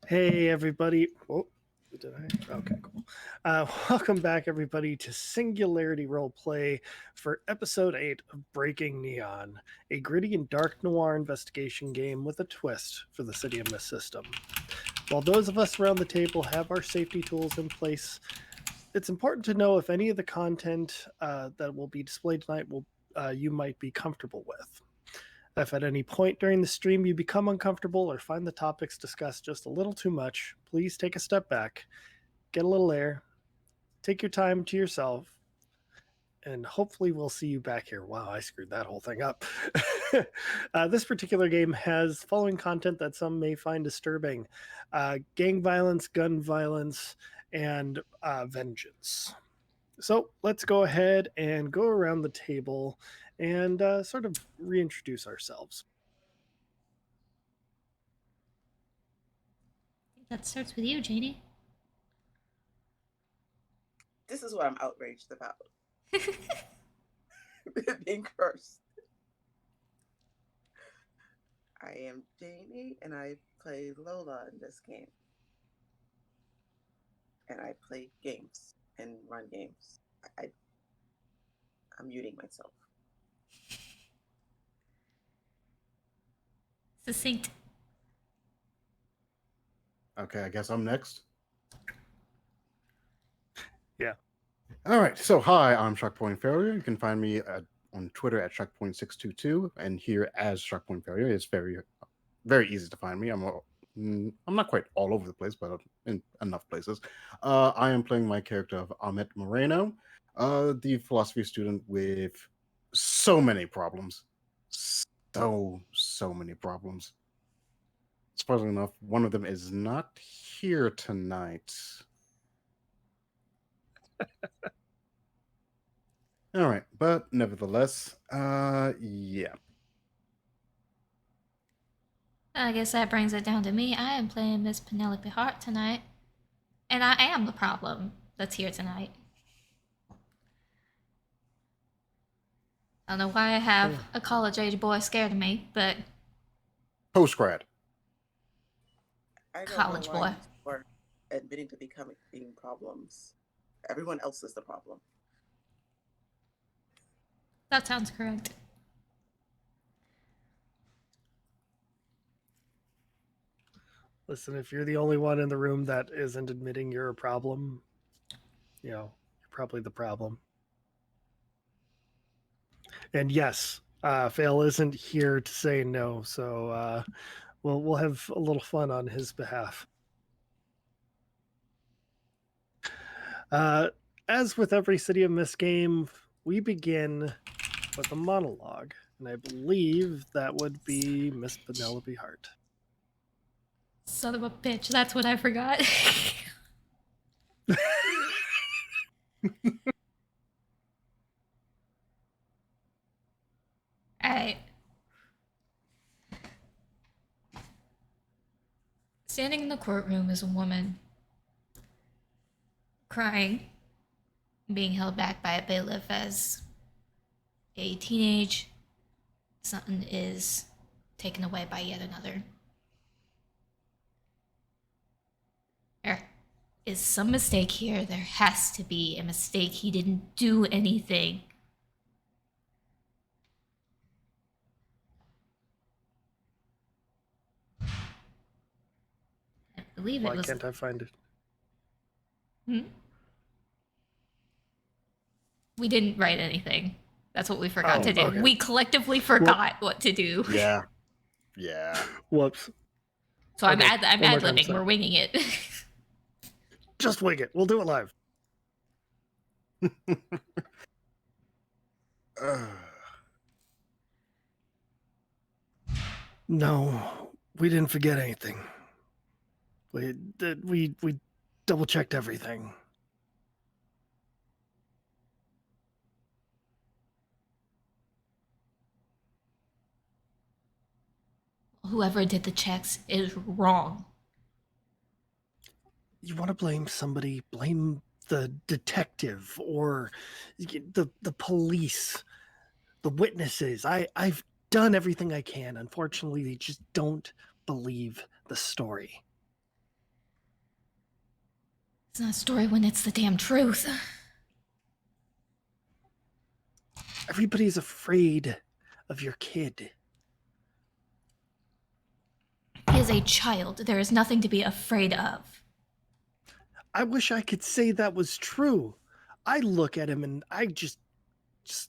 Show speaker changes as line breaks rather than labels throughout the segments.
Hey, everybody. Oh, did I? Okay, cool. Welcome back, everybody, to Singularity Roleplay for Episode 8 of Breaking Neon, a gritty and dark noir investigation game with a twist for the City of Mist system. While those of us around the table have our safety tools in place, it's important to know if any of the content that will be displayed tonight you might be comfortable with. If at any point during the stream you become uncomfortable or find the topics discussed just a little too much, please take a step back, get a little air, take your time to yourself, and hopefully we'll see you back here. Wow, I screwed that whole thing up. This particular game has following content that some may find disturbing: gang violence, gun violence, and vengeance. So let's go ahead and go around the table and sort of reintroduce ourselves.
That starts with you, Janie.
This is what I'm outraged about. Being cursed. I am Janie, and I play Lola in this game. And I play games and run games. I'm muting myself.
Succinct.
Okay, I guess I'm next.
Yeah.
All right. So, hi, I'm Shockpoint Failure. You can find me on Twitter at Shockpoint622 and here as Shockpoint Failure. It's very, very easy to find me. I'm not quite all over the place, but in enough places. I am playing my character of Amit Moreno, the philosophy student with so many problems. So many problems. Surprisingly enough, one of them is not here tonight. All right, but nevertheless, yeah.
I guess that brings it down to me. I am playing Miss Penelope Hart tonight. And I am the problem that's here tonight. I don't know why I have a college age boy scared of me, but
Post grad.
I don't
college
know why
boy.
you are admitting to being problems. Everyone else is the problem.
That sounds correct.
Listen, if you're the only one in the room that isn't admitting you're a problem, you're probably the problem. And yes, Fail isn't here to say no, so we'll have a little fun on his behalf. As with every City of Mist game, we begin with a monologue, and I believe that would be Miss Penelope Hart.
Son of a bitch, that's what I forgot. Alright. Standing in the courtroom is a woman, crying, being held back by a bailiff as a teenage son is taken away by yet another. There is some mistake here. There has to be a mistake. He didn't do anything. I believe
Why
it was.
can't I find it?
We didn't write anything. That's what we forgot to do.
Okay.
We collectively forgot what to do.
Yeah.
Whoops.
So
Okay,
I'm
one more
ad-libbing.
time,
We're winging it.
Just wing it. We'll do it live. No, we didn't forget anything. We double checked everything.
Whoever did the checks is wrong.
You want to blame somebody, blame the detective or the police, the witnesses. I've done everything I can. Unfortunately, they just don't believe the story.
It's not a story when it's the damn truth.
Everybody's afraid of your kid.
He is a child. There is nothing to be afraid of.
I wish I could say that was true. I look at him and I just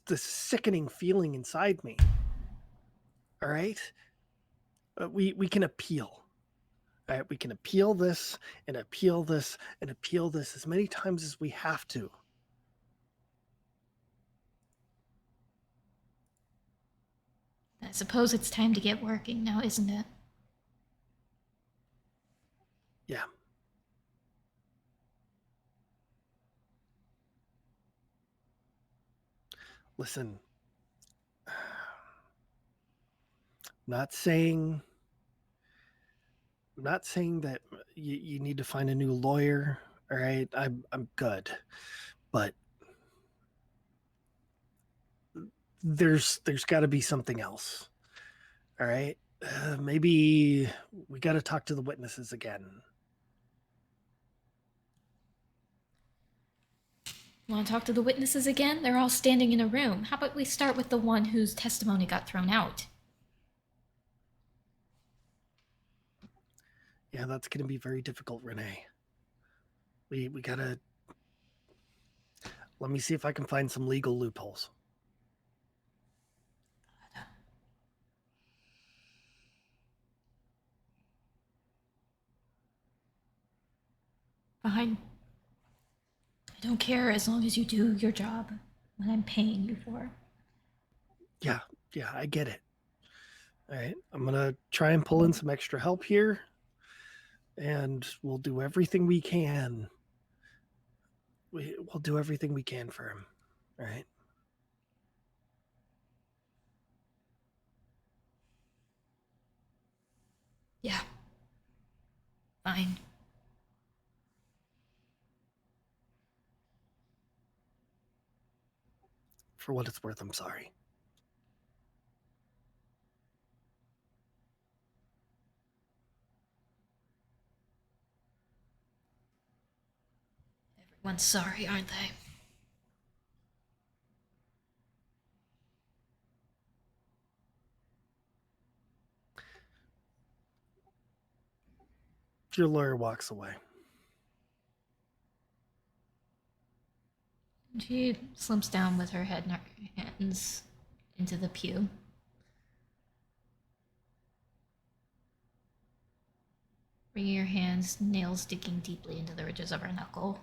the sickening feeling inside me. All right? We can appeal. All right, we can appeal this and appeal this and appeal this as many times as we have to.
I suppose it's time to get working now, isn't it?
Yeah. Listen, not saying I'm not saying that you need to find a new lawyer. All right, I'm good, but there's got to be something else. All right, maybe we got to talk to the witnesses again.
Want to talk to the witnesses again? They're all standing in a room. How about we start with the one whose testimony got thrown out?
Yeah, that's going to be very difficult, Renee. We gotta. Let me see if I can find some legal loopholes.
Fine. I don't care as long as you do your job when I'm paying you for.
Yeah, I get it. All right, I'm gonna try and pull in some extra help here, and we'll do everything we can. We'll do everything we can for him. All right.
Yeah. Fine.
For what it's worth, I'm sorry.
Everyone's sorry, aren't they?
Your lawyer walks away.
She slumps down with her head in her hands into the pew. Bringing your hands, nails digging deeply into the ridges of her knuckle.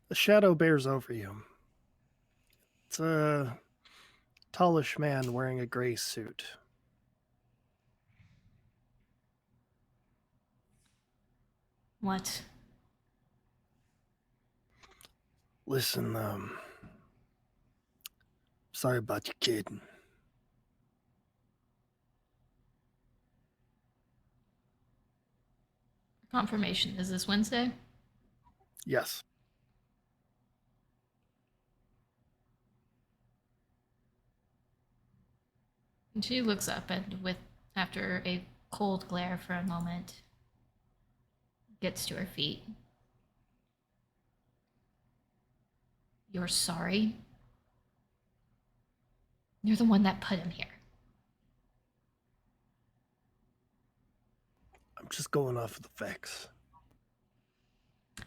The shadow bears over you. It's a tallish man wearing a gray suit.
What?
Listen, sorry about your kid.
Confirmation. Is this Wednesday?
Yes.
And she looks up and after a cold glare for a moment, gets to her feet. You're sorry? You're the one that put him here.
I'm just going off of the facts.
The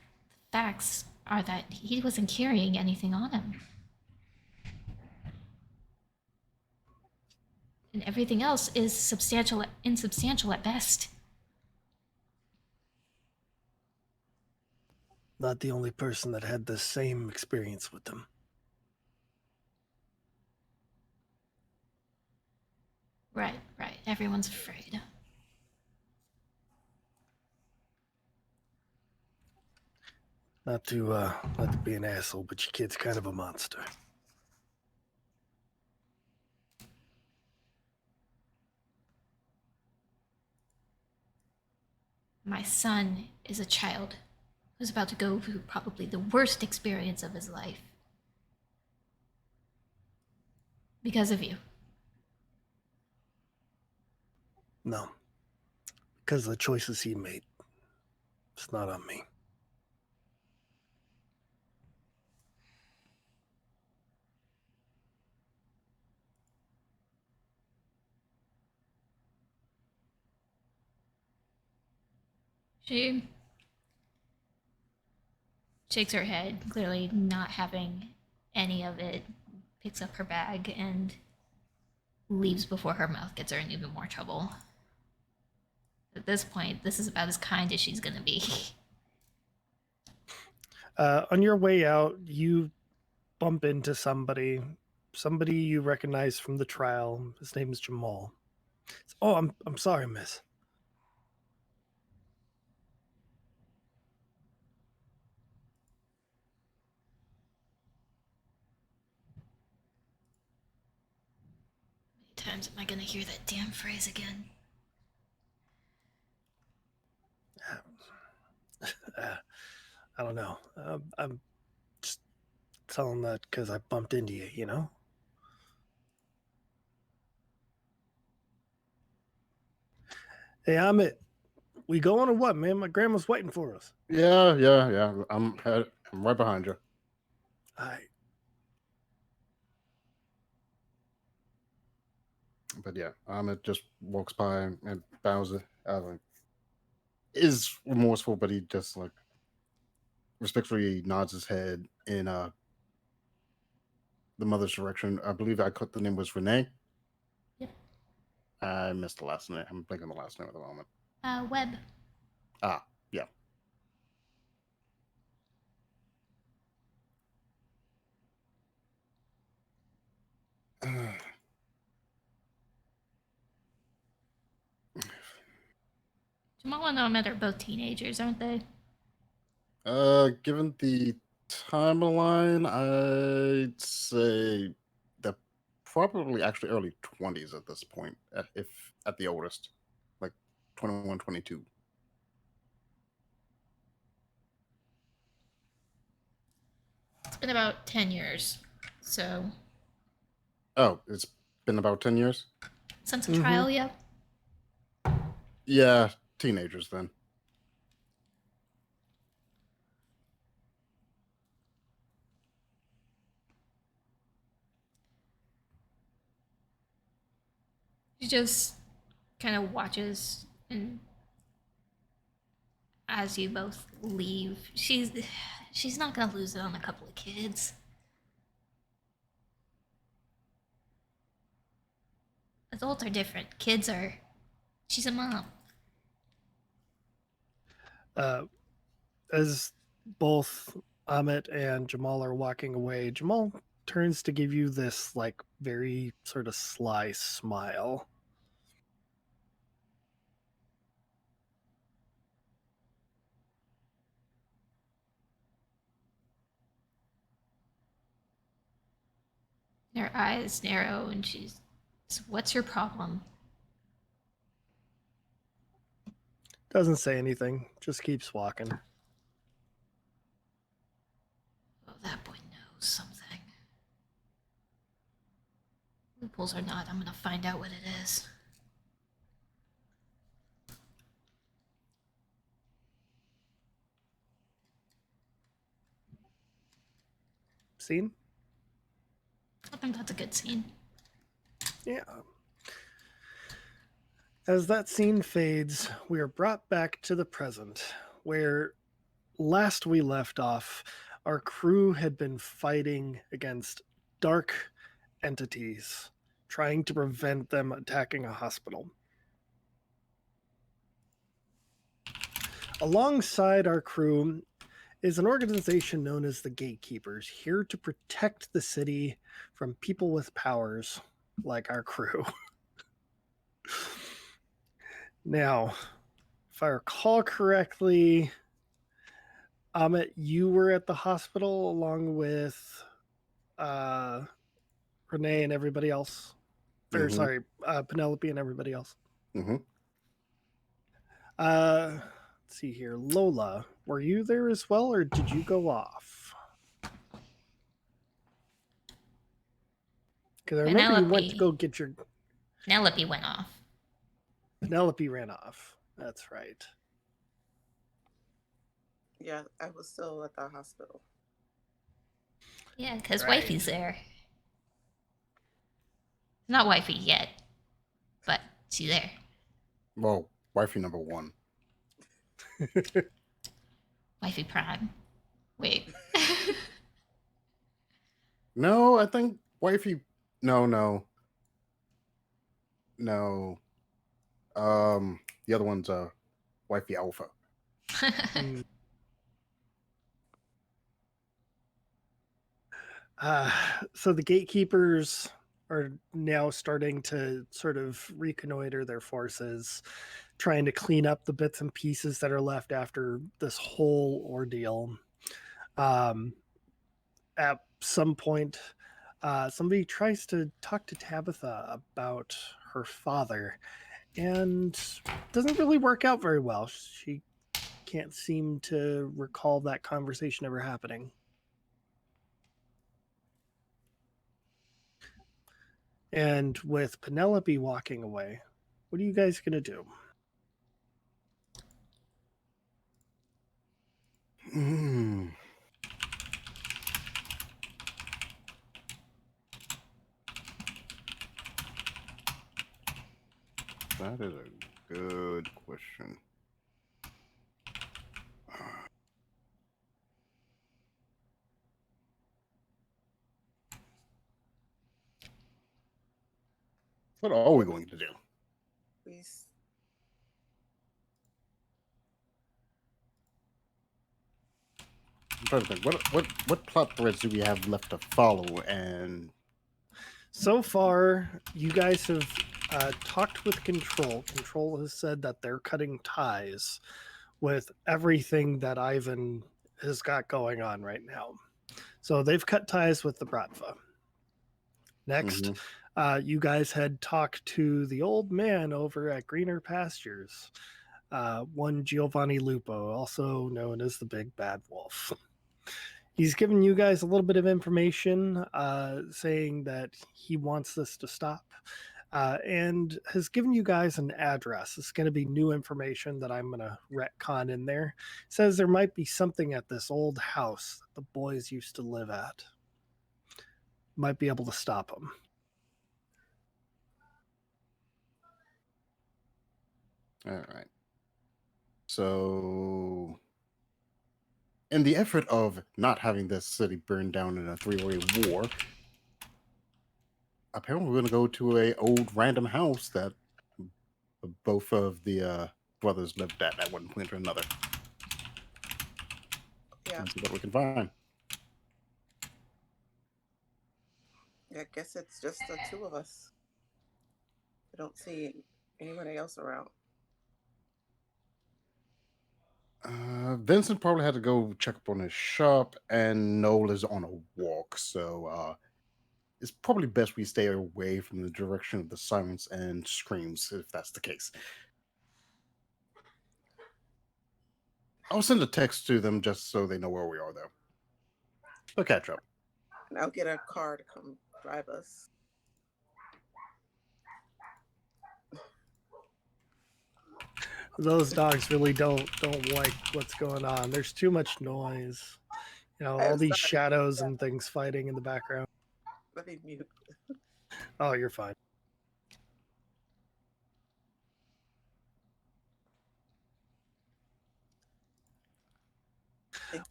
facts are that he wasn't carrying anything on him. And everything else is insubstantial at best.
Not the only person that had the same experience with them.
Right. Everyone's afraid.
Not to be an asshole, but your kid's kind of a monster.
My son is a child who's about to go through probably the worst experience of his life. Because of you.
No. Because of the choices he made. It's not on me.
She shakes her head, clearly not having any of it, picks up her bag, and leaves before her mouth gets her in even more trouble. At this point, this is about as kind as she's gonna be.
On your way out, you bump into somebody you recognize from the trial. His name is Jamal. Oh, I'm sorry, miss.
How many times am I gonna hear that damn phrase again?
I don't know. I'm just telling that because I bumped into you, you know? Hey, Amit, we going or what, man? My grandma's waiting for us.
Yeah. I'm right behind you. But yeah, Ahmed just walks by and bows it. Is remorseful, but he just like respectfully nods his head in the mother's direction. I believe I caught the name was Renee.
Yep.
I missed the last name. I'm blanking the last name at the moment.
Webb.
Ah, yeah.
Jamal and Ahmed are both teenagers, aren't they?
Given the timeline, I'd say they're probably actually early 20s at this point, if at the oldest, like 21, 22.
It's been about 10 years. So,
Oh, it's been about 10 years?
since the trial, yeah.
Yeah, teenagers then.
She just kind of watches, and as you both leave, she's not gonna lose it on a couple of kids. Adults are different. Kids are. She's a mom.
As both Amit and Jamal are walking away, Jamal turns to give you this like very sort of sly smile.
Her eyes narrow, and she's. What's your problem?
Doesn't say anything, just keeps walking.
Oh, that boy knows something. Loopholes or not, I'm gonna find out what it is.
Scene?
I think that's a good scene.
Yeah. As that scene fades, we are brought back to the present, where last we left off, our crew had been fighting against dark entities, trying to prevent them attacking a hospital. Alongside our crew is an organization known as the Gatekeepers, here to protect the city from people with powers like our crew. Now, if I recall correctly, Amit, you were at the hospital along with Renee and everybody else. Or
Mhm.
sorry, Penelope and everybody else.
Mm-hmm.
Let's see here. Lola, were you there as well, or did you go off? Because I remember you went to go get your...
Penelope went off.
Penelope ran off. That's right.
Yeah, I was still at the hospital.
Yeah, because
Right.
wifey's there. Not wifey yet, but she's there.
Well, wifey number 1.
Wifey prime. Wait.
No, I think wifey. No. The other one's wifey alpha.
Mm. So the gatekeepers are now starting to sort of reconnoiter their forces, trying to clean up the bits and pieces that are left after this whole ordeal. At some point, somebody tries to talk to Tabitha about her father, and doesn't really work out very well. She can't seem to recall that conversation ever happening. And with Penelope walking away, what are you guys going to do?
Hmm. That is a good question. What are we going to do?
Please.
I'm trying to think. What plot threads do we have left to follow? And
So far, you guys have talked with Control. Control has said that they're cutting ties with everything that Ivan has got going on right now. So they've cut ties with the Bratva. Next, you guys had talked to the old man over at Greener Pastures, one Giovanni Lupo, also known as the Big Bad Wolf. He's given you guys a little bit of information saying that he wants this to stop and has given you guys an address. It's going to be new information that I'm going to retcon in there. Says there might be something at this old house that the boys used to live at. Might be able to stop them.
all right. So, in the effort of not having this city burned down in a 3-way war, apparently we're going to go to a old random house that both of the brothers lived at one point or another.
Yeah,
And see what we can find.
I guess it's just the two of us. I don't see anybody else around.
Vincent probably had to go check up on his shop, and Noel is on a walk, so it's probably best we stay away from the direction of the sirens and screams, if that's the case. I'll send a text to them just so they know where we are, though. We'll catch up.
And I'll get a car to come drive us.
Those dogs really don't like what's going on. There's too much noise. You know, all
I'm
these
sorry.
shadows and things fighting in the background.
Let me mute.
Oh, you're fine.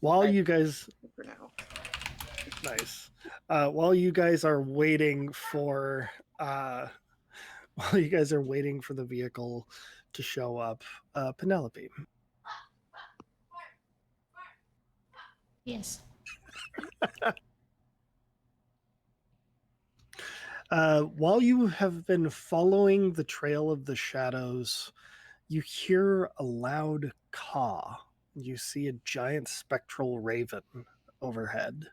While you guys,
for now.
nice. While you guys are waiting for, while you guys are waiting for the vehicle to show up, Penelope.
Yes.
While you have been following the trail of the shadows, you hear a loud caw. You see a giant spectral raven overhead.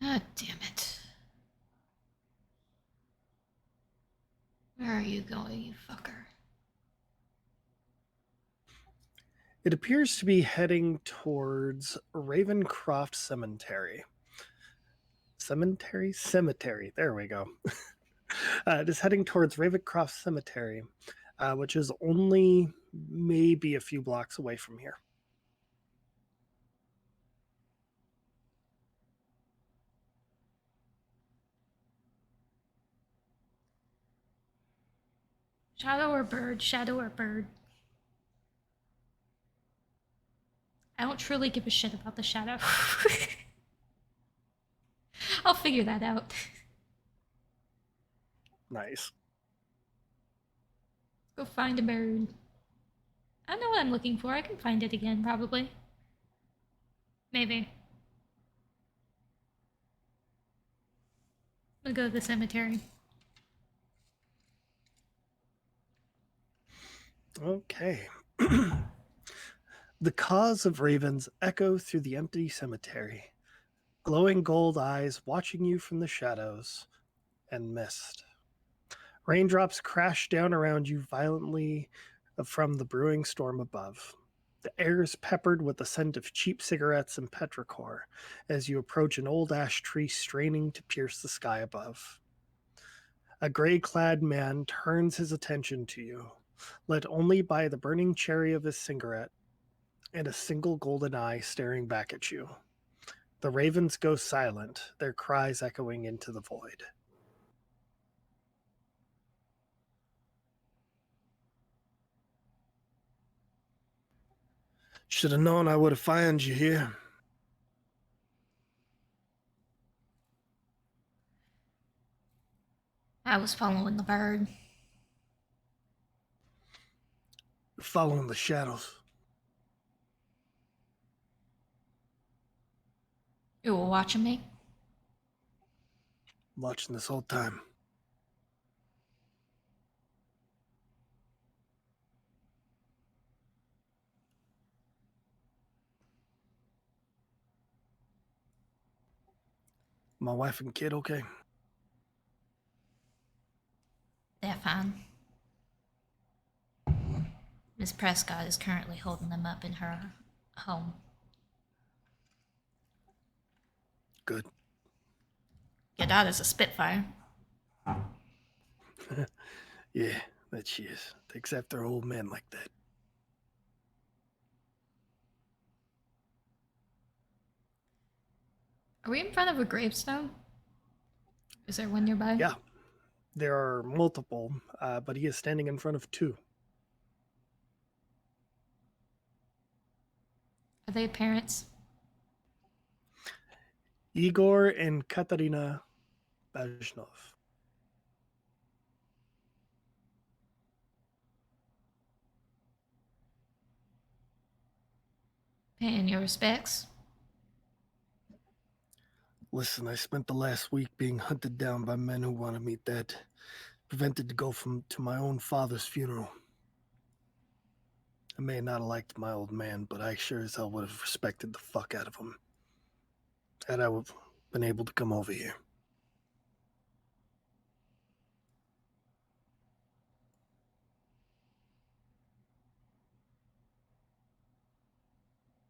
Ah, damn it. Where are you going, you fucker?
It appears to be heading towards Ravencroft Cemetery. Cemetery. There we go. It is heading towards Ravencroft Cemetery, which is only maybe a few blocks away from here.
Shadow or bird? Shadow or bird? I don't truly give a shit about the shadow. I'll figure that out.
Nice.
Go find a bird. I know what I'm looking for. I can find it again, probably. Maybe. We'll go to the cemetery.
Okay. The caws of ravens echo through the empty cemetery, glowing gold eyes watching you from the shadows and mist. Raindrops crash down around you violently from the brewing storm above. The air is peppered with the scent of cheap cigarettes and petrichor as you approach an old ash tree straining to pierce the sky above. A gray clad man turns his attention to you, led only by the burning cherry of his cigarette and a single golden eye staring back at you. The ravens go silent, their cries echoing into the void. Should have known I would have found you here.
I was following the bird.
Following the shadows.
You were watching me?
Watching this whole time. My wife and kid okay?
They're fine. Miss Prescott is currently holding them up in her home.
Good.
Your daughter's a Spitfire.
Yeah, that she is. Takes after old men like that.
Are we in front of a gravestone? Is there one nearby?
Yeah, there are multiple, but he is standing in front of two.
Are they parents?
Igor and Katarina Bajnov.
Paying your respects?
Listen, I spent the last week being hunted down by men who wanted me dead, prevented to go to my own father's funeral. I may not have liked my old man, but I sure as hell would have respected the fuck out of him. Had I would have been able to come over here.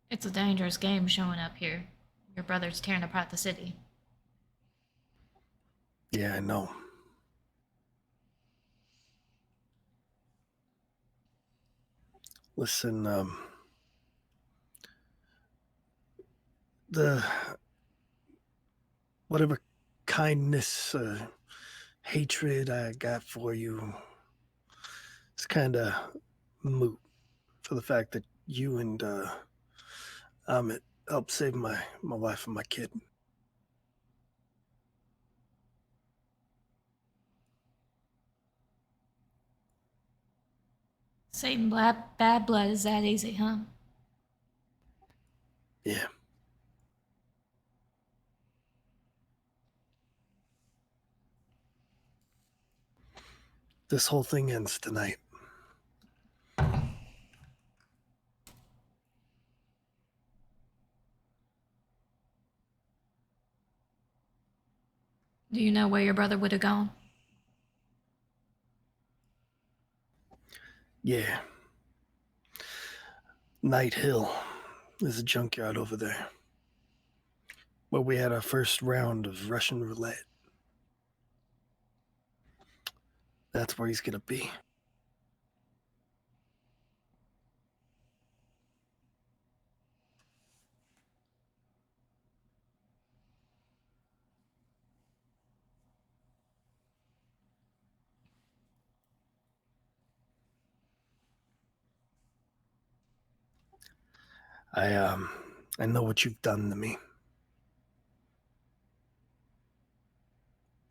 It's a dangerous game showing up here. Your brother's tearing apart the city.
Yeah, I know. Listen, the whatever kindness, hatred I got for you, it's kind of moot for the fact that you and Amit helped save my wife and my kid.
Saving bad blood is that easy, huh?
Yeah. This whole thing ends tonight.
Do you know where your brother would have gone?
Yeah. Night Hill. There's a junkyard over there where we had our first round of Russian roulette. That's where he's going to be. I know what you've done to me.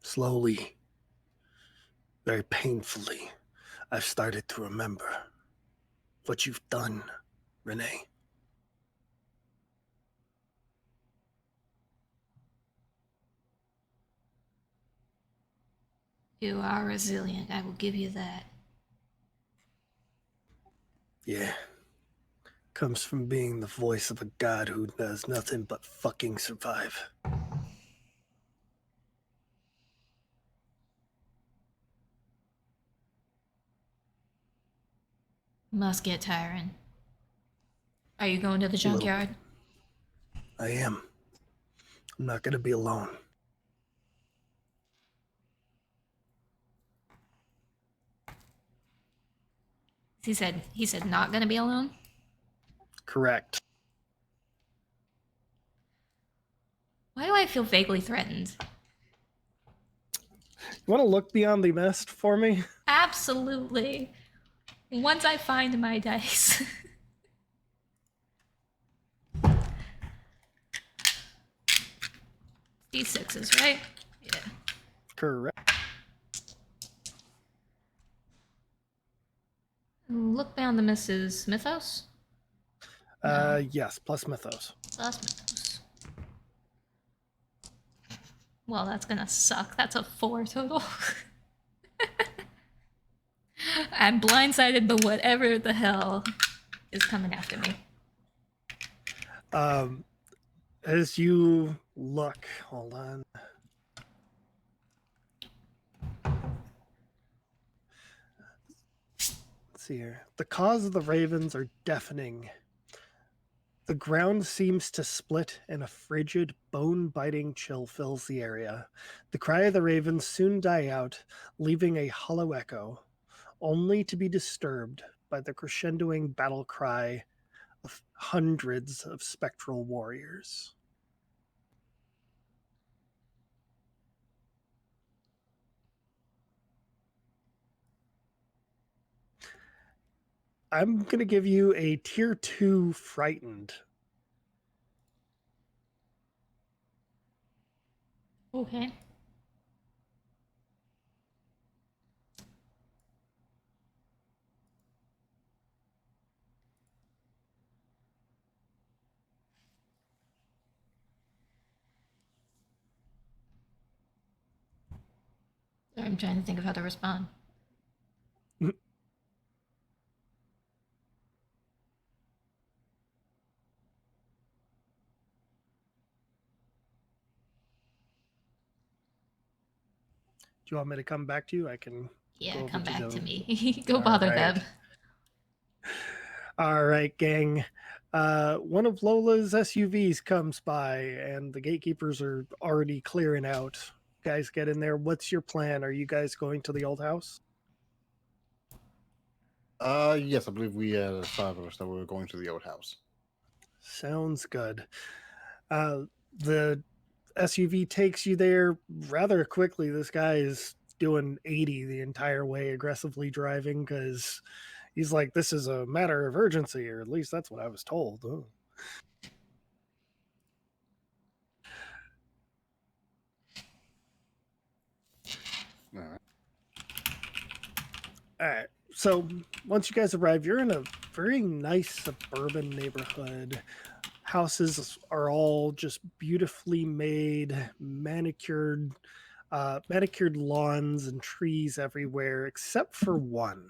Slowly, very painfully, I've started to remember what you've done, Renee.
You are resilient, I will give you that.
Yeah. Comes from being the voice of a god who does nothing but fucking survive.
Must get tiring. Are you going to the junkyard?
I am. I'm not going to be alone.
He said not gonna be alone?
Correct.
Why do I feel vaguely threatened?
You want to look beyond the mist for me?
Absolutely. Once I find my dice. D6s, right? Yeah.
Correct.
Look beyond the mist is Mythos?
Yes, plus mythos.
Plus Mythos. Well, that's gonna suck. That's a 4 total. I'm blindsided by whatever the hell is coming after me.
As you look, hold on. Let's see here. The calls of the ravens are deafening. The ground seems to split, and a frigid, bone-biting chill fills the area. The cry of the ravens soon die out, leaving a hollow echo, only to be disturbed by the crescendoing battle cry of hundreds of spectral warriors. I'm going to give you a tier 2 frightened.
Okay. Sorry, I'm trying to think of how to respond.
Do you want me to come back to you? I can.
Yeah,
go
come
over
back
the-
to me. Go
All
bother
right.
them.
All right, gang. One of Lola's SUVs comes by, and the gatekeepers are already clearing out. Guys, get in there. What's your plan? Are you guys going to the old house?
Yes, I believe we had 5 of us that were going to the old house.
Sounds good. The SUV takes you there rather quickly. This guy is doing 80 the entire way, aggressively driving because he's like, this is a matter of urgency, or at least that's what I was told. Oh.
All right.
All right. So once you guys arrive, you're in a very nice suburban neighborhood. Houses are all just beautifully made, manicured lawns and trees everywhere, except for one.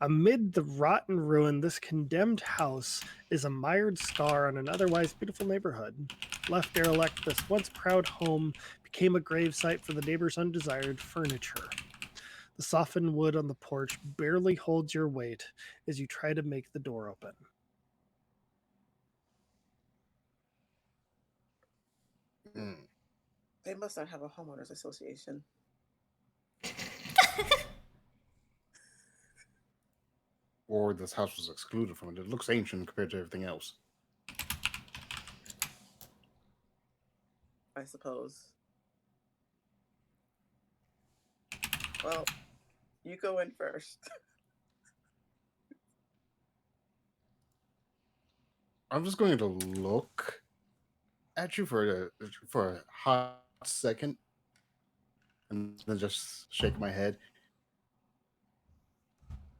Amid the rotten ruin, this condemned house is a mired scar on an otherwise beautiful neighborhood. Left derelict, this once proud home became a gravesite for the neighbor's undesired furniture. The softened wood on the porch barely holds your weight as you try to make the door open.
Hmm.
They must not have a homeowners association.
Or this house was excluded from it. It looks ancient compared to everything else.
I suppose. Well, you go in first.
I'm just going to look at you for a hot second, and then just shake my head.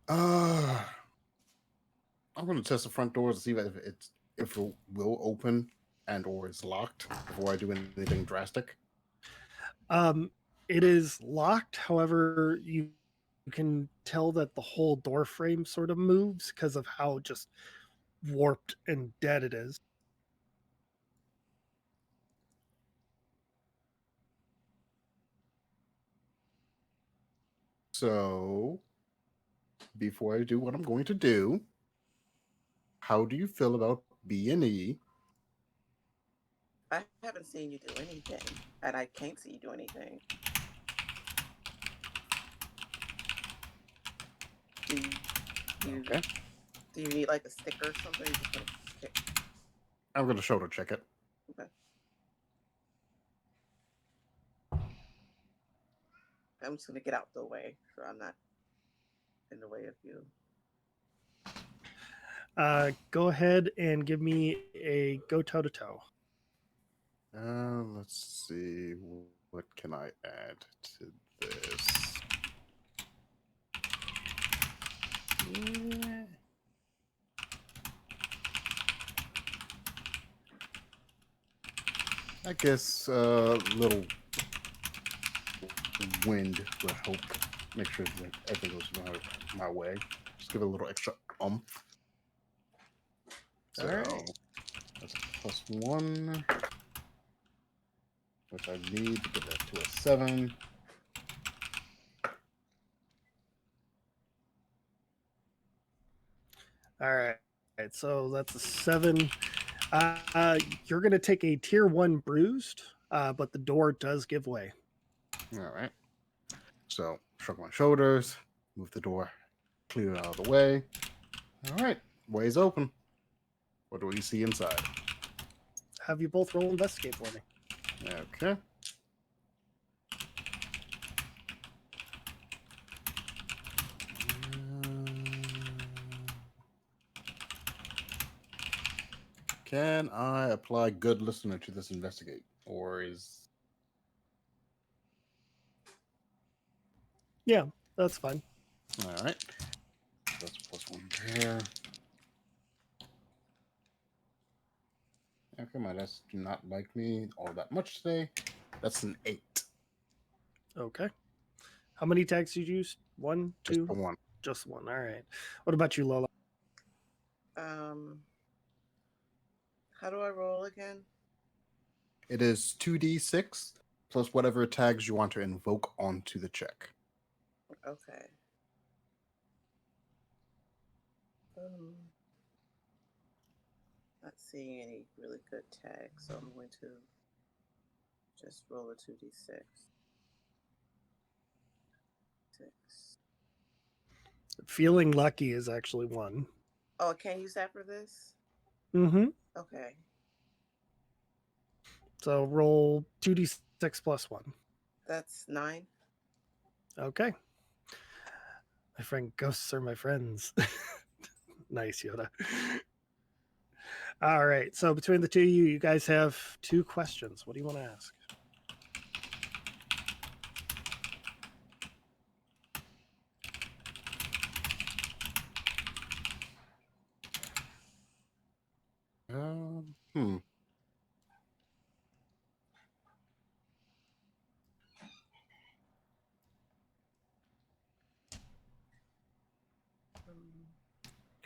I'm going to test the front doors to see if it will open and or is locked before I do anything drastic.
It is locked. However, you can tell that the whole door frame sort of moves because of how just warped and dead it is.
So, before I do what I'm going to do, how do you feel about B&E?
I haven't seen you do anything, and I can't see you do anything. Do you,
Okay.
do you need like a sticker or something? You're just gonna kick.
I'm going to shoulder check it.
Okay. I'm just gonna get out the way so I'm not in the way of you.
Go ahead and give me a go toe to toe.
Let's see. What can I add to this? Yeah. I guess a little wind will help make sure that everything goes my way. Just give it a little extra oomph. So
All right.
that's a +1, which I need to get that to a 7.
All right. So that's a 7. You're going to take a tier 1 bruised, but the door does give way.
All right. So shrug my shoulders, move the door, clear it out of the way. All right, way's open. What do we see inside?
Have you both roll investigate for me?
Okay. Can I apply good listener to this investigate? Or is...
Yeah, that's fine.
All right. That's +1 there. Okay, my dice do not like me all that much today. That's an 8.
Okay. How many tags did you use? 1,
Just
2?
the 1.
Just 1. All right. What about you, Lola?
How do I roll again?
It is 2d6 plus whatever tags you want to invoke onto the check.
Okay. Not seeing any really good tags, so I'm going to just roll a 2d6. 6.
Feeling lucky is actually 1.
Oh, I can't use that for this?
Mm-hmm.
Okay.
So roll 2d6 plus 1.
That's 9.
Okay. My friend ghosts are my friends. Nice, Yoda. All right. So between the two of you, you guys have 2 questions. What do you want to ask?
Hmm.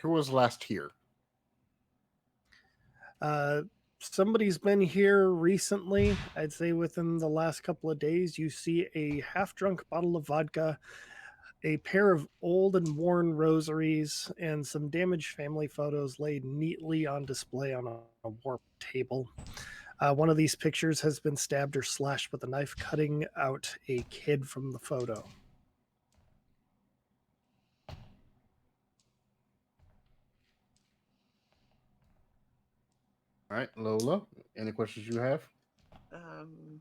Who was last here?
Somebody's been here recently. I'd say within the last couple of days. You see a half-drunk bottle of vodka, A pair of old and worn rosaries and some damaged family photos laid neatly on display on a warped table. One of these pictures has been stabbed or slashed with a knife, cutting out a kid from the photo.
All right, Lola, any questions you have?
Um,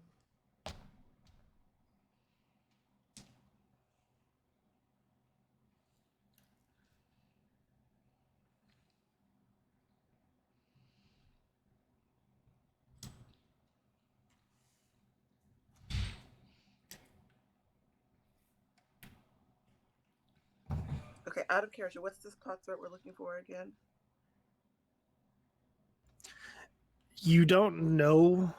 okay, out of character, what's this plot thread we're looking for again?
You don't know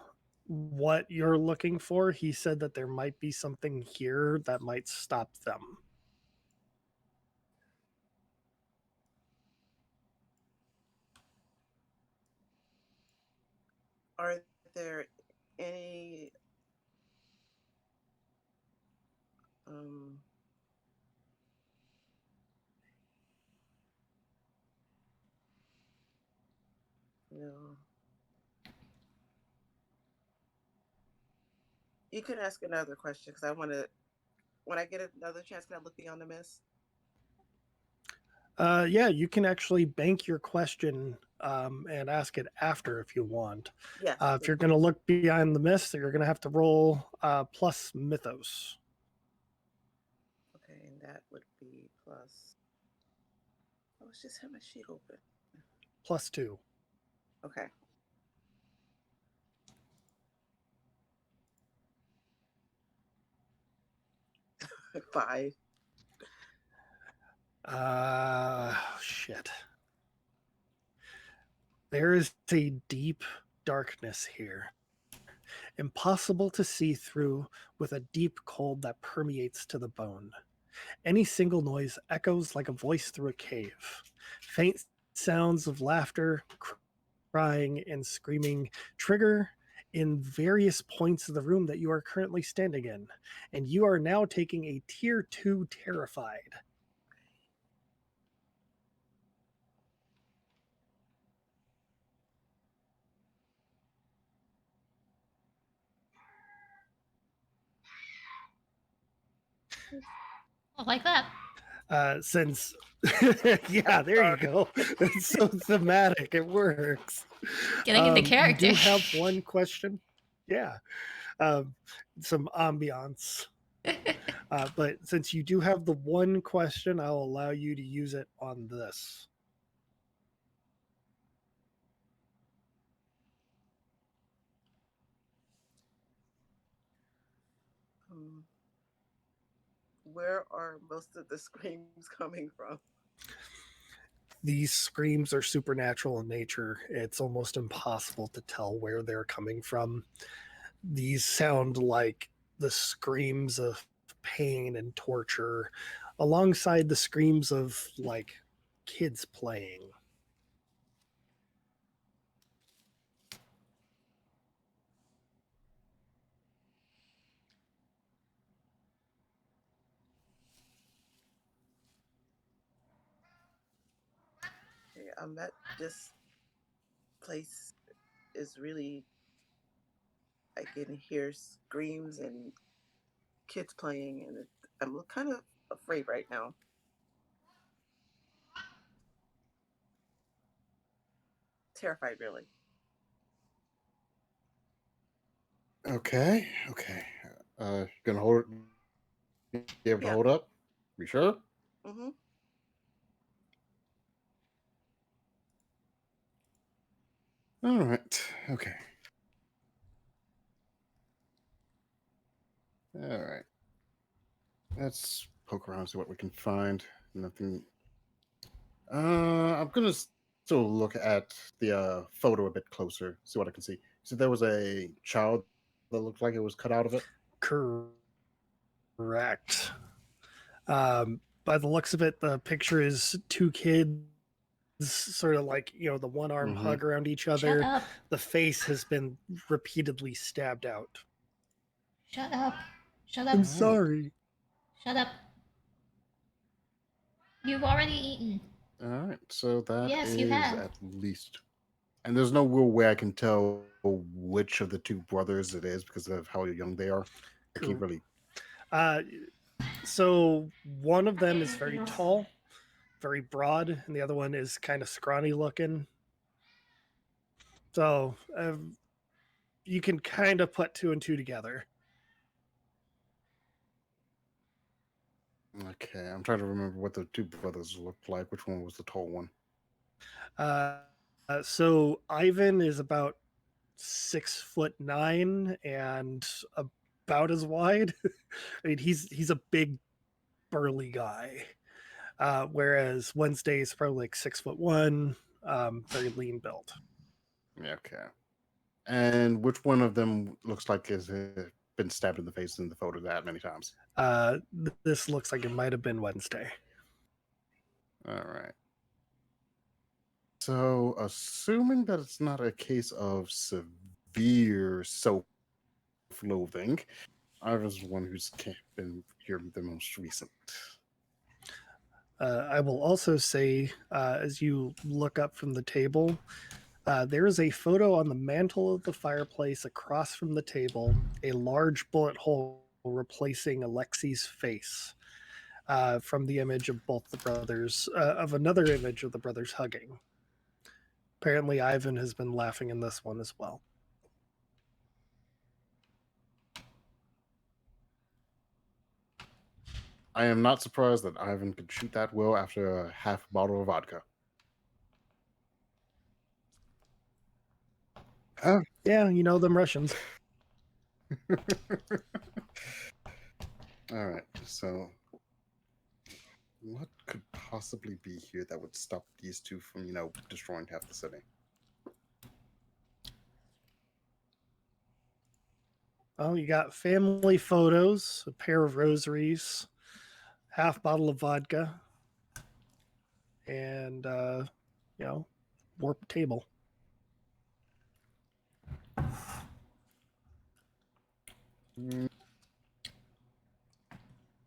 what you're looking for. He said that there might be something here that might stop them.
Are there any um no. You can ask another question because I want to. When I get another chance, can I look beyond the mist?
Yeah, you can actually bank your question and ask it after if you want.
Yes.
If you're going to look behind the mist, you're going to have to roll plus mythos.
Okay, and that would be plus. Oh, it's just have my sheet open.
+2.
Okay. Five.
Shit. There is a deep darkness here, impossible to see through, with a deep cold that permeates to the bone. Any single noise echoes like a voice through a cave. Faint sounds of laughter, crying, and screaming trigger in various points of the room that you are currently standing in, and you are now taking a tier 2 terrified.
Like that.
Since yeah, there you go. It's so thematic, it works.
Getting into
You
character.
do have one question. Yeah. Some ambiance. But since you do have the one question, I'll allow you to use it on this.
Where are most of the screams coming from?
These screams are supernatural in nature. It's almost impossible to tell where they're coming from. These sound like the screams of pain and torture alongside the screams of like kids playing.
Okay, that this place is really. I can hear screams and kids playing, and I'm kind of afraid right now. Terrified, really.
Okay. Gonna hold it. You able to
Yeah.
hold up? You sure?
Mm-hmm.
All right. Okay. All right. Let's poke around, see what we can find. Nothing. I'm gonna still look at the photo a bit closer, see what I can see. So there was a child that looked like it was cut out of it.
Correct. By the looks of it, the picture is two kids sort of like, the one arm hug around each other.
Shut up.
The face has been repeatedly stabbed out.
Shut up. Shut up.
I'm sorry.
Shut up. You've already eaten.
All right, so that
Yes,
is
you have.
at least. And there's no real way I can tell which of the two brothers it is because of how young they are. I can't really.
Uh, so one of them is very tall, very broad, and the other one is kind of scrawny looking. So you can kind of put two and two together.
Okay, I'm trying to remember what the two brothers looked like. Which one was the tall one?
So Ivan is about 6'9" and about as wide. I mean, he's a big burly guy. Whereas Wednesday is probably like 6'1", very lean built.
Yeah, okay. And which one of them looks like has been stabbed in the face in the photo that many times?
This looks like it might have been Wednesday.
All right. So, assuming that it's not a case of severe self-loathing, I was the one who's been here the most recent.
I will also say, as you look up from the table, there is a photo on the mantle of the fireplace across from the table, a large bullet hole replacing Alexi's face from the image of both the brothers, of another image of the brothers hugging. Apparently, Ivan has been laughing in this one as well.
I am not surprised that Ivan could shoot that well after a half bottle of vodka.
Yeah, you know them Russians.
All right, so what could possibly be here that would stop these two from, destroying half the city?
Oh, you got family photos, a pair of rosaries, half bottle of vodka, and warped table.
Mm,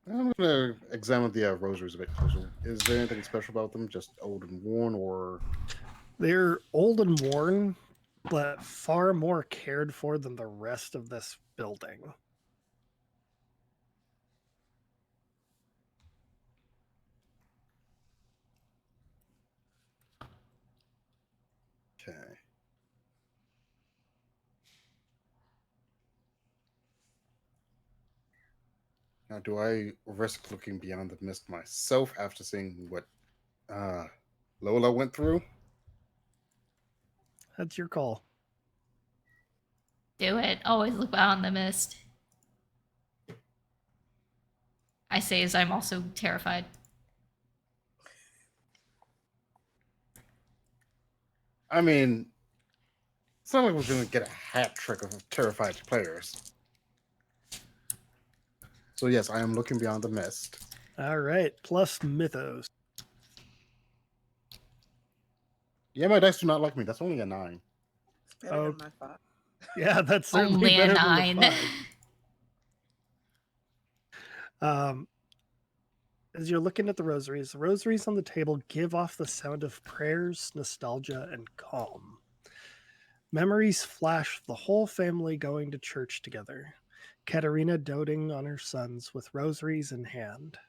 I'm gonna examine the rosaries a bit closer. Is there anything special about them? Just old and worn, or
They're old and worn, but far more cared for than the rest of this building.
okay? Now, do I risk looking beyond the mist myself after seeing what Lola went through?
That's your call.
Do it. Always look beyond the mist. I say as I'm also terrified.
I mean, it's not like we're going to get a hat trick of terrified players. So yes, I am looking beyond the mist.
All right, plus mythos.
Yeah, my dice do not like me. That's only a 9.
It's better than my 5.
Yeah, that's certainly
Only a
better
9.
than the 5. As you're looking at the rosaries on the table give off the sound of prayers, nostalgia, and calm. Memories flash the whole family going to church together. Katerina doting on her sons with rosaries in hand.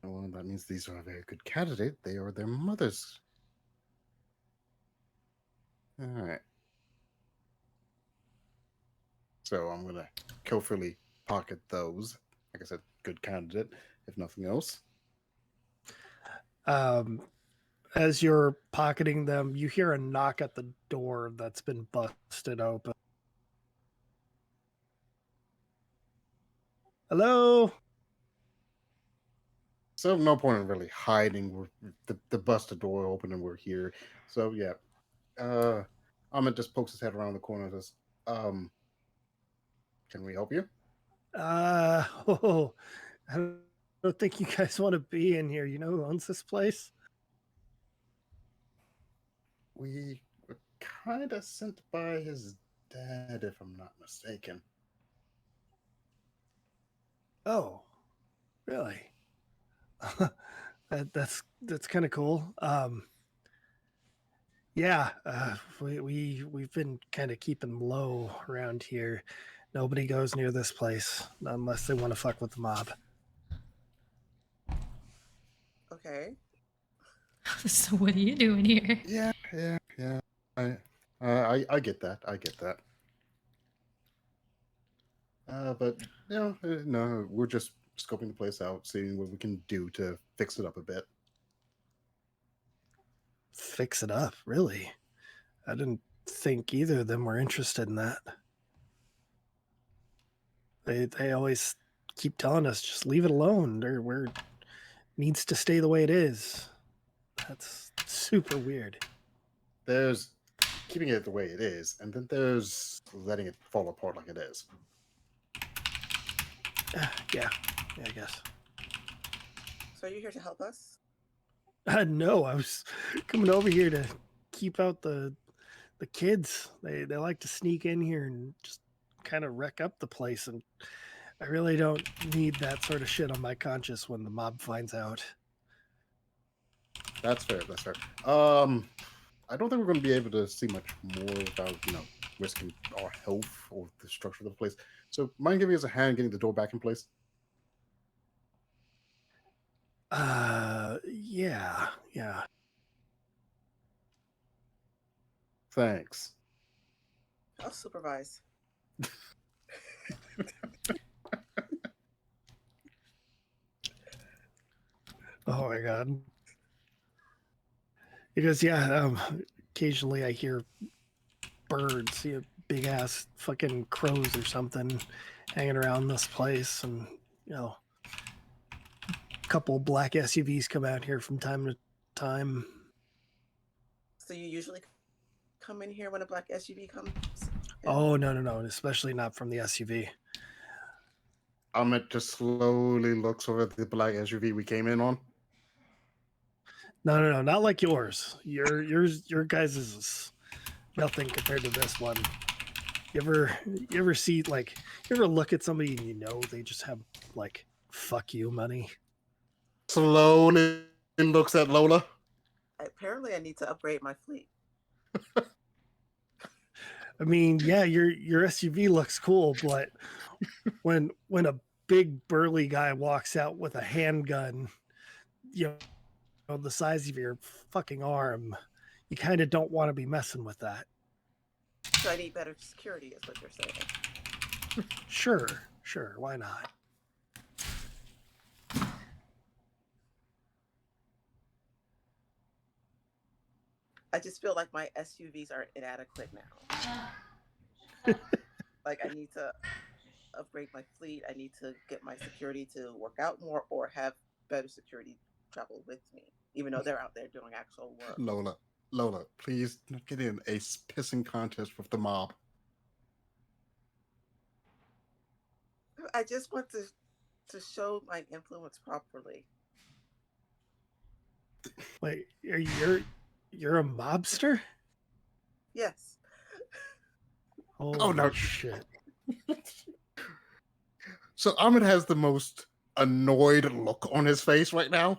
Well, that means these are a very good candidate. They are their mothers. All right. So I'm going to carefully pocket those. Like I said, good candidate, if nothing else.
As you're pocketing them, you hear a knock at the door that's been busted open. Hello?
So no point in really hiding. The busted door open and we're here. So yeah. Ahmed just pokes his head around the corner and says, can we help you?
I don't think you guys want to be in here. You know who owns this place?
We were kind of sent by his dead, if I'm not mistaken.
Oh, really? That's kind of cool. Yeah, we've been kind of keeping low around here. Nobody goes near this place unless they want to fuck with the mob.
Okay.
So what are you doing here?
Yeah. I get that. I get that. But no, we're just scoping the place out, seeing what we can do to fix it up a bit.
Fix it up, really? I didn't think either of them were interested in that. They always keep telling us just leave it alone, or where it needs to stay the way it is. That's super weird.
There's keeping it the way it is, and then there's letting it fall apart like it is.
Yeah, I guess.
So are you here to help us?
No, I was coming over here to keep out the kids. They like to sneak in here and just kind of wreck up the place, and I really don't need that sort of shit on my conscience when the mob finds out.
That's fair. That's fair. I don't think we're going to be able to see much more without risking our health or the structure of the place. So, mind giving us a hand getting the door back in place?
Yeah.
Thanks.
I'll supervise.
Oh my god. Because yeah, occasionally I hear birds, big ass fucking crows or something hanging around this place, and a couple black SUVs come out here from time to time.
So you usually come in here when a black SUV comes?
Oh no, especially not from the SUV.
Ahmed just slowly looks over at the black SUV we came in on.
No, not like yours. Your guys is nothing compared to this one. You ever see you ever look at somebody and they just have fuck you money?
Slowly looks at Lola.
Apparently I need to upgrade my fleet.
I mean, yeah, your SUV looks cool, but when a big burly guy walks out with a handgun, the size of your fucking arm, you kind of don't want to be messing with that.
So I need better security, is what you're saying.
Sure, why not?
I just feel like my SUVs are inadequate now. Like I need to upgrade my fleet. I need to get my security to work out more or have better security travel with me, even though they're out there doing actual work.
Lola, please not get in a pissing contest with the mob.
I just want to show my influence properly.
Wait, you're a mobster?
Yes.
Oh
no.
Shit.
So Ahmed has the most annoyed look on his face right now.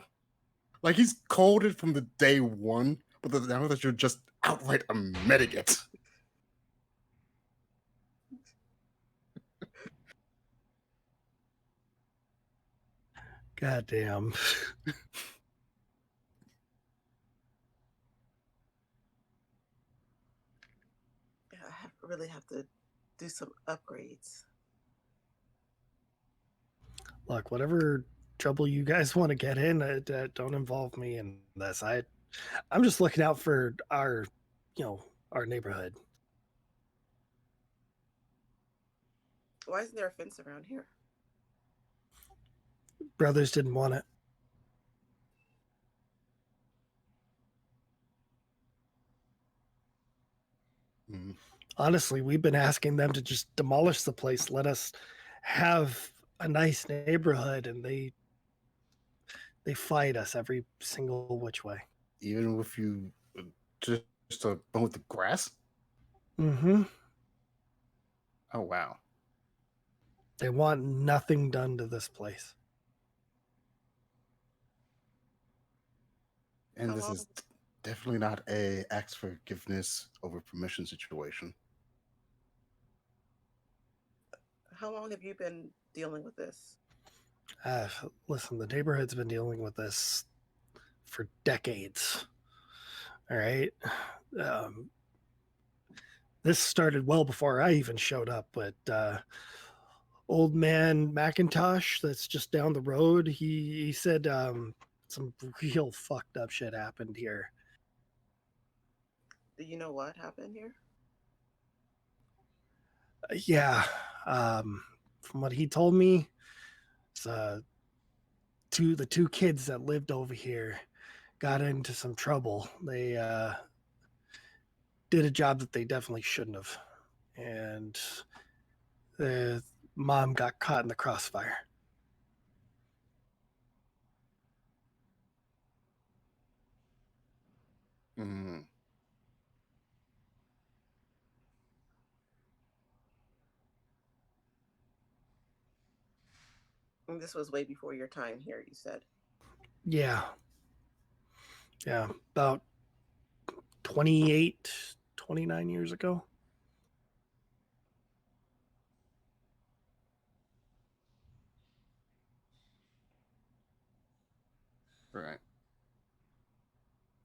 Like he's called it from the day one, but now that you're just outright admitting it.
God damn.
Yeah, I really have to do some upgrades.
Look, whatever trouble you guys want to get in, don't involve me in this. I'm just looking out for our neighborhood.
Why isn't there a fence around here?
Brothers didn't want it. Honestly, we've been asking them to just demolish the place, let us have a nice neighborhood, and they fight us every single which way.
Even if you just mow the grass?
Mm-hmm.
Oh wow.
They want nothing done to this place.
And
How
this
long?
is definitely not a ask for forgiveness over permission situation.
How long have you been dealing with this?
Uh, Listen, the neighborhood's been dealing with this for decades. All right. Um, this started well before I even showed up, but old man McIntosh, that's just down the road, he said some real fucked up shit happened here.
Do you know what happened here?
Yeah. From what he told me, it's, the two kids that lived over here got into some trouble. They did a job that they definitely shouldn't have, and the mom got caught in the crossfire.
Mm.
And this was way before your time here, you said.
Yeah, yeah, about 28, 29 years ago.
Right.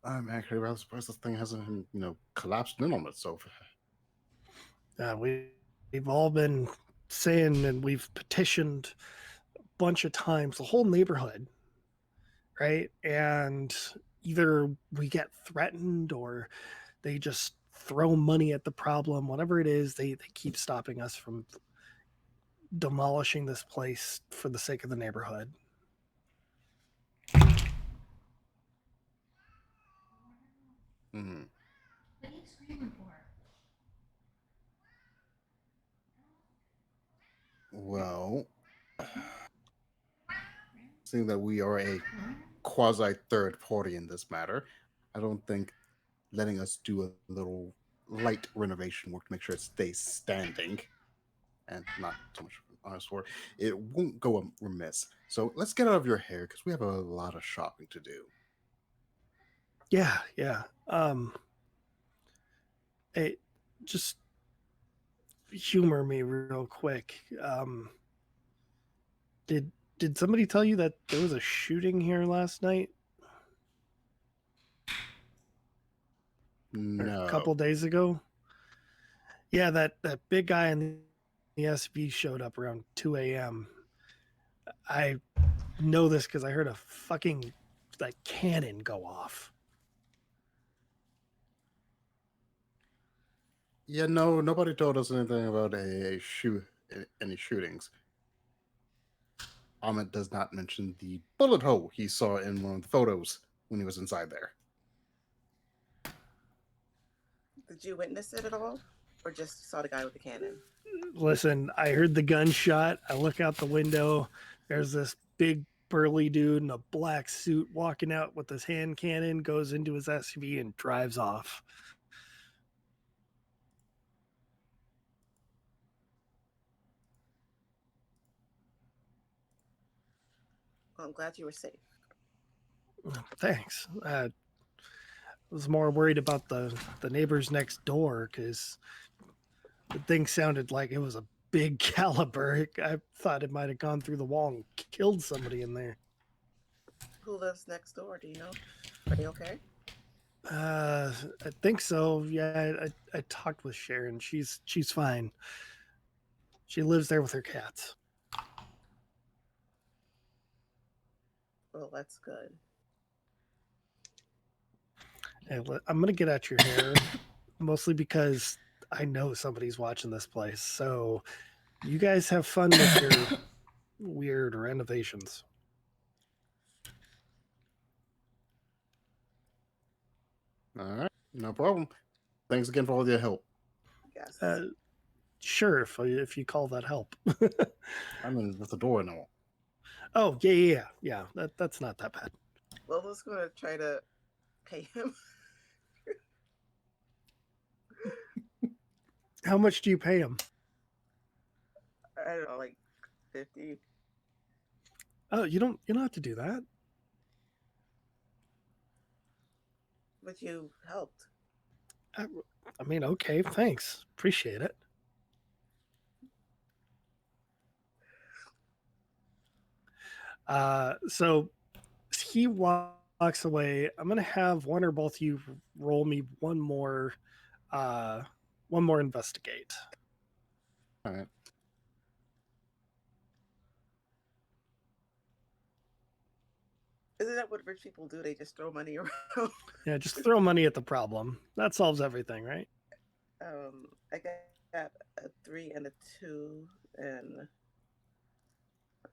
I'm actually rather surprised this thing hasn't, collapsed in on itself.
We've all been saying, and we've petitioned a bunch of times, the whole neighborhood, right? And either we get threatened or they just throw money at the problem. Whatever it is, they keep stopping us from demolishing this place for the sake of the neighborhood.
Mm.
What are you screaming for?
Well, seeing that we are a quasi third party in this matter, I don't think letting us do a little light renovation work to make sure it stays standing and not so much honest word, it won't go remiss. So let's get out of your hair because we have a lot of shopping to do.
Yeah, yeah. It just humor me real quick. Did did somebody tell you that there was a shooting here last night or a
No.
couple days ago? Yeah, that big guy in the SV showed up around 2 a.m. I know this because I heard a fucking like cannon go off.
Yeah, no, nobody told us anything about any shootings. Ahmed does not mention the bullet hole he saw in one of the photos when he was inside there.
Did you witness it at all? Or just saw the guy with the cannon?
Listen, I heard the gunshot. I look out the window. There's this big burly dude in a black suit walking out with his hand cannon, goes into his SUV and drives off.
Well, I'm glad you were safe.
Thanks. I was more worried about the neighbors next door because the thing sounded like it was a big caliber. I thought it might have gone through the wall and killed somebody in there.
Who lives next door? Do you know? Are they okay?
I think so. Yeah, I talked with Sharon. She's fine. She lives there with her cats.
Well, that's good.
Hey, I'm gonna get at your hair, mostly because I know somebody's watching this place. So you guys have fun with your weird renovations.
All right, no problem. Thanks again for all your help.
Yes.
Sure, if you call that help.
I'm in with the door now.
Oh yeah. That's not that bad.
Lola's going to try to pay him.
How much do you pay him?
I don't know, like 50.
Oh, you don't have to do that.
But you helped.
I mean, okay, thanks. Appreciate it. So he walks away. I'm gonna have one or both you roll me uh one more investigate.
All right.
Isn't that what rich people do? They just throw money around.
Yeah, just throw money at the problem. That solves everything, right?
I got a 3 and a 2, and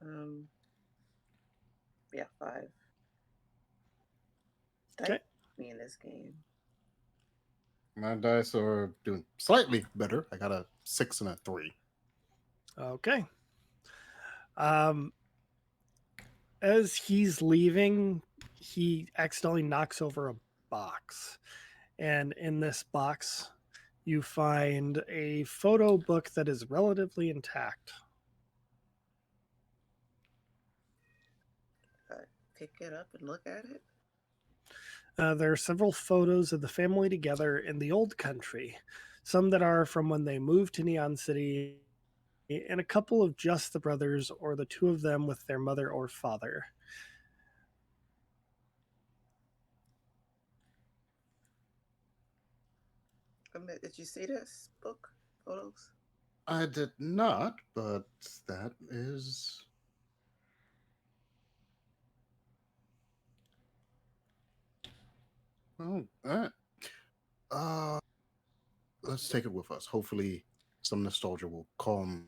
um, yeah, 5.
Okay.
Dice me in this game.
My dice are doing slightly better. I got a 6 and a 3.
Okay. Um, as he's leaving, he accidentally knocks over a box. And in this box, you find a photo book that is relatively intact.
Pick it up and look at it.
There are several photos of the family together in the old country, some that are from when they moved to Neon City, and a couple of just the brothers or the two of them with their mother or father.
Did you see this book? Photos?
I did not, but that is. Oh, that. Uh, let's take it with us. Hopefully, some nostalgia will calm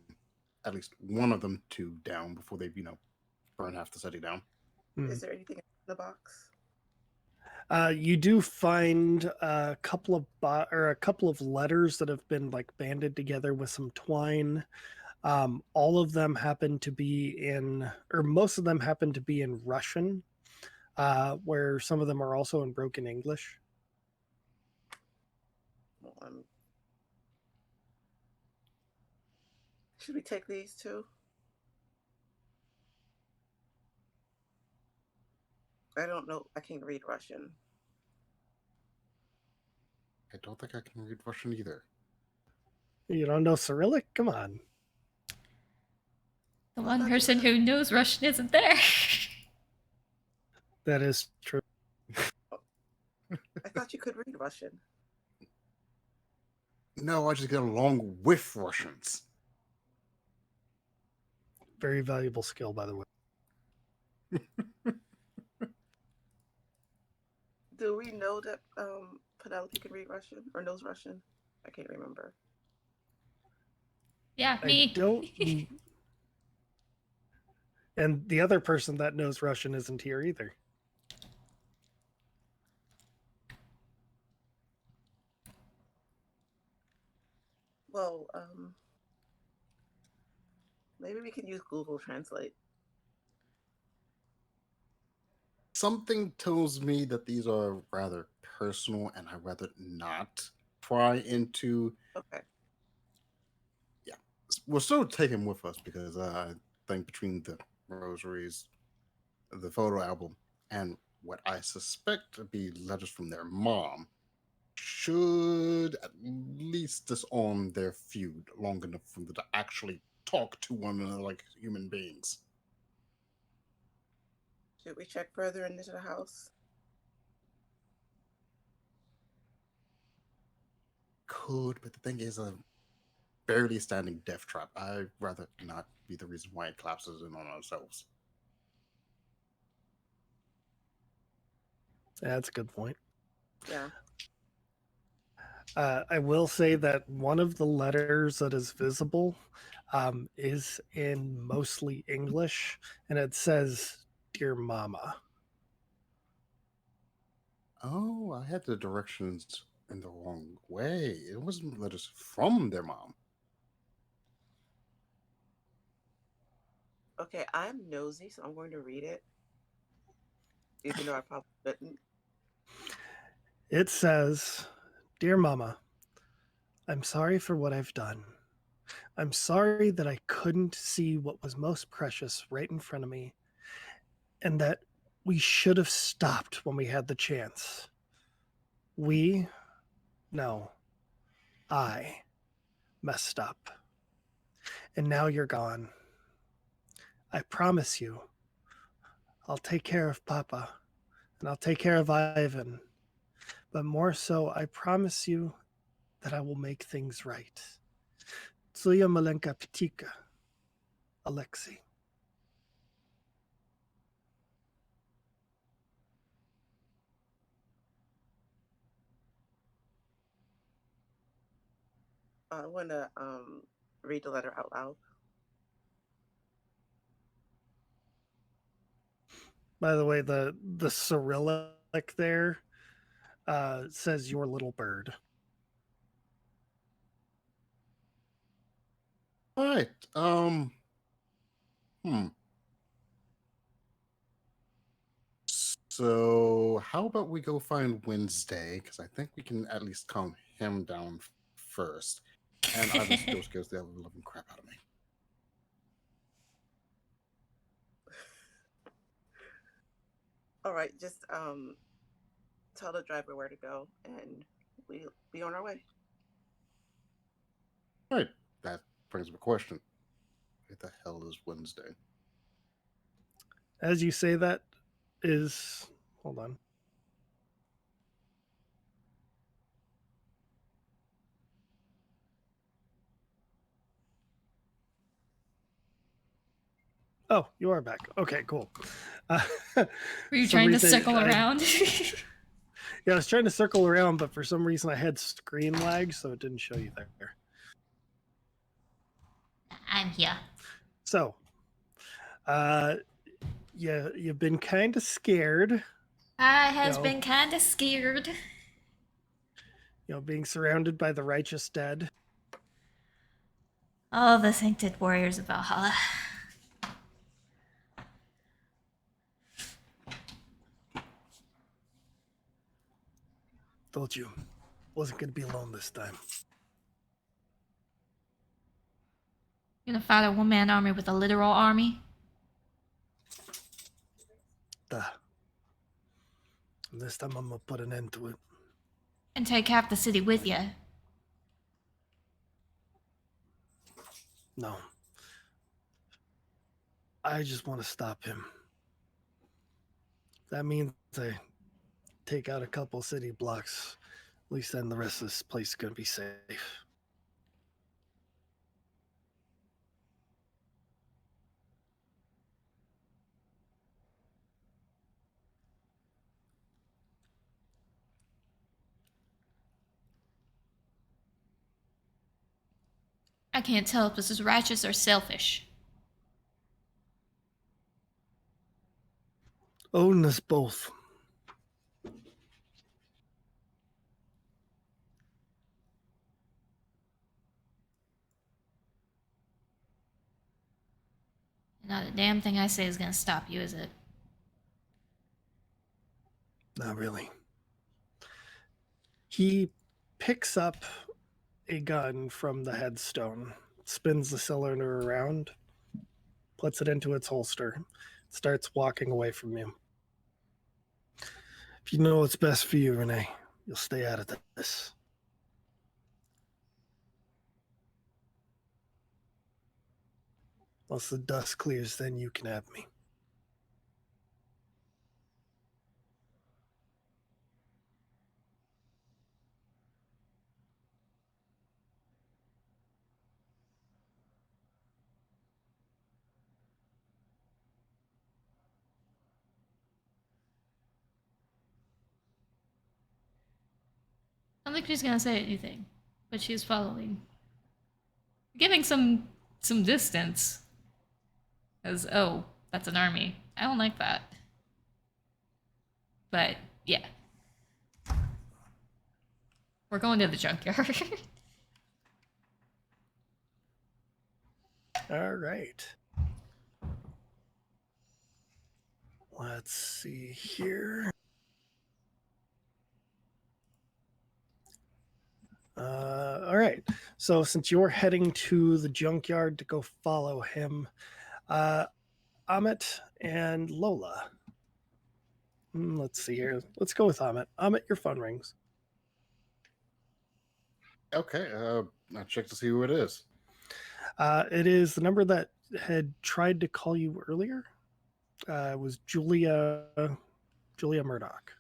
at least one of them two down before they, burn half the city down.
Is there anything in the box?
You do find a couple of a couple of letters that have been like banded together with some twine. All of them happen to be in, or most of them happen to be in Russian, where some of them are also in broken English.
Well, should we take these too? I don't know. I can't read Russian.
I don't think I can read Russian either.
You don't know Cyrillic? Come on.
The
I
one
thought you
person
could.
who knows Russian isn't there.
That is true.
I thought you could read Russian.
No, I just get along with Russians.
Very valuable skill, by the way.
Do we know that Penelope can read Russian or knows Russian? I can't remember.
Yeah,
I
me.
don't. And the other person that knows Russian isn't here either.
Well, maybe we can use Google Translate.
Something tells me that these are rather personal, and I'd rather not pry into.
Okay.
Yeah, we'll still take him with us because I think between the rosaries, the photo album, and what I suspect to be letters from their mom should at least disarm their feud long enough for them to actually talk to one another like human beings.
Should we check further into the house?
Could, but the thing is, a barely standing death trap. I'd rather not be the reason why it collapses in on ourselves.
Yeah, that's a good point.
Yeah.
I will say that one of the letters that is visible is in mostly English, and it says "Dear Mama."
Oh, I had the directions in the wrong way. It wasn't letters from their mom.
Okay, I'm nosy, so I'm going to read it, even though I probably shouldn't.
It says, "Dear Mama, I'm sorry for what I've done. I'm sorry that I couldn't see what was most precious right in front of me, and that we should have stopped when we had the chance. No, I messed up. And now you're gone. I promise you, I'll take care of Papa, and I'll take care of Ivan. But more so, I promise you that I will make things right. Tsuya Malenka Pitika, Alexei.
I want to read the letter out loud.
By the way, the Cyrillic there says your little bird.
All right. Hmm. So how about we go find Wednesday? Because I think we can at least calm him down first. And Ivan still scares the living crap out of me.
All right, just tell the driver where to go, and we'll be on our way.
All right. That brings up a question. What the hell is Wednesday?
As you say that is, hold on. Oh, you are back. Okay, cool.
Were you
some
trying to
reason
circle around?
Yeah, I was trying to circle around, but for some reason I had screen lag, so it didn't show you there.
I'm here.
So, yeah, you've been kind of scared,
I has
Yo.
been kind of scared.
being surrounded by the righteous dead.
All the sainted warriors of Valhalla.
Told you, wasn't gonna be alone this time.
You gonna fight a one-man army with a literal army?
Duh. This time I'm gonna put an end to it.
And take half the city with you?
No. I just want to stop him. That means I take out a couple city blocks. At least then the rest of this place is gonna be safe.
I can't tell if this is righteous or selfish.
Own us both.
Not a damn thing I say is gonna stop you, is it?
Not really. He picks up a gun from the headstone, spins the cylinder around, puts it into its holster, starts walking away from you. If you know what's best for you, Renee, you'll stay out of this. Once the dust clears, then you can have me.
I don't think she's gonna say anything, but she's following. Giving some distance. As, oh, that's an army. I don't like that. But, yeah. We're going to the junkyard.
All right. Let's see here. All right. So since you're heading to the junkyard to go follow him, Amit and Lola. Let's see here. Let's go with Amit. Amit, your phone rings.
Okay, I'll check to see who it is.
It is the number that had tried to call you earlier. It was Julia Murdoch.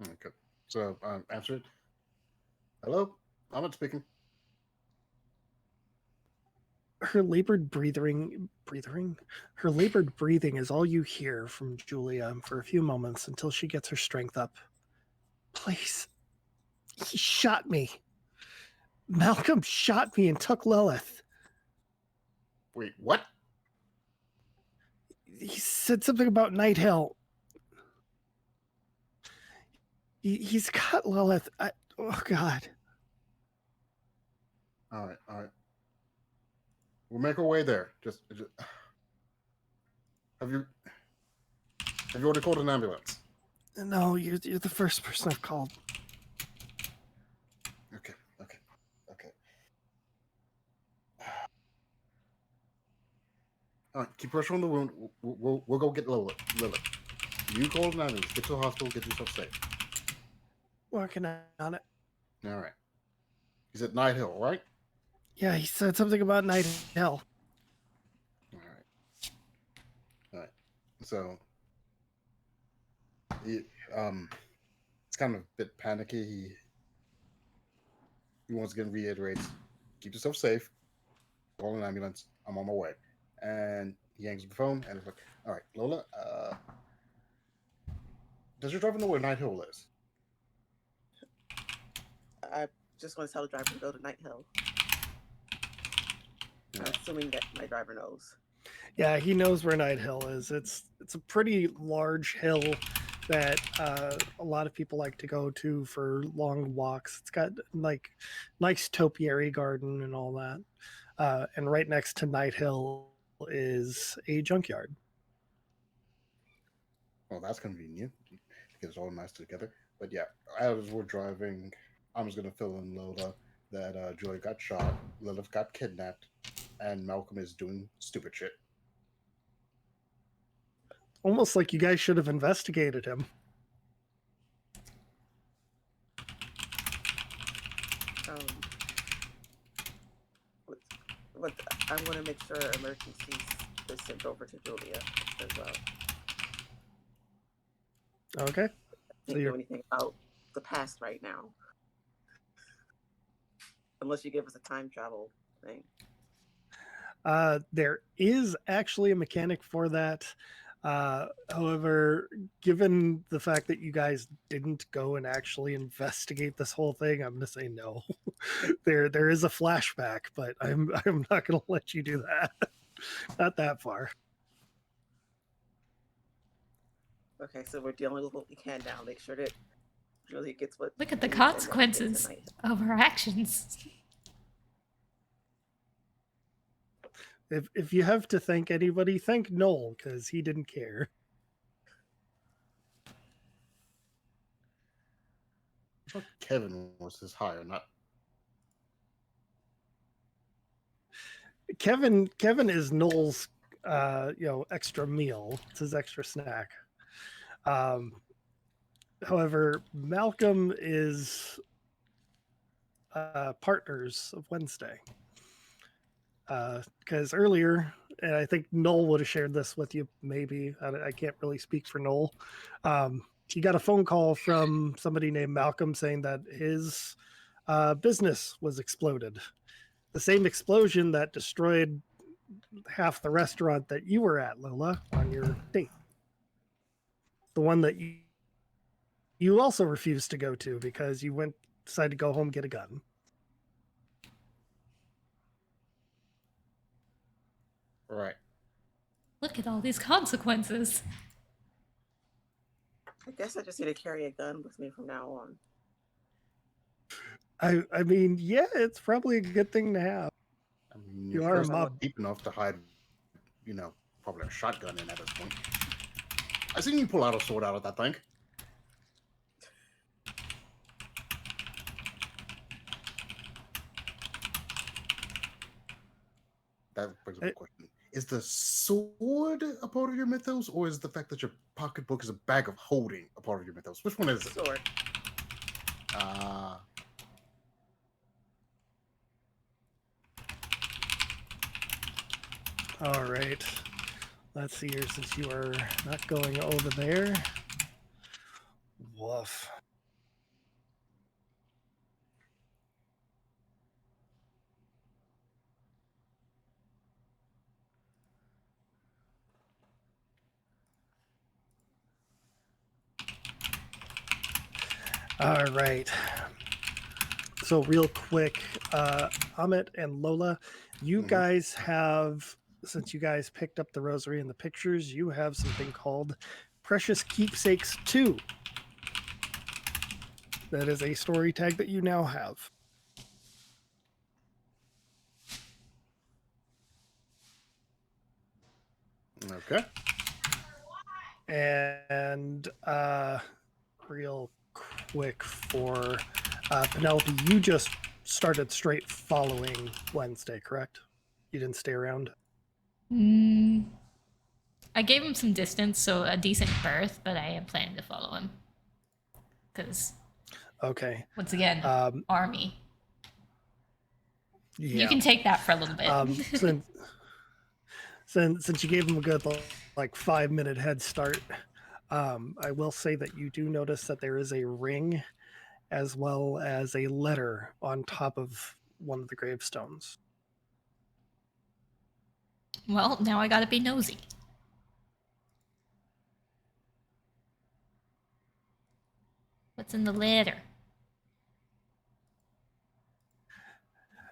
Okay, so answer it. Hello, Ahmed speaking.
Her labored breathing is all you hear from Julia for a few moments until she gets her strength up. Please, he shot me. Malcolm shot me and took Lilith.
Wait, what?
He said something about Night Hill. He's got Lilith. Oh God.
All right. We'll make our way there. Just have you already called an ambulance?
No, you're the first person I've called.
Okay. All right, keep pressure on the wound. We'll go get Lilith. You call an ambulance. Get to the hospital. Get yourself safe.
Working on it.
All right. He's at Night Hill, right?
Yeah, he said something about Night Hill.
All right. So, it's kind of a bit panicky. He once again reiterates, "Keep yourself safe. Call an ambulance. I'm on my way." And he hangs up the phone and is like, "All right, Lola. Does your driver know where Night Hill is?"
I just want to tell the driver to go to Night Hill.
Yeah.
I'm assuming that my driver knows.
Yeah, he knows where Night Hill is. It's a pretty large hill that a lot of people like to go to for long walks. It's got like nice topiary garden and all that. And right next to Night Hill is a junkyard.
Well, that's convenient. Get it all nice together. But yeah, as we're driving, I'm just gonna fill in Lola that Joy got shot, Lilith got kidnapped, and Malcolm is doing stupid shit.
Almost like you guys should have investigated him.
What I'm going to make sure emergencies is sent over to Julia as well.
Okay.
Can't do anything about the past right now, unless you give us a time travel thing.
There is actually a mechanic for that. However, given the fact that you guys didn't go and actually investigate this whole thing, I'm going to say no. There is a flashback, but I'm not going to let you do that. Not that far.
Okay, so we're dealing with what we can now. Make sure that Julia gets what.
Look at the consequences of her actions.
If you have to thank anybody, thank Noel, because he didn't care.
I thought Kevin was his hire, not
Kevin is Noel's extra meal. It's his extra snack. However, Malcolm is partners of Wednesday. Because earlier, and I think Noel would have shared this with you, maybe. I can't really speak for Noel. He got a phone call from somebody named Malcolm saying that his business was exploded. The same explosion that destroyed half the restaurant that you were at, Lola, on your date. The one that you also refused to go to because you decided to go home and get a gun.
right.
Look at all these consequences.
I guess I just need to carry a gun with me from now on.
I mean, yeah, it's probably a good thing to have.
I mean,
You
your
are a
first
mob.
not deep enough to hide, probably a shotgun in at this point. I seen you pull out a sword out of that thing. that brings up a
Eh,
question. Is the sword a part of your mythos, or is the fact that your pocketbook is a bag of holding a part of your mythos? Which one is it?
Sword.
Ah,
All right. Let's see here, since you are not going over there. Woof. All right. So real quick, Amit and Lola, you
Mhm.
guys have, since you guys picked up the rosary and the pictures, you have something called Precious Keepsakes 2. That is a story tag that you now have.
okay.
And real quick for Penelope, you just started straight following Wednesday, correct? You didn't stay around?
I gave him some distance, so a decent berth, but I am planning to follow him. Because,
Okay.
once again, army.
Yeah.
You can take that for a little bit.
Since you gave him a good like 5-minute head start, I will say that you do notice that there is a ring as well as a letter on top of one of the gravestones.
Well, now I gotta be nosy. What's in the letter?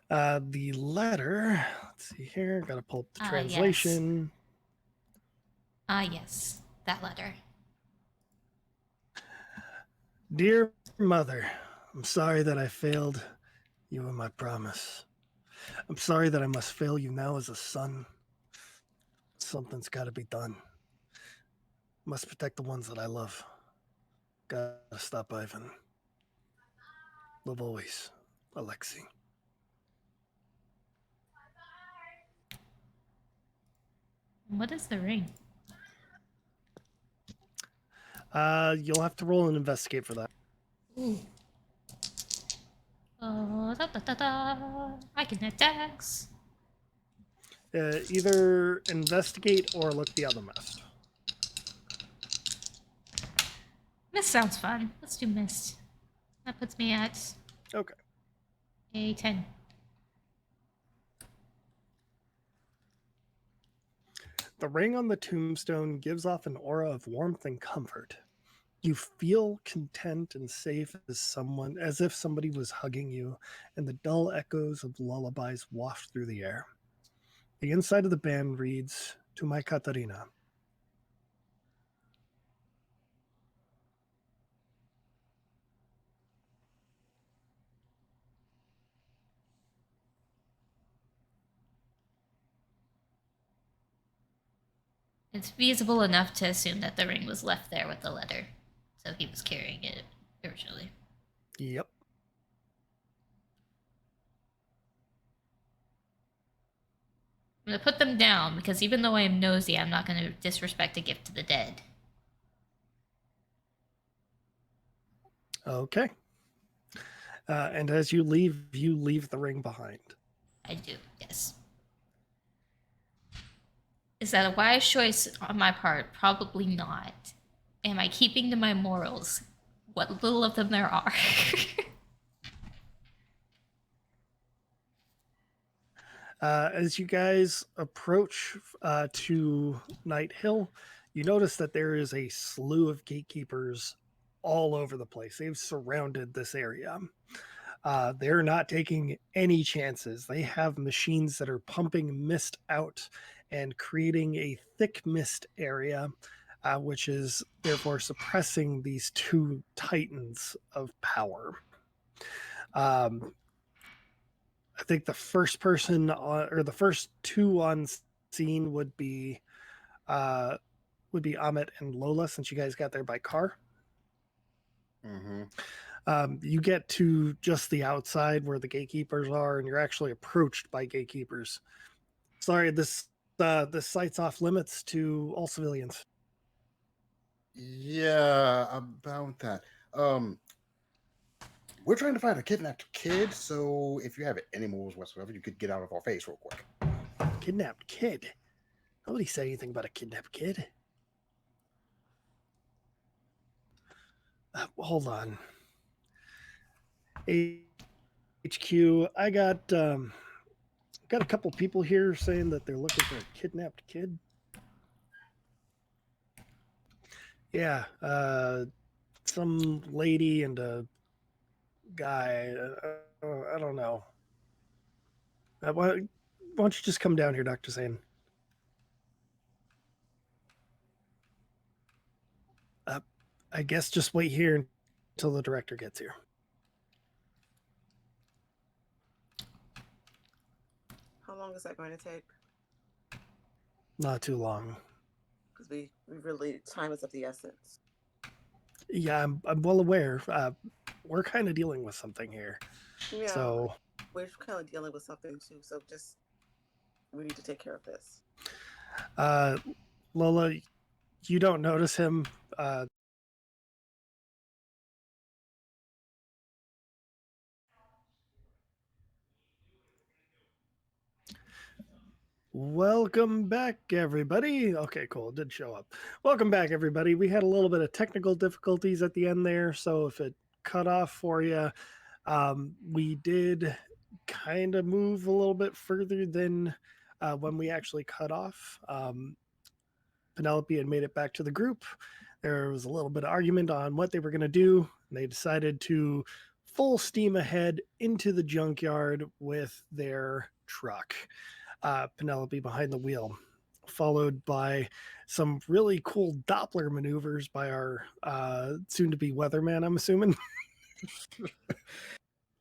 The letter, let's see here, gotta pull up the
Yes.
translation.
Yes, that letter.
Dear Mother, I'm sorry that I failed you in my promise. I'm sorry that I must fail you now as a son. Something's gotta be done. Must protect the ones that I love. Gotta stop Ivan. Love always, Alexei.
What is the ring?
You'll have to roll and investigate for that.
Ooh. I can attacks.
Either investigate or look the other mist.
Mist sounds fun. Let's do mist. That puts me at
Okay.
a 10.
The ring on the tombstone gives off an aura of warmth and comfort. You feel content and safe as if somebody was hugging you, and the dull echoes of lullabies waft through the air. The inside of the band reads, "To my Katarina."
It's feasible enough to assume that the ring was left there with the letter, so he was carrying it originally.
Yep.
I'm gonna put them down because even though I am nosy, I'm not gonna disrespect a gift to the dead.
Okay. And as you leave the ring behind.
I do, yes. Is that a wise choice on my part? Probably not. Am I keeping to my morals? What little of them there are.
As you guys approach to Night Hill, you notice that there is a slew of gatekeepers all over the place. They've surrounded this area. They're not taking any chances. They have machines that are pumping mist out and creating a thick mist area, which is therefore suppressing these two titans of power. I think the first person on, or the first two on scene would be Amit and Lola, since you guys got there by car. You get to just the outside where the gatekeepers are, and you're actually approached by gatekeepers. Sorry, this site's off limits to all civilians.
Yeah, about that. We're trying to find a kidnapped kid, so if you have any moves whatsoever, you could get out of our face real quick.
Kidnapped kid? Nobody said anything about a kidnapped kid. Hold on. HQ, I got a couple people here saying that they're looking for a kidnapped kid. Yeah, some lady and a guy. I don't know. Why don't you just come down here, Dr. Zane? I guess just wait here until the director gets here.
How long is that going to take?
Not too long.
Because we really, time is of the essence.
Yeah, I'm well aware. We're kind of dealing with something here.
Yeah,
So
we're kind of dealing with something too. So just, we need to take care of this.
Lola, you don't notice him. Welcome back, everybody. Okay, cool. It did show up. Welcome back, everybody. We had a little bit of technical difficulties at the end there, so if it cut off for you, we did kind of move a little bit further than when we actually cut off. Penelope had made it back to the group. There was a little bit of argument on what they were going to do, and they decided to full steam ahead into the junkyard with their truck. Penelope behind the wheel, followed by some really cool Doppler maneuvers by our soon-to-be weatherman, I'm assuming.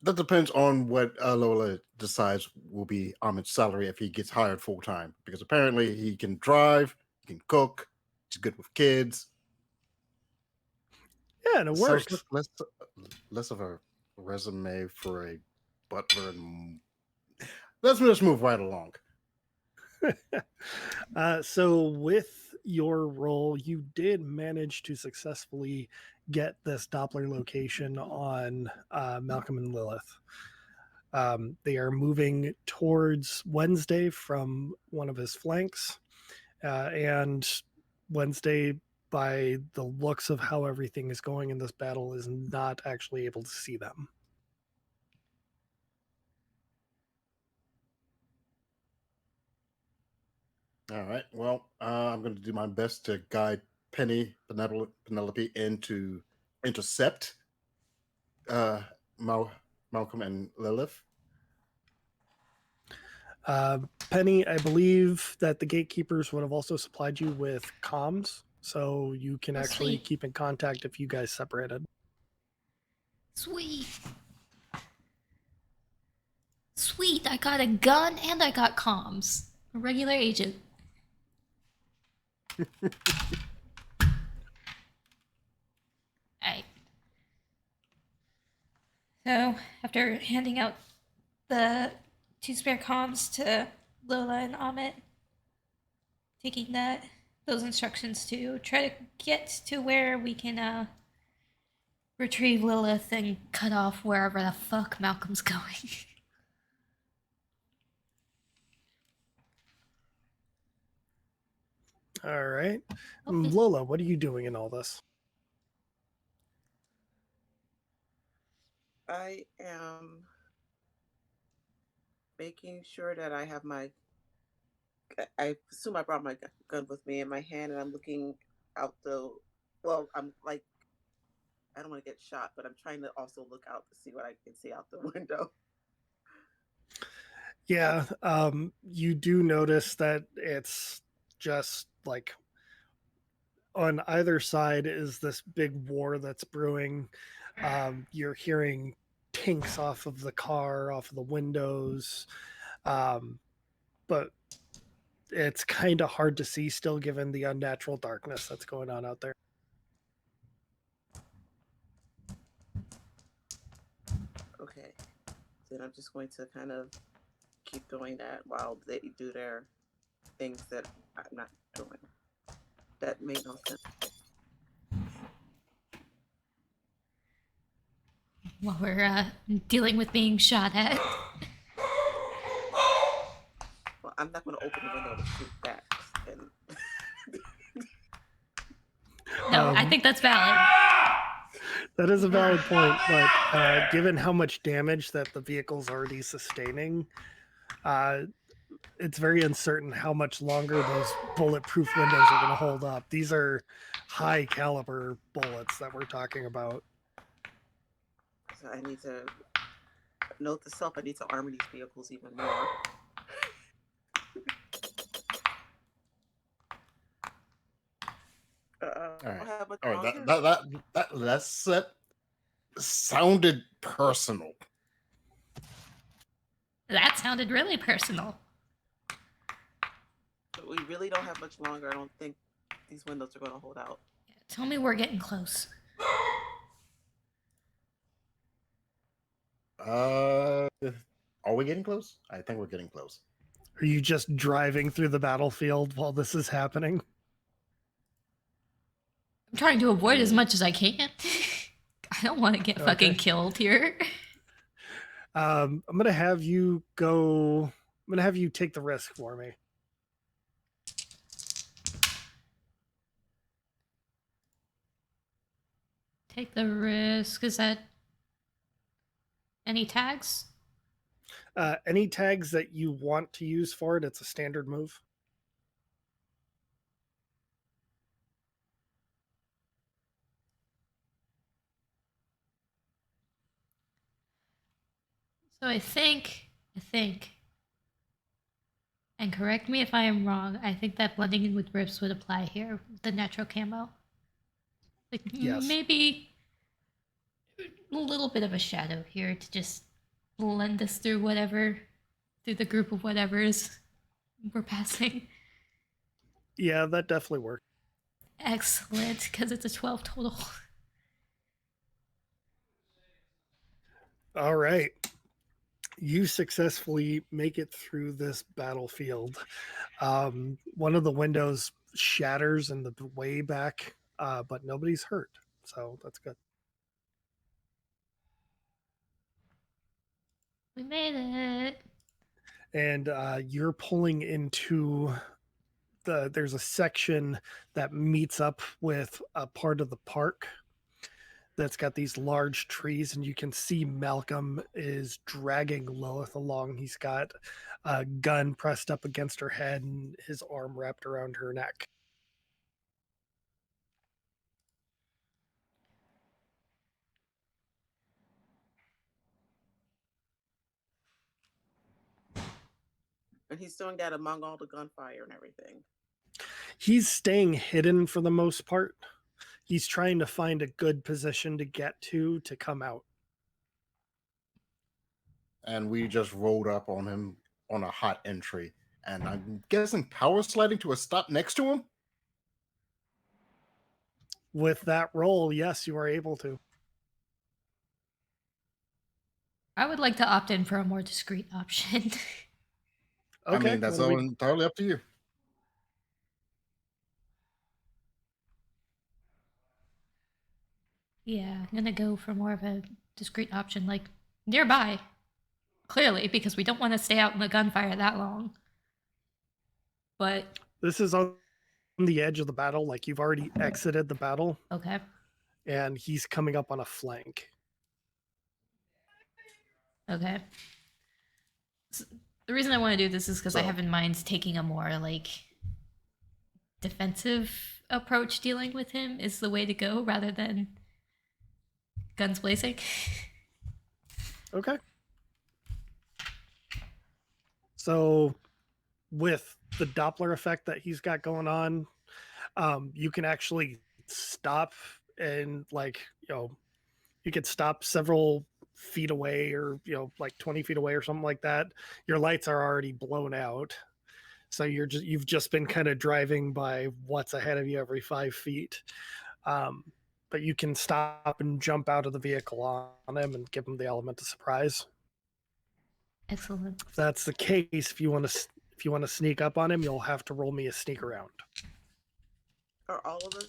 That depends on what Lola decides will be Ahmed's salary if he gets hired full time. Because apparently he can drive, he can cook, he's good with kids.
Yeah, and it
Sounds
works.
like less of a resume for a butler. And let's just move right along.
So with your role, you did manage to successfully get this Doppler location on Malcolm and Lilith. They are moving towards Wednesday from one of his flanks, and Wednesday, by the looks of how everything is going in this battle, is not actually able to see them.
All right. Well, I'm going to do my best to guide Penelope into intercept Malcolm and Lilith.
Penny, I believe that the gatekeepers would have also supplied you with comms, so you can actually
sweet.
keep in contact if you guys separated.
Sweet. Sweet, I got a gun and I got comms. A regular agent. Alright. So, after handing out the 2 spare comms to Lola and Amit, taking those instructions to try to get to where we can retrieve Lilith and cut off wherever the fuck Malcolm's going.
All right.
Okay.
Lola, what are you doing in all this?
I am making sure that I have I assume I brought my gun with me in my hand, and I'm looking out well, I'm like, I don't want to get shot, but I'm trying to also look out to see what I can see out the window.
Yeah, you do notice that it's just like on either side is this big war that's brewing. You're hearing tinks off of the car, off of the windows, but it's kind of hard to see still given the unnatural darkness that's going on out there.
Okay. Then I'm just going to kind of keep doing that while they do their things that I'm not doing. That made no sense.
While we're dealing with being shot at.
Well, I'm not going to open the window to shoot back. And
No, I think that's valid.
That is a valid point, but given how much damage that the vehicle's already sustaining, it's very uncertain how much longer those bulletproof windows are going to hold up. These are high caliber bullets that we're talking about.
so I need to note to self, I need to armor these vehicles even more.
All right.
What happened
All right.
longer?
That sounded personal.
That sounded really personal.
We really don't have much longer. I don't think these windows are going to hold out.
Yeah, tell me we're getting close.
Are we getting close? I think we're getting close.
Are you just driving through the battlefield while this is happening?
I'm trying to avoid as much as I can. I don't want to get fucking killed here.
I'm gonna have you go. I'm gonna have you take the risk for me.
Take the risk. Is that any tags?
Any tags that you want to use for it, it's a standard move.
So I think, and correct me if I am wrong, I think that blending in with rips would apply here, the natural camo. Like,
Yes.
maybe a little bit of a shadow here to just blend us through the group of whatevers we're passing.
Yeah, that definitely works.
Excellent, because it's a 12 total.
All right. You successfully make it through this battlefield. One of the windows shatters in the way back, but nobody's hurt. So that's good.
We made it.
And you're pulling into there's a section that meets up with a part of the park that's got these large trees, and you can see Malcolm is dragging Lilith along. He's got a gun pressed up against her head and his arm wrapped around her neck.
And he's doing that among all the gunfire and everything.
He's staying hidden for the most part. He's trying to find a good position to get to come out.
And we just rolled up on him on a hot entry. And I'm guessing power sliding to a stop next to him?
With that roll, yes, you are able to.
I would like to opt in for a more discreet option.
Okay,
I mean, that's all entirely up to you.
Yeah, I'm gonna go for more of a discreet option, like nearby. Clearly, because we don't want to stay out in the gunfire that long. But
this is on the edge of the battle. Like, you've already exited the battle.
Okay.
And he's coming up on a flank.
Okay. So the reason I want to do this is because I have in mind taking a more like defensive approach dealing with him is the way to go rather than guns blazing.
Okay. So with the Doppler effect that he's got going on, you can actually stop and you could stop several feet away or, like 20 feet away or something like that. Your lights are already blown out. So you've just been kind of driving by what's ahead of you every 5 feet. But you can stop and jump out of the vehicle on him and give him the element of surprise.
Excellent.
If that's the case, if you want to sneak up on him, you'll have to roll me a sneak around.
Are all of us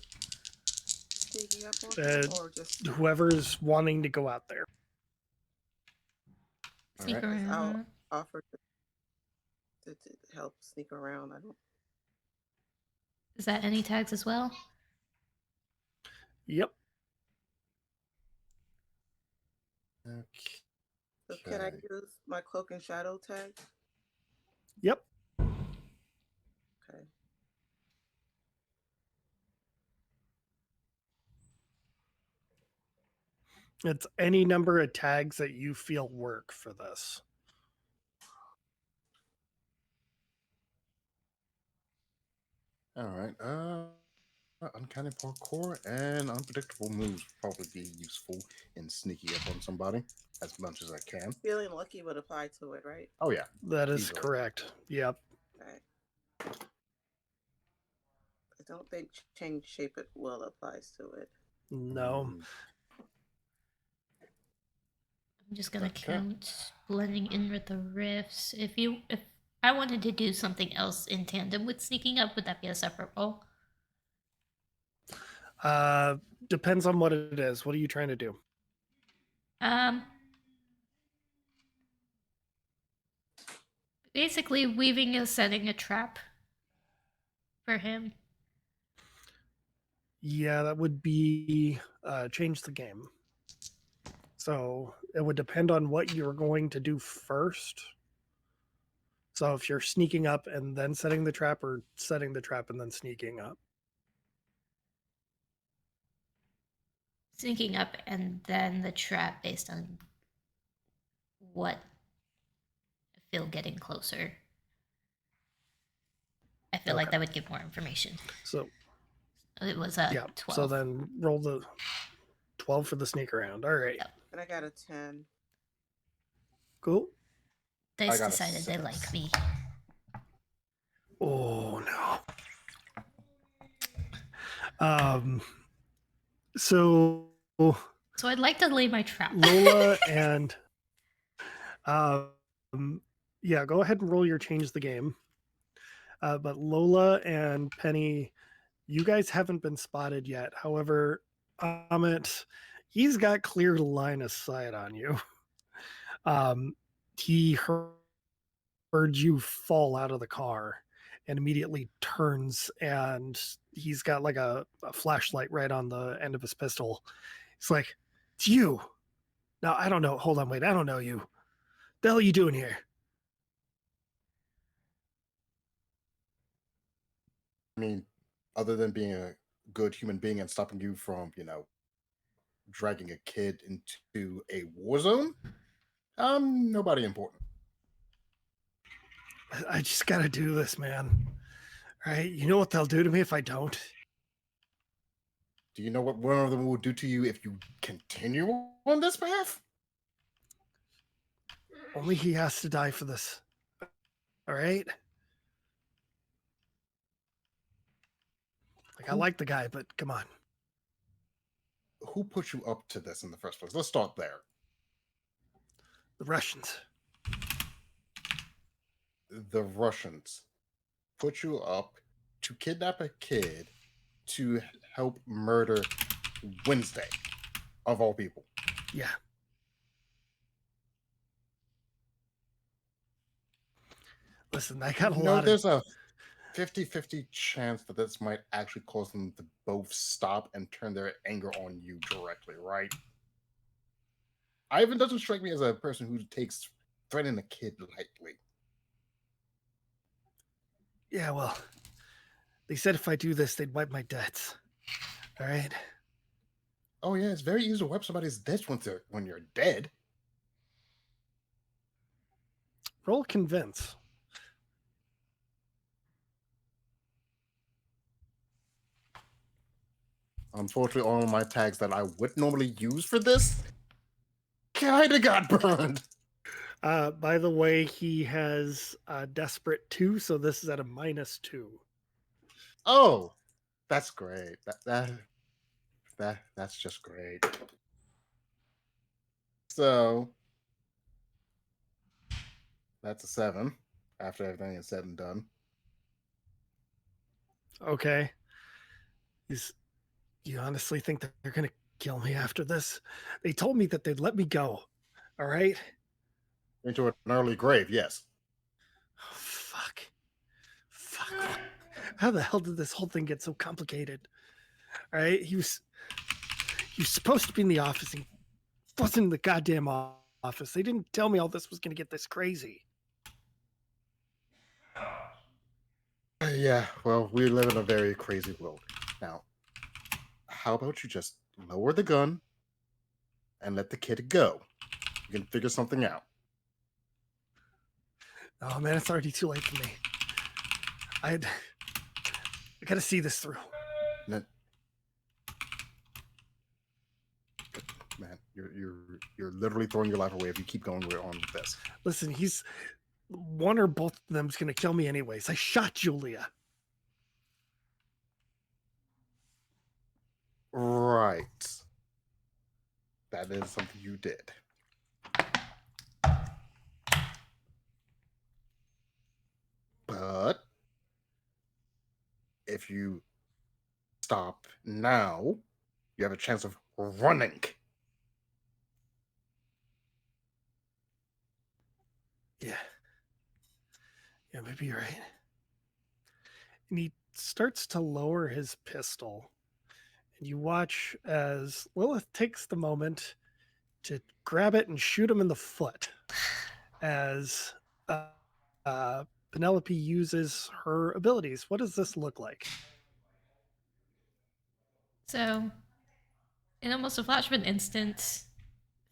sneaking up on
Uh,
him, or just
Whoever's wanting to go out there.
Sneak
Alright.
because I'll
around.
offer to help sneak around. I don't.
Is that any tags as well?
Yep.
Okay.
So can I
Okay.
use my cloak and shadow tag?
Yep.
Okay.
It's any number of tags that you feel work for this.
All right. Uncanny parkour and unpredictable moves will probably be useful in sneaking up on somebody as much as I can.
Feeling lucky would apply to it, right?
Oh yeah.
That is
Easily.
correct. Yep.
Okay. I don't think change shape it will applies to it.
No.
I'm just gonna
Okay.
count blending in with the rifts. If I wanted to do something else in tandem with sneaking up, would that be a separate roll?
Depends on what it is. What are you trying to do?
Basically weaving a setting a trap for him.
Yeah, that would be change the game. So it would depend on what you're going to do first. So if you're sneaking up and then setting the trap, or setting the trap and then sneaking up.
Sneaking up and then the trap based on what I feel getting closer. I feel like
Okay.
that would give more information.
So
It was a
yeah.
12.
So then roll the 12 for the sneak around. All right.
Yep.
And I got a 10.
Cool.
Dice
I got a
decided they
6.
like me.
Oh no. So
So I'd like to lay my trap.
Lola and yeah, go ahead and roll your change the game. But Lola and Penny, you guys haven't been spotted yet. However, Amit, he's got clear line of sight on you. He heard you fall out of the car and immediately turns, and he's got like a flashlight right on the end of his pistol. He's like, "It's you." No, I don't know. Hold on, wait. I don't know you. The hell are you doing here?
I mean, other than being a good human being and stopping you from, dragging a kid into a war zone, nobody important.
I just gotta do this, man. All right? You know what they'll do to me if I don't?
Do you know what one of them will do to you if you continue on this path?
Only he has to die for this. All right? Like, I like the guy, but come on.
Who put you up to this in the first place? Let's start there.
The Russians.
The Russians put you up to kidnap a kid to help murder Wednesday, of all people.
Yeah. Listen, I got a lot of.
There's a 50-50 chance that this might actually cause them to both stop and turn their anger on you directly, right? Ivan doesn't strike me as a person who takes threatening a kid lightly.
Yeah, well, they said if I do this, they'd wipe my debts. All right?
Oh yeah, it's very easy to wipe somebody's debts when you're dead.
Roll convince.
Unfortunately, all of my tags that I would normally use for this kinda got burned.
By the way, he has Desperate 2, so this is at a -2.
Oh, that's great. That's just great. So That's a 7 after everything is said and done.
Okay. You honestly think that they're gonna kill me after this? They told me that they'd let me go. All right.
Into an early grave, yes.
Oh, fuck. Fuck. How the hell did this whole thing get so complicated? All right. He was supposed to be in the office. He wasn't in the goddamn office. They didn't tell me all this was gonna get this crazy.
Yeah, well, we live in a very crazy world. Now, how about you just lower the gun and let the kid go? You can figure something out.
Oh man, it's already too late for me. I gotta see this through.
Man, you're literally throwing your life away if you keep going on with this.
Listen, he's one or both of them's gonna kill me anyways. I shot Julia.
Right. That is something you did. But if you stop now, you have a chance of running.
Yeah. Yeah, maybe you're right. And he starts to lower his pistol. And you watch as Lilith takes the moment to grab it and shoot him in the foot as Penelope uses her abilities. What does this look like?
So, in almost a flash of an instant,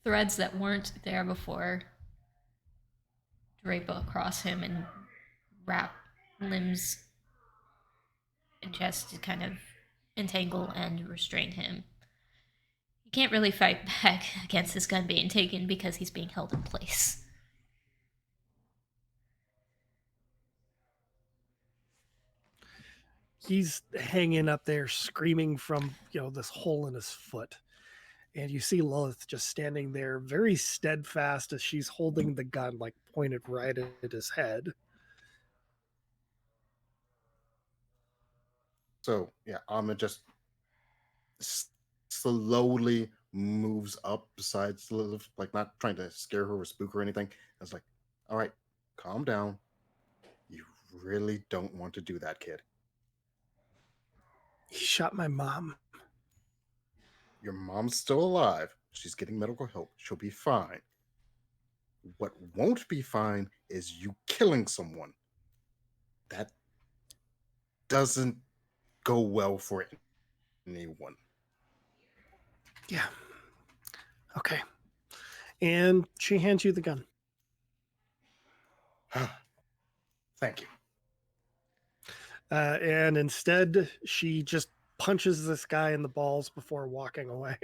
threads that weren't there before drape across him and wrap limbs and chest to kind of entangle and restrain him. He can't really fight back against his gun being taken because he's being held in place.
He's hanging up there screaming from, this hole in his foot. And you see Lilith just standing there very steadfast as she's holding the gun like pointed right at his head.
So yeah, Alma just slowly moves up beside Lilith, like not trying to scare her or spook her or anything. It's like, all right, calm down. You really don't want to do that, kid.
He shot my mom.
Your mom's still alive. She's getting medical help. She'll be fine. What won't be fine is you killing someone. That doesn't go well for anyone.
Yeah. Okay. And she hands you the gun.
Thank you.
And instead, she just punches this guy in the balls before walking away.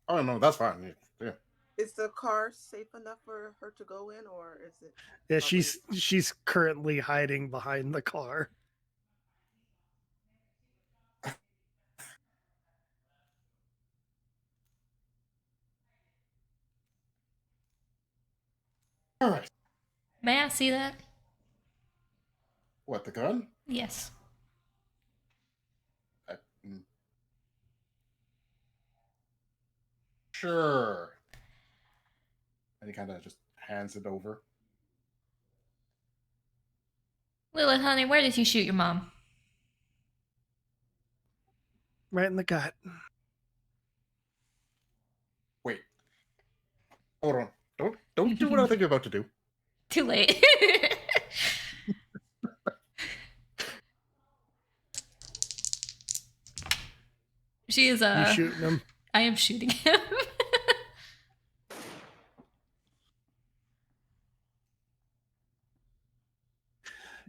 Oh no, that's fine. Yeah.
Is the car safe enough for her to go in, or is it?
Yeah, she's currently hiding behind the car.
All right.
May I see that?
What, the gun?
Yes.
Mm. Sure. And he kind of just hands it over.
Lilith, honey, where did you shoot your mom?
Right in the gut.
Wait. Hold on. Don't do what I think you're about to do.
Too late. She is
You shooting him?
I am shooting him.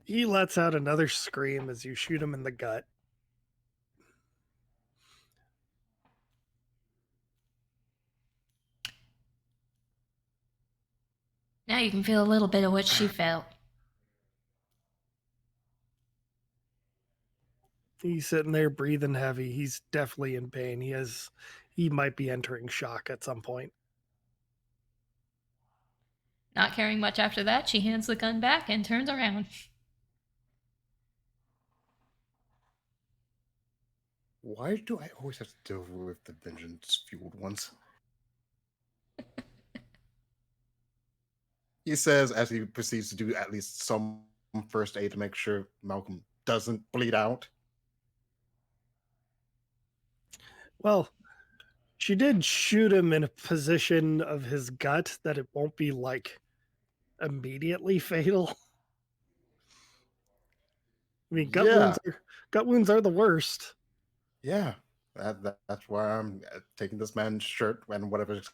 He lets out another scream as you shoot him in the gut.
Now you can feel a little bit of what she felt.
He's sitting there breathing heavy. He's definitely in pain. He might be entering shock at some point.
Not caring much after that, she hands the gun back and turns around.
Why do I always have to deal with the vengeance-fueled ones? He says as he proceeds to do at least some first aid to make sure Malcolm doesn't bleed out.
Well, she did shoot him in a position of his gut that it won't be like immediately fatal. I mean,
Yeah.
gut wounds are the worst.
Yeah, that's why I'm taking this man's shirt and whatever's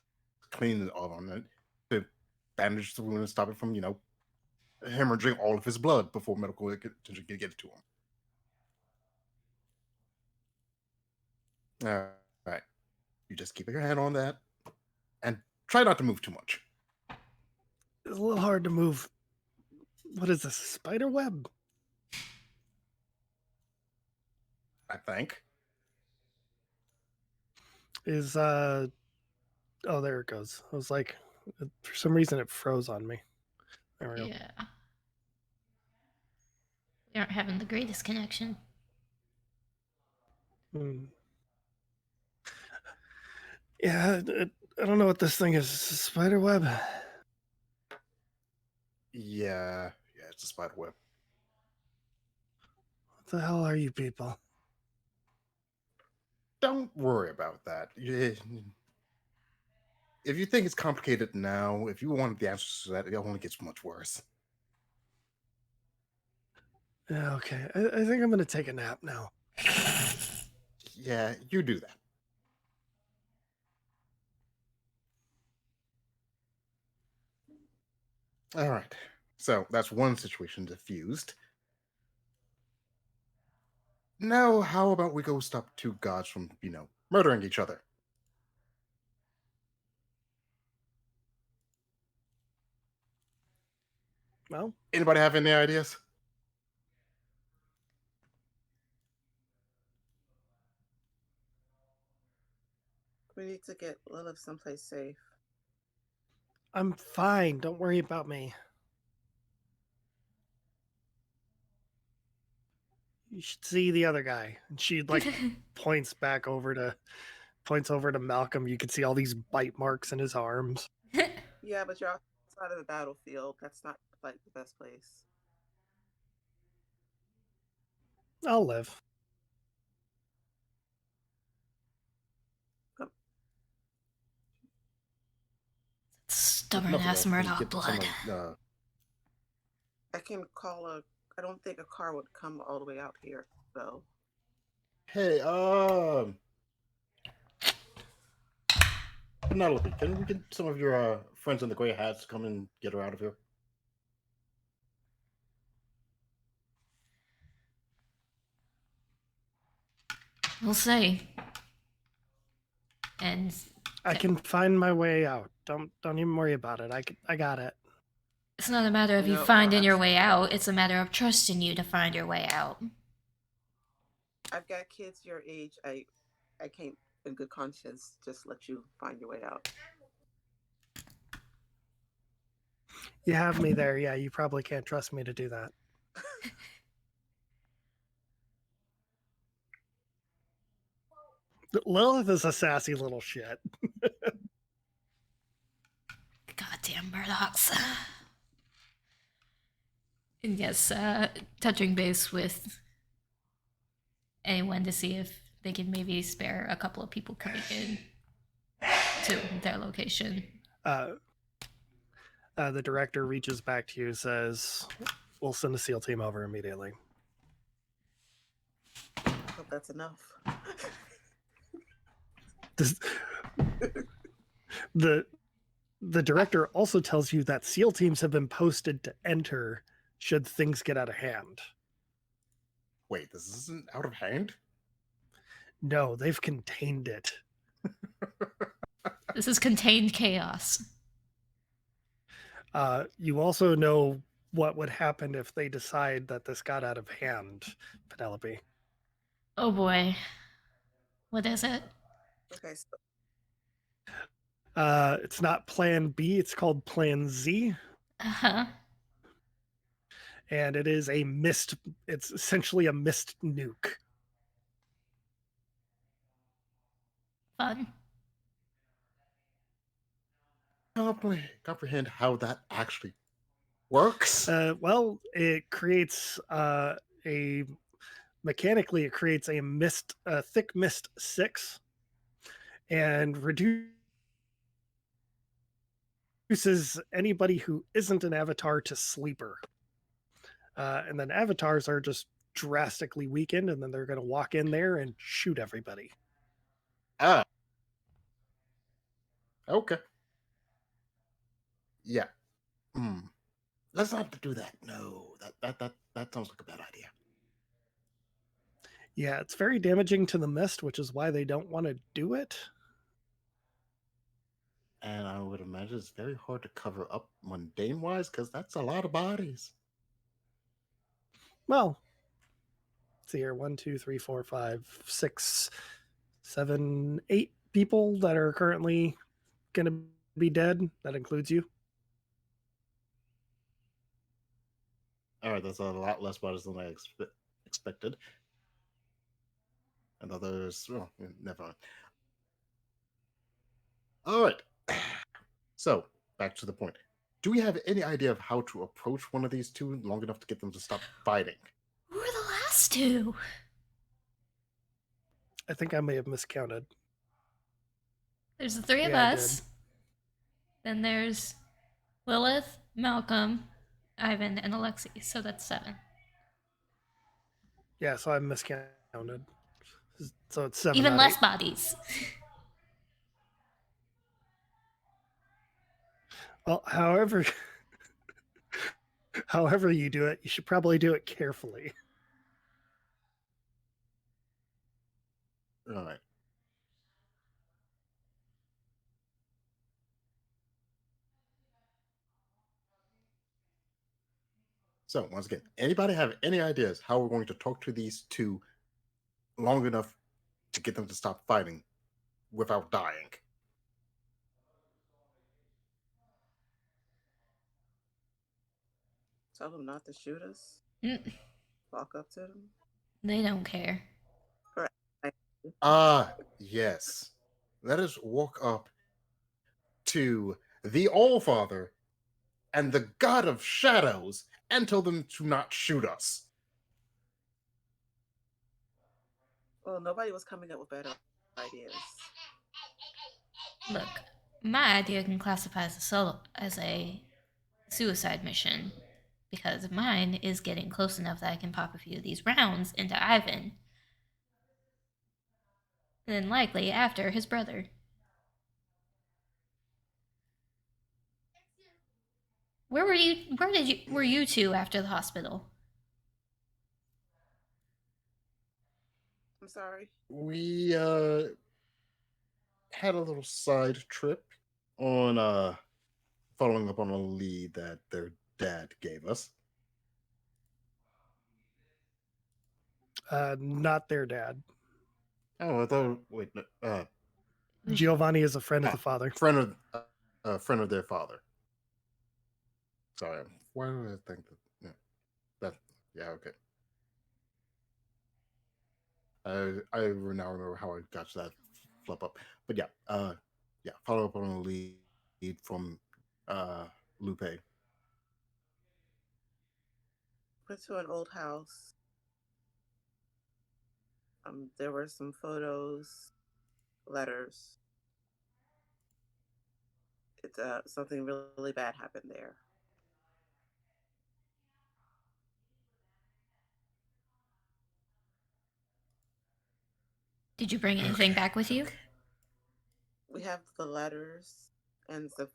clean on it to bandage the wound and stop it from, hemorrhaging all of his blood before medical attention can get to him. All right, you just keep your hand on that and try not to move too much.
It's a little hard to move. What is this? A spider web?
I think.
Is oh, there it goes. I was like, for some reason it froze on me. There we go.
Yeah. We aren't having the greatest connection.
Yeah, I don't know what this thing is. Spider web.
Yeah, it's a spider web.
What the hell are you people?
Don't worry about that. If you think it's complicated now, if you want the answers to that, it only gets much worse.
Yeah, okay. I think I'm gonna take a nap now.
Yeah, you do that. All right. So that's one situation diffused. Now, how about we go stop two gods from, murdering each other?
Well,
Anybody have any ideas?
We need to get Lilith someplace safe.
I'm fine. Don't worry about me. You should see the other guy. And she like points over to Malcolm. You can see all these bite marks in his arms.
Yeah, but you're outside of the battlefield. That's not like the best place.
I'll live.
Stubborn ass Murdoch blood.
I can call I don't think a car would come all the way out here, though.
Hey, Penelope, can we get some of your friends in the gray hats to come and get her out of here?
We'll see. And
I can find my way out. Don't even worry about it. I got it.
it's not a matter of you finding your way out. It's a matter of trusting you to find your way out.
I've got kids your age. I can't, in good conscience, just let you find your way out.
You have me there. Yeah, you probably can't trust me to do that. Lilith is a sassy little shit.
Goddamn Murdochs. And yes, touching base with anyone to see if they can maybe spare a couple of people coming in to their location.
The director reaches back to you, says, "We'll send a SEAL team over immediately."
I hope that's enough.
The director also tells you that SEAL teams have been posted to enter should things get out of hand.
Wait, this isn't out of hand?
No, they've contained it.
This is contained chaos.
You also know what would happen if they decide that this got out of hand, Penelope.
Oh boy. What is it?
Okay, so
It's not Plan B, it's called Plan Z.
Uh-huh.
And it is a mist. It's essentially a mist nuke.
Fun.
Comprehend how that actually works.
Well, it creates a mechanically it creates a mist, a thick mist 6, and reduces anybody who isn't an avatar to sleeper. And then avatars are just drastically weakened, and then they're going to walk in there and shoot everybody.
Ah, okay. Yeah. Hmm. Let's not do that. No, that sounds like a bad idea.
Yeah, it's very damaging to the mist, which is why they don't want to do it.
And I would imagine it's very hard to cover up mundane wise because that's a lot of bodies.
Well, let's see here: 1, 2, 3, 4, 5, 6, 7, 8 people that are currently going to be dead. That includes you.
All right, that's a lot less bodies than I expected. And others, well, never mind. All right. So, back to the point. Do we have any idea of how to approach one of these two long enough to get them to stop fighting?
Who are the last two?
I think I may have miscounted.
There's the three of
Yeah, I
us. Then there's Lilith, Malcolm, Ivan, and Alexi. So that's 7.
Yeah, so I miscounted. So it's 7,
Even
not
less
8.
bodies.
Well, however you do it, you should probably do it carefully.
All right. So, once again, anybody have any ideas how we're going to talk to these two long enough to get them to stop fighting without dying?
Tell them not to shoot us.
Mm,
Walk up to them.
They don't care.
Right.
Ah, yes. Let us walk up to the All-Father and the God of Shadows and tell them to not shoot us.
Well, nobody was coming up with better ideas.
Look, my idea can classify as a suicide mission because mine is getting close enough that I can pop a few of these rounds into Ivan. And then likely after his brother. Where were you two after the hospital?
I'm sorry.
We had a little side trip on following up on a lead that their dad gave us.
Not their dad.
Oh, I thought. Wait, no,
Giovanni is a friend of the father.
friend of their father. Sorry, why do I think that? Yeah, that. Yeah, okay. I now remember how I got to that flip up, but yeah. Follow up on a lead from Lupe.
Went to an old house. There were some photos, letters. It's something really bad happened there.
Did you bring anything back with you?
We have the letters and the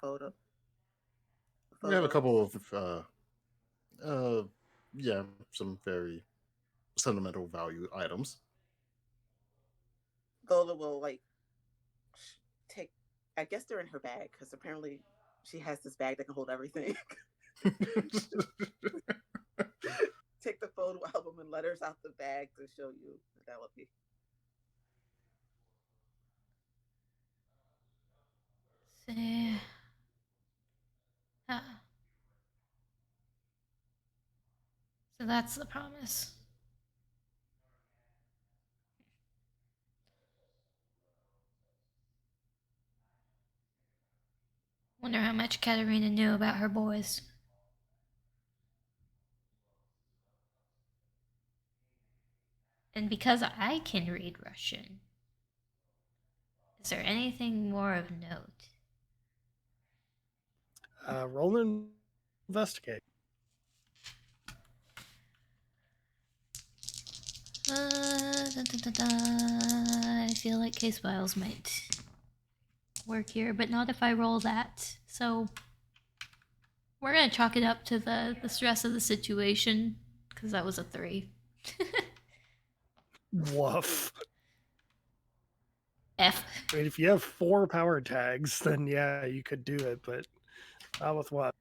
We have a
photos.
couple of uh, yeah, some very sentimental value items.
Lola will like take. I guess they're in her bag because apparently she has this bag that can hold everything. Take the photo album and letters out the bag to show you. That would be.
See. Ah. So that's the promise. Wonder how much Katerina knew about her boys. And because I can read Russian, is there anything more of note?
Roll and investigate.
I feel like case files might work here, but not if I roll that. So we're gonna chalk it up to the stress of the situation, because that was a 3.
Woof.
F.
I mean, if you have 4 power tags, then yeah, you could do it, but not with what?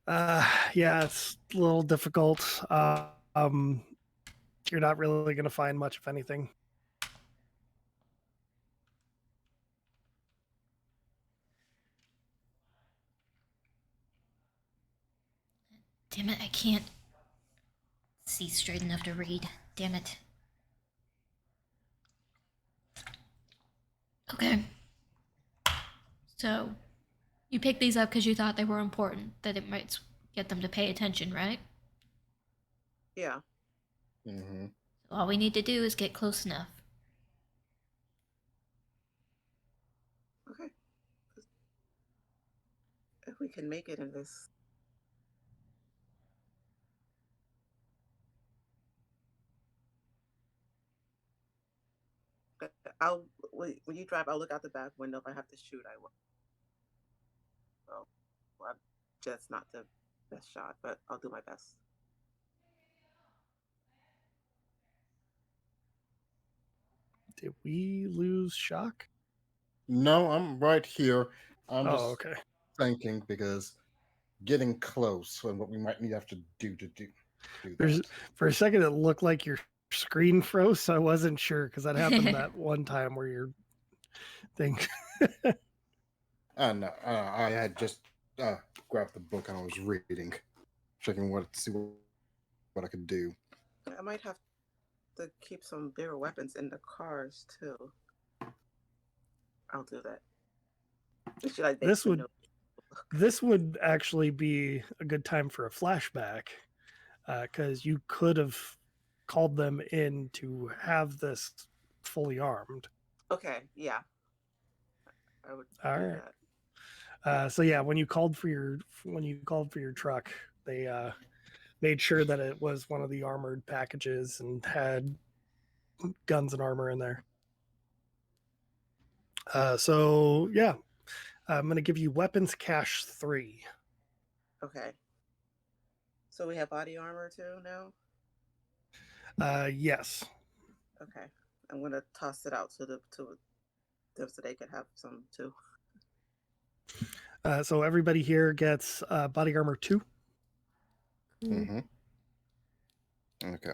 Yeah, it's a little difficult. You're not really going to find much of anything.
Damn it, I can't see straight enough to read. Damn it. Okay. So, you picked these up because you thought they were important, that it might get them to pay attention, right?
Yeah.
Mm-hmm.
So all we need to do is get close enough.
Okay. If we can make it in this. I'll when you drive. I'll look out the back window. If I have to shoot, I will. Well, I'm just not the best shot, but I'll do my best.
Did we lose Shock?
No, I'm right here. I'm
Oh,
just
okay.
thinking because getting close and what we might need have to do
There's
that.
for a second it looked like your screen froze, so I wasn't sure because that happened that one time where your thing.
No, I had just grabbed the book and I was reading, checking what I could do.
I might have to keep some bigger weapons in the cars too. I'll do that. Should I make
This
the
would
note?
this would actually be a good time for a flashback because you could have called them in to have this fully armed.
Okay, yeah, I would
All
do
right.
that.
So yeah, when you called for your truck, they made sure that it was one of the armored packages and had guns and armor in there. So yeah, I'm gonna give you weapons cache 3.
Okay. So we have body armor too now.
Yes.
Okay, I'm gonna toss it out to them so they can have some too.
So everybody here gets body armor 2.
Mm-hmm. Okay.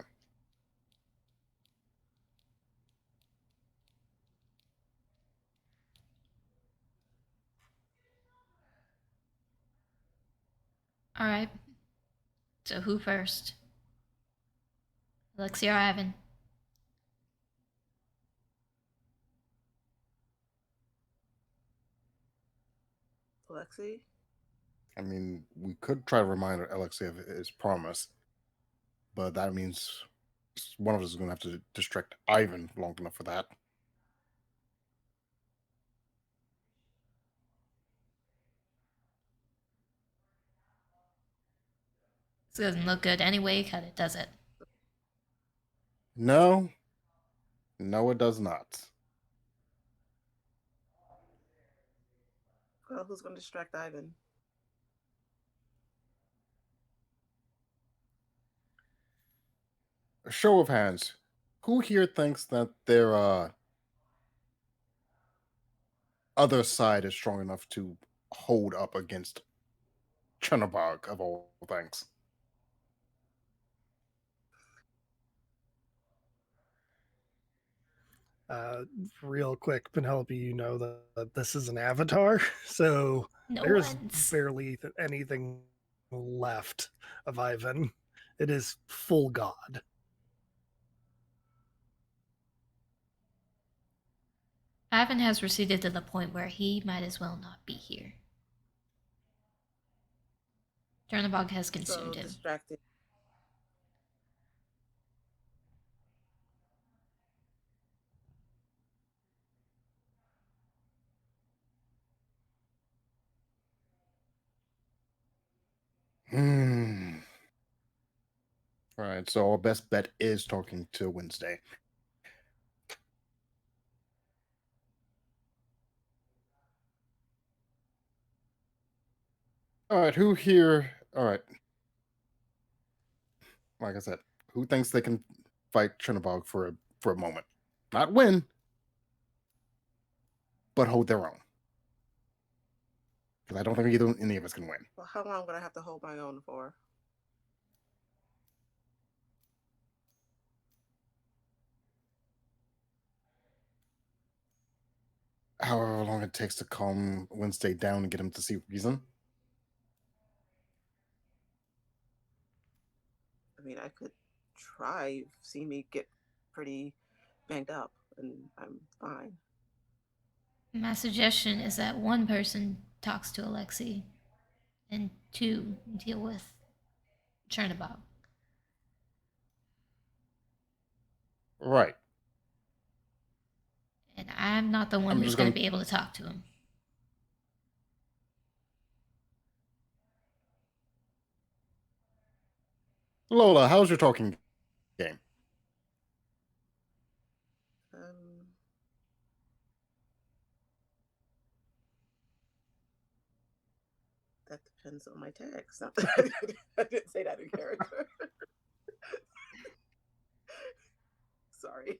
All right. So who first? Alexia or Ivan?
Alexi.
I mean, we could try to remind Alexei of his promise, but that means one of us is going to have to distract Ivan long enough for that.
This doesn't look good anyway, cut it, does it?
No, it does not.
Well, who's gonna distract Ivan?
A show of hands. Who here thinks that their other side is strong enough to hold up against Chernobog of all things?
Real quick, Penelope, you know that this is an avatar, so
No
there's
one's.
barely anything left of Ivan. It is full God.
Ivan has receded to the point where he might as well not be here. Chernobog has
So
consumed him.
distracted.
All right, so our best bet is talking to Wednesday. All right, who here? All right, like I said, who thinks they can fight Chernobog for a moment? Not win, but hold their own. Because I don't think any of us can win.
Well, how long would I have to hold my own for?
However long it takes to calm Wednesday down and get him to see reason.
I mean, I could try. See me get pretty banged up, and I'm fine.
My suggestion is that one person talks to Alexei, and two deal with Chernobog.
Right.
And I'm not the one
I'm
who's
just
going
gonna-
to be able to talk to him.
Lola, how's your talking game?
That depends on my tags. I didn't say that in character. Sorry.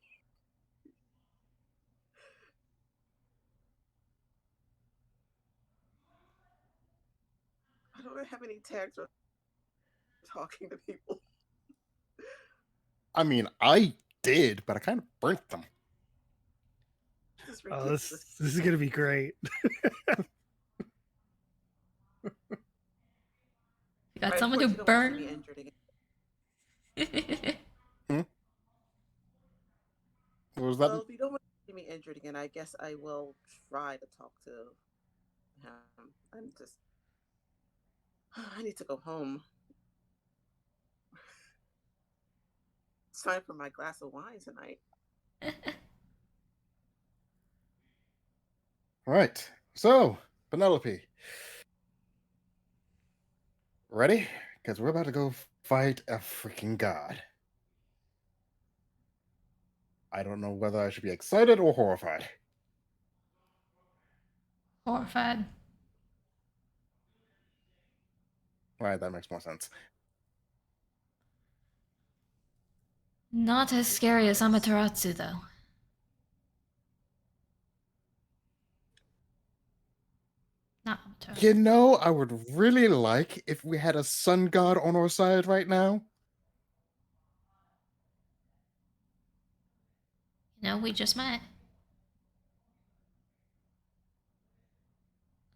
I don't have any tags for talking to people.
I mean, I did, but I kind of burnt them.
This is
Oh,
ridiculous.
this is gonna be great.
You got
Right, of
someone
course
who
you don't want to see me
burned.
injured again.
What was that?
Well, if you don't want to see me injured again, I guess I will try to talk to him. I'm just. I need to go home. It's time for my glass of wine tonight.
All right. So, Penelope, ready? Because we're about to go fight a freaking god. I don't know whether I should be excited or horrified.
Horrified.
All right, that makes more sense.
Not as scary as Amaterasu, though. Not Amaterasu.
You know, I would really like if we had a sun god on our side right now.
You know, we just met.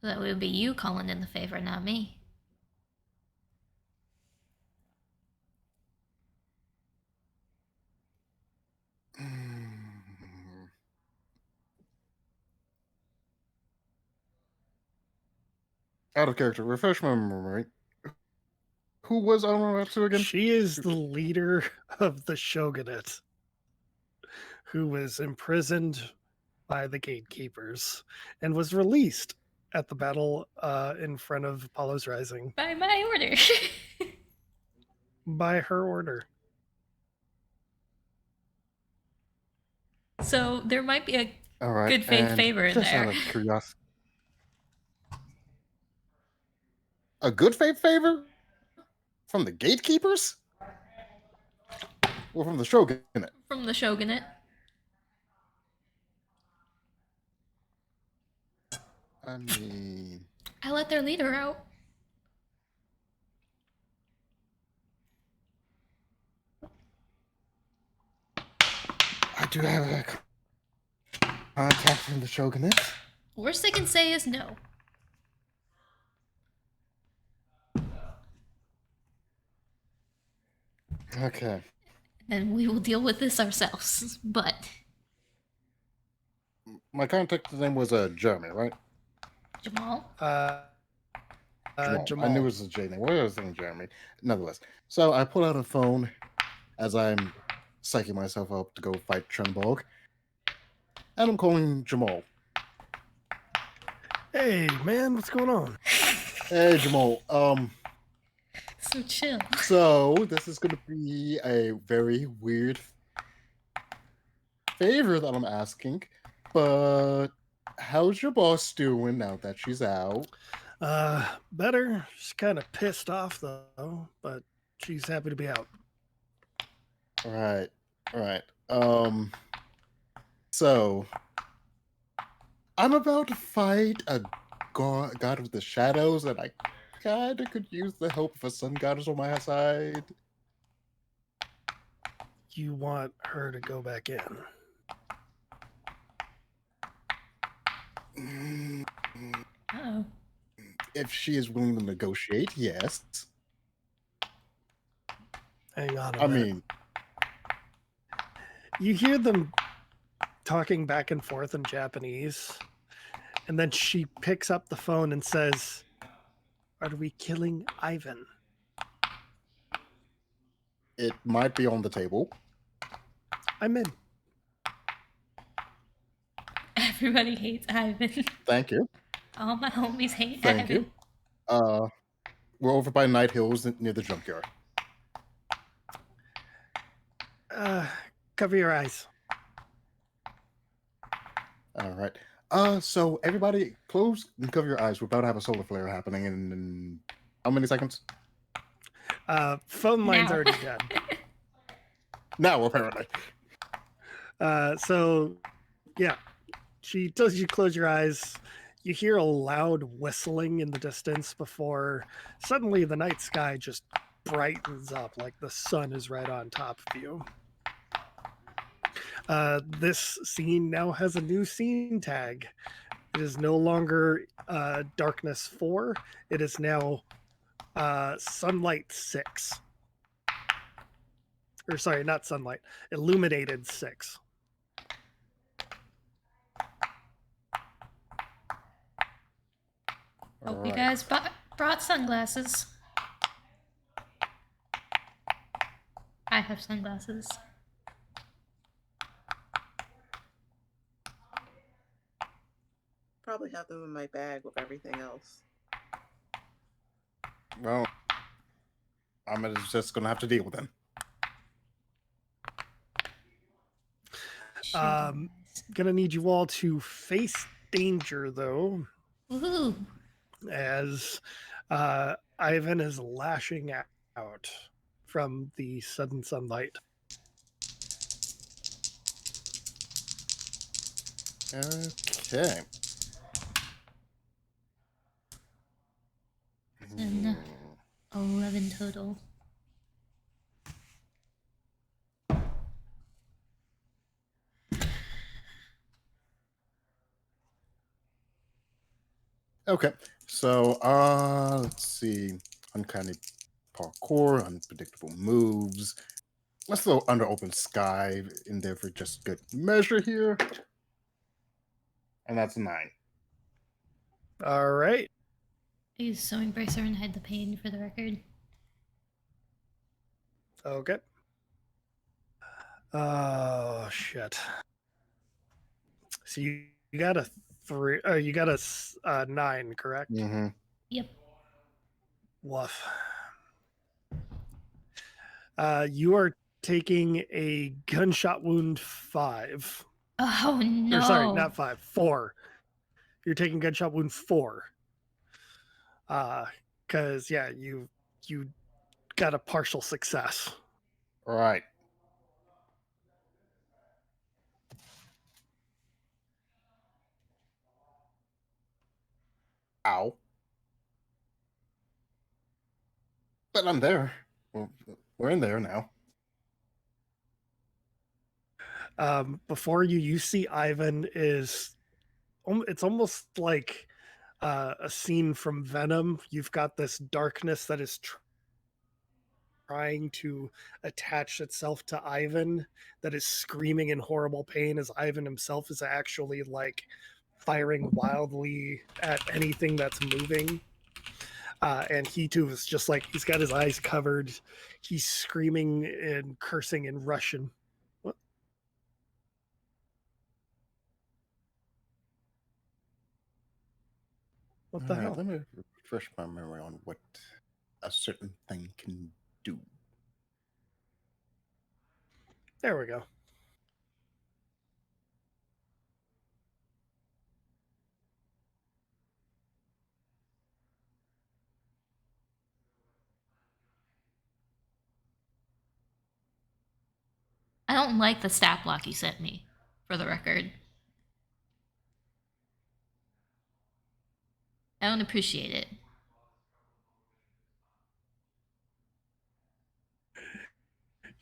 That would be you calling in the favor, not me.
Out of character, refresh my memory. Who was Amaterasu again?
She is the leader of the shogunate, who was imprisoned by the gatekeepers and was released at the battle in front of Apollo's Rising
By my order.
by her order.
So there might be a
All right,
good faith
and
favor in
just
there.
out of curiosity, a good faith favor from the gatekeepers, or from the shogunate?
From the shogunate.
I mean,
I let their leader out.
I do have a contact from the shogunate.
Worst they can say is no.
Okay.
and we will deal with this ourselves. But
My contact name was Jeremy, right?
Jamal,
Jamal.
Jamal.
I knew it was a J name. What was saying Jeremy? Nonetheless. So I pull out a phone as I'm psyching myself up to go fight Trunborg. And I'm calling Jamal.
Hey, man, what's going on?
Hey Jamal.
so chill.
So this is gonna be a very weird favor that I'm asking, but how's your boss doing now that she's out?
Better. She's kind of pissed off though, but she's happy to be out.
All right. All right. So I'm about to fight a god of the shadows, and I kinda could use the help of a sun goddess on my side.
You want her to go back in?
Mm,
Oh,
If she is willing to negotiate, yes.
Hang on a
I
minute.
mean,
You hear them talking back and forth in Japanese, and then she picks up the phone and says, "Are we killing Ivan?"
it might be on the table.
I'm in.
everybody hates Ivan.
Thank you.
All my homies hate
Thank
Ivan.
you. We're over by Night Hills near the junkyard.
Cover your eyes.
All right. So everybody, close and cover your eyes. We're about to have a solar flare happening in how many seconds?
Phone line's
Now.
already dead.
Now, apparently.
So, yeah, she tells you to close your eyes. You hear a loud whistling in the distance before suddenly the night sky just brightens up like the sun is right on top of you. This scene now has a new scene tag. It is no longer Darkness 4. It is now Sunlight 6. Or sorry, not Sunlight. Illuminated 6.
Hope
All
you
right.
guys brought sunglasses. I have sunglasses.
Probably have them in my bag with everything else.
Well, I'm just gonna have to deal with them.
Sure,
Um, Gonna need you all to face danger though,
Woohoo!
as Ivan is lashing out from the sudden sunlight.
Okay.
Then 11 total.
Okay. So, let's see. Uncanny parkour, unpredictable moves. Let's throw under open sky in there for just good measure here. And that's 9.
All right.
I used sewing bracer and hide the pain for the record.
Okay. Oh shit. So you got a 3. You got a 9, correct?
Mm-hmm.
Yep.
Woof. You are taking a gunshot wound 5.
Oh no!
Or sorry, not 5, 4. You're taking gunshot wound 4. Because yeah, you got a partial success.
All right. Ow. But I'm there. We're in there now.
Before you see Ivan is, it's almost like a scene from Venom. You've got this darkness that is trying to attach itself to Ivan that is screaming in horrible pain as Ivan himself is actually like firing wildly at anything that's moving. And he too is just like, he's got his eyes covered. He's screaming and cursing in Russian. What? What the hell?
Let me refresh my memory on what a certain thing can do.
There we go.
I don't like the stat block you sent me, for the record. I don't appreciate it.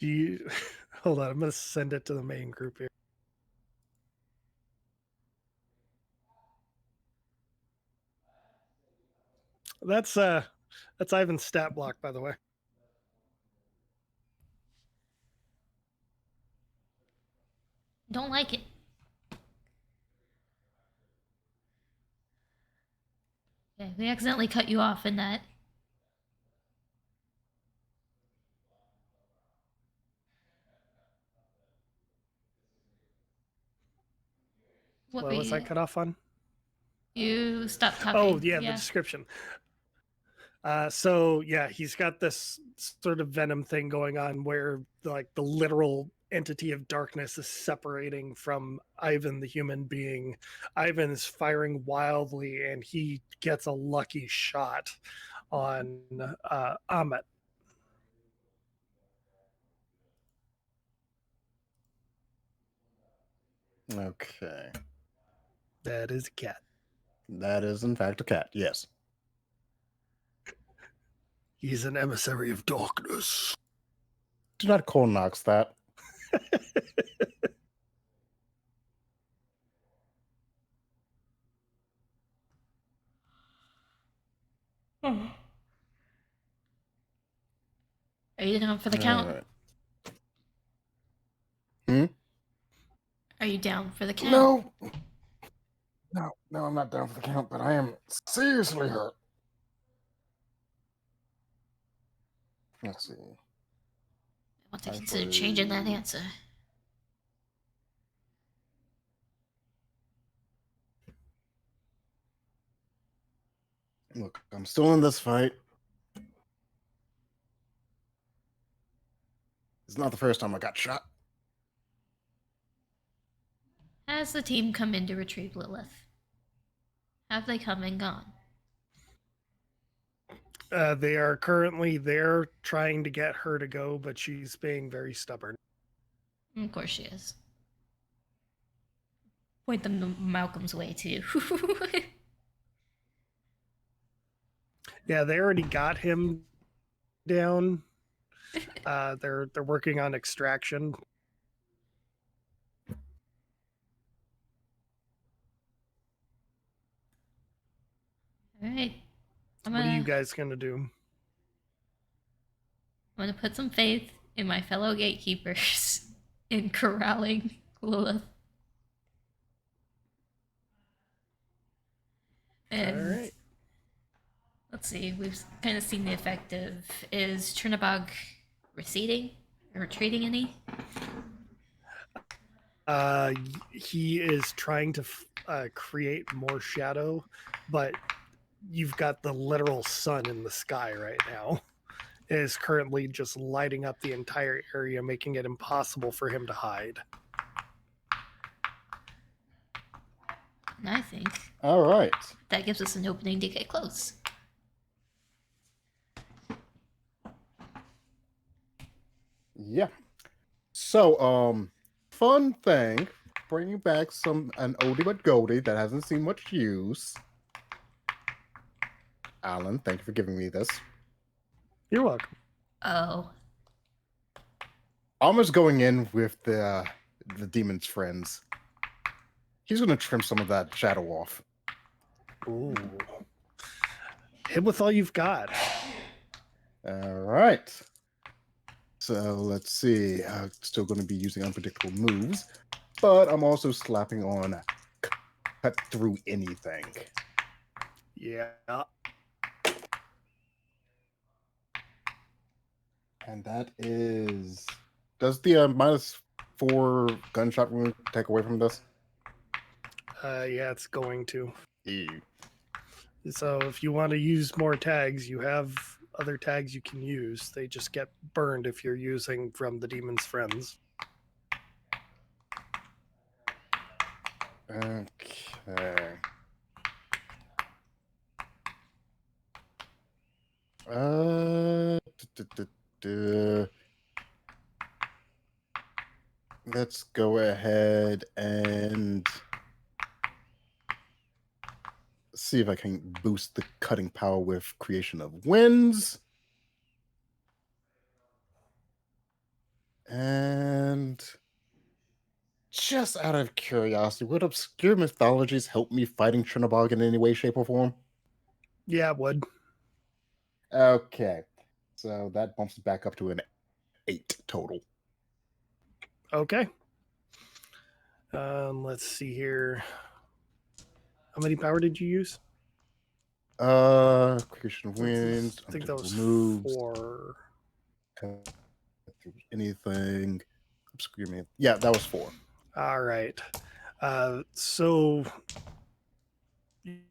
You hold on, I'm gonna send it to the main group here. That's Ivan's stat block, by the way.
Don't like it. Okay, we accidentally cut you off in that.
What was I cut off on?
You stopped talking.
Oh yeah, the description. So yeah, he's got this sort of venom thing going on where like the literal entity of darkness is separating from Ivan the human being. Ivan is firing wildly and he gets a lucky shot on Ahmet.
Okay.
That is a cat.
That is, in fact, a cat, yes.
He's an emissary of darkness.
Do not call Knox that.
Are you down for the count?
Right. Hmm?
Are you down for the count?
No, I'm not down for the count, but I am seriously hurt. Let's see.
I want to consider changing that answer.
Look, I'm still in this fight. It's not the first time I got shot.
Has the team come in to retrieve Lilith? Have they come and gone?
They are currently there trying to get her to go, but she's being very stubborn.
Of course she is. Point them to Malcolm's way too.
Yeah, they already got him down. They're working on extraction.
All right.
What are you guys gonna do?
I'm gonna put some faith in my fellow gatekeepers in corralling Lilith. And
All right.
let's see, we've kind of seen the effect of, is Chernobog receding or retreating any?
He is trying to create more shadow, but you've got the literal sun in the sky right now. It is currently just lighting up the entire area, making it impossible for him to hide.
And I think
All right.
that gives us an opening to get close.
Yeah. So, fun thing, bringing back an oldie but goldie that hasn't seen much use. Alan, thank you for giving me this.
You're welcome.
Oh.
Almost going in with the demon's friends. He's gonna trim some of that shadow off.
Ooh. Hit with all you've got.
All right. So let's see. Still going to be using unpredictable moves, but I'm also slapping on cut through anything.
Yeah.
And that is. Does the -4 gunshot wound take away from this?
Yeah, it's going to.
Ew.
So if you want to use more tags, you have other tags you can use. They just get burned if you're using from the demon's friends.
Okay. Let's go ahead and see if I can boost the cutting power with creation of winds. And just out of curiosity, would obscure mythologies help me fighting Trinabog in any way, shape, or form?
Yeah, it would.
Okay. So that bumps it back up to an 8 total.
Okay. Let's see here. How many power did you use?
Creation of winds,
I think that was
moves,
4.
cut through anything. Obscure me. Yeah, that was 4.
All right. So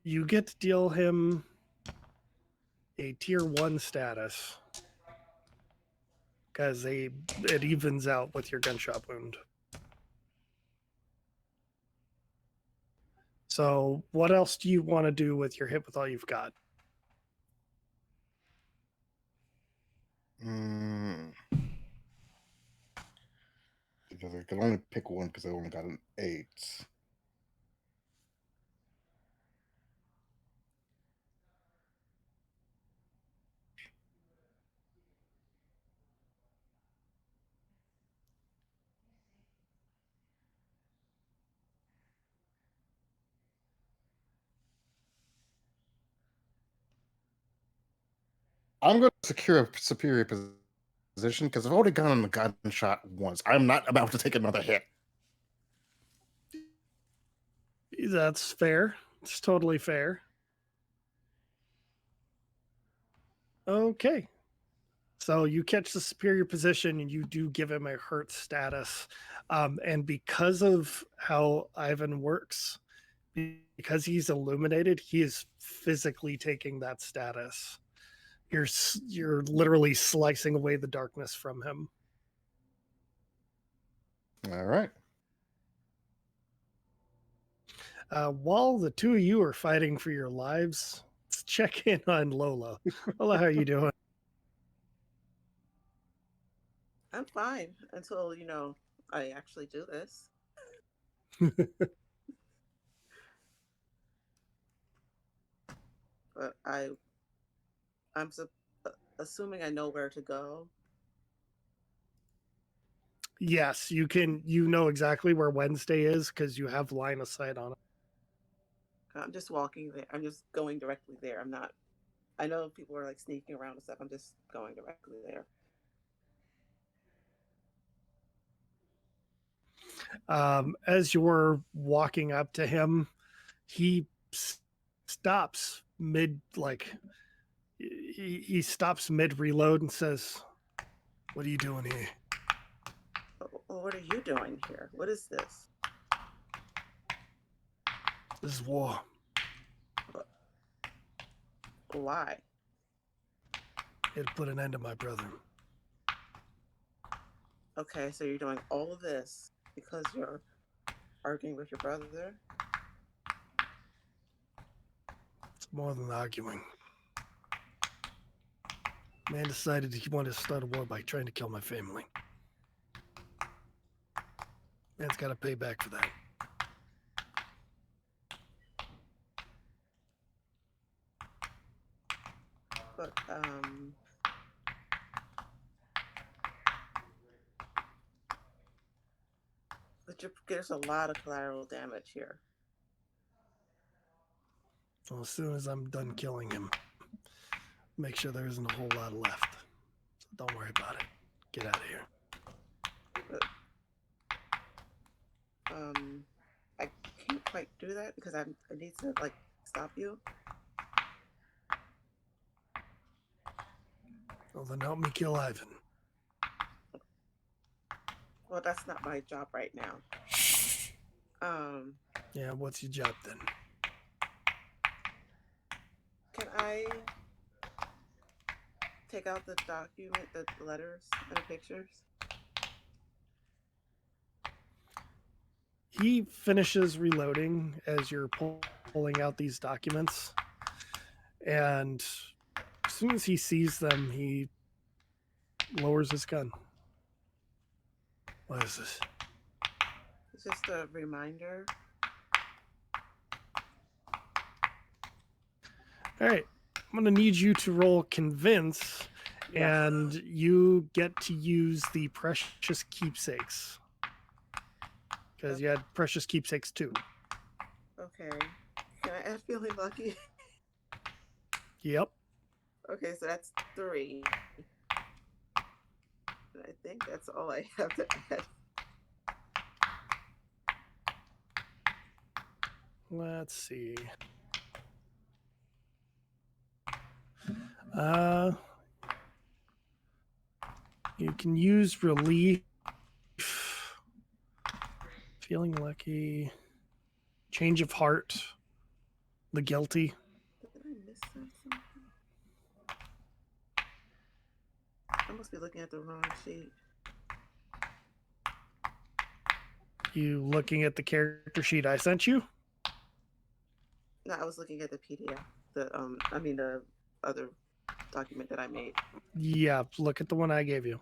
you get to deal him a tier 1 status because it evens out with your gunshot wound. So what else do you want to do with your hit with all you've got?
Because I can only pick one because I only got an 8. I'm going to secure a superior position because I've already gotten a gunshot once. I'm not about to take another hit.
That's fair. It's totally fair. Okay. So you catch the superior position and you do give him a hurt status. And because of how Ivan works, because he's illuminated, he is physically taking that status. You're literally slicing away the darkness from him.
All right.
While the two of you are fighting for your lives, let's check in on Lola. Lola, how are you doing?
I'm fine until, I actually do this. But I'm assuming I know where to go.
Yes, you can. You know exactly where Wednesday is because you have line of sight on it.
I'm just walking there. I'm just going directly there. I'm not. I know people are like sneaking around and stuff. I'm just going directly there.
As you're walking up to him, he stops mid, like he stops mid reload and says, "What are you doing here?"
Well, what are you doing here? What is this?
This is war.
Why?
It'll put an end to my brother.
Okay, so you're doing all of this because you're arguing with your brother?
It's more than arguing. Man decided he wanted to start a war by trying to kill my family. Man's got to pay back for that.
But there's a lot of collateral damage here.
So as soon as I'm done killing him, make sure there isn't a whole lot left. So don't worry about it. get out of here.
I can't quite do that because I need to like stop you.
Well, then help me kill Ivan.
Well, that's not my job right now.
Yeah, what's your job then?
Can I take out the document, the letters and the pictures?
He finishes reloading as you're pulling out these documents. And as soon as he sees them, he lowers his gun. What is this?
It's just a reminder.
All right. I'm going to need you to roll convince,
Yes.
and you get to use the precious keepsakes. Because you had precious keepsakes too.
Okay. Can I add feeling lucky?
Yep.
Okay, so that's 3. And I think that's all I have to add.
Let's see. You can use relief, feeling lucky, change of heart, the guilty.
Did I miss something? I must be looking at the wrong sheet.
You looking at the character sheet I sent you?
No, I was looking at the PDF. The other document that I made.
Yeah, look at the one I gave you.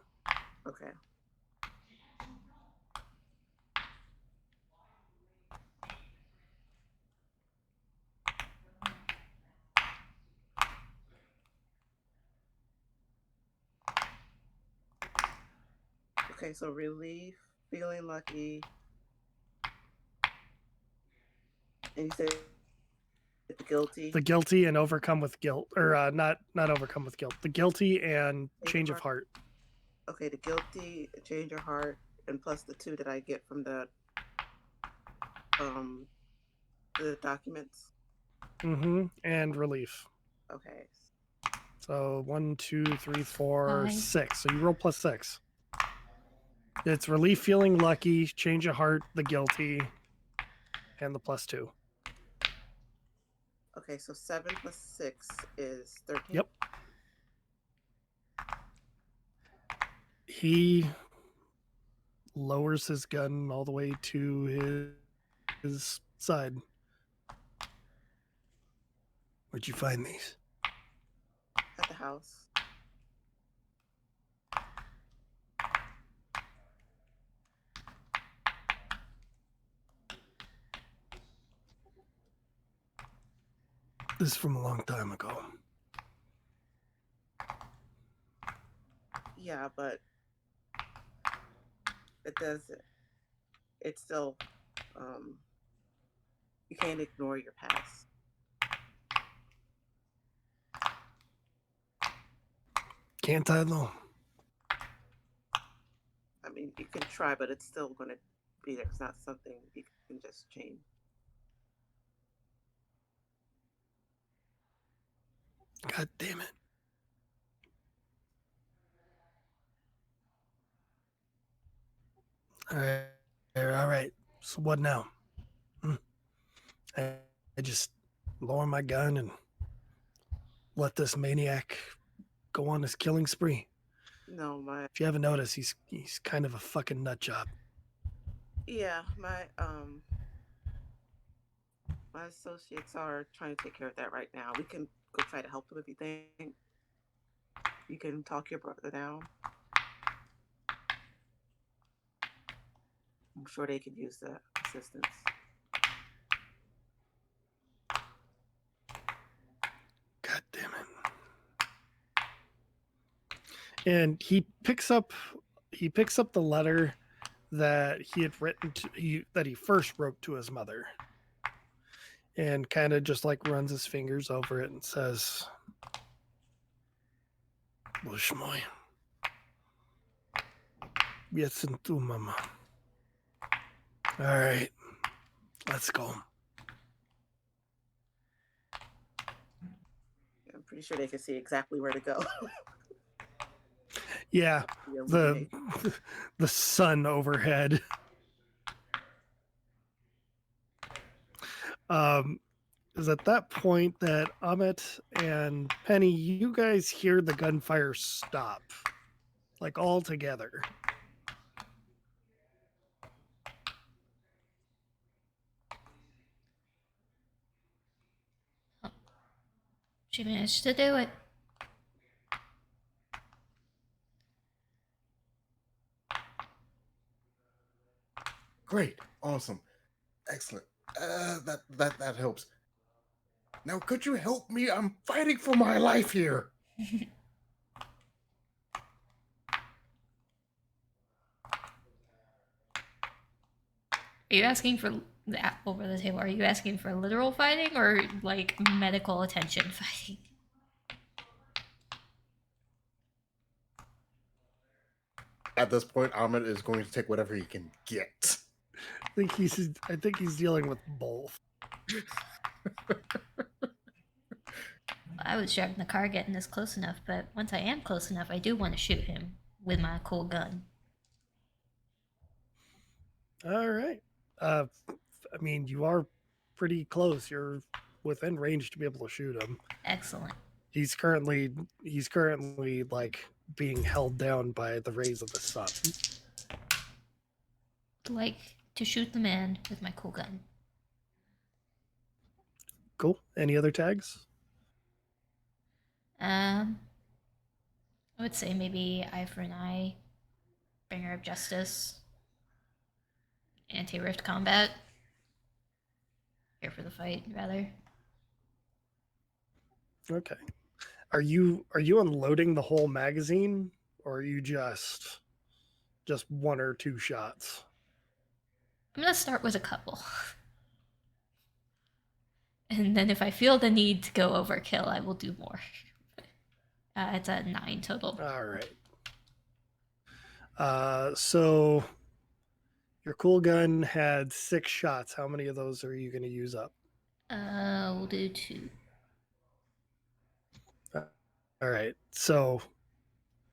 Okay. Okay, so relief, feeling lucky, and you said the guilty.
The guilty and overcome with guilt, or not overcome with guilt. The guilty and change of heart.
Okay, the guilty, change your heart, and plus the 2 that I get from the documents.
And relief.
Okay.
So 1, 2, 3, 4,
5.
6. So you roll plus 6. It's relief, feeling lucky, change of heart, the guilty, and the plus 2.
Okay, so 7 plus 6 is 13.
Yep. He lowers his gun all the way to his side. Where'd you find these?
At the house.
This is from a long time ago.
Yeah, but it's still, you can't ignore your past.
Can't I though?
I mean, you can try, but it's still going to be there. It's not something you can just change.
God damn it. All right. So what now? I just lower my gun and let this maniac go on his killing spree.
No,
If you haven't noticed, he's kind of a fucking nut job.
My associates are trying to take care of that right now. We can go try to help them if you think. You can talk your brother down. I'm sure they could use the assistance.
God damn it. And he picks up the letter that he had written that he first wrote to his mother. And kind of just like runs his fingers over it and says, Bushmoy, Yes, and tu, mama. All right, let's go.
I'm pretty sure they can see exactly where to go.
Yeah,
You
the
illuminate.
the sun overhead. Is at that point that Amit and Penny, you guys hear the gunfire stop, like all together.
She managed to do it.
Great, awesome, excellent. That helps. Now, could you help me? I'm fighting for my life here.
Are you asking for that over the table? Are you asking for literal fighting or like medical attention fighting?
At this point, Ahmed is going to take whatever he can get.
I think he's dealing with both.
I was driving the car getting this close enough, but once I am close enough, I do want to shoot him with my cool gun.
All right. I mean, you are pretty close. You're within range to be able to shoot him.
Excellent.
He's currently like being held down by the rays of the sun.
Like to shoot the man with my cool gun.
Cool. Any other tags?
I would say maybe eye for an eye, bringer of justice, anti-rift combat. Here for the fight, rather.
Okay. Are you unloading the whole magazine, or are you just one or two shots?
I'm gonna start with a couple. And then if I feel the need to go overkill, I will do more. It's a 9 total.
All right. So your cool gun had 6 shots. How many of those are you going to use up?
We'll do 2.
All right. So,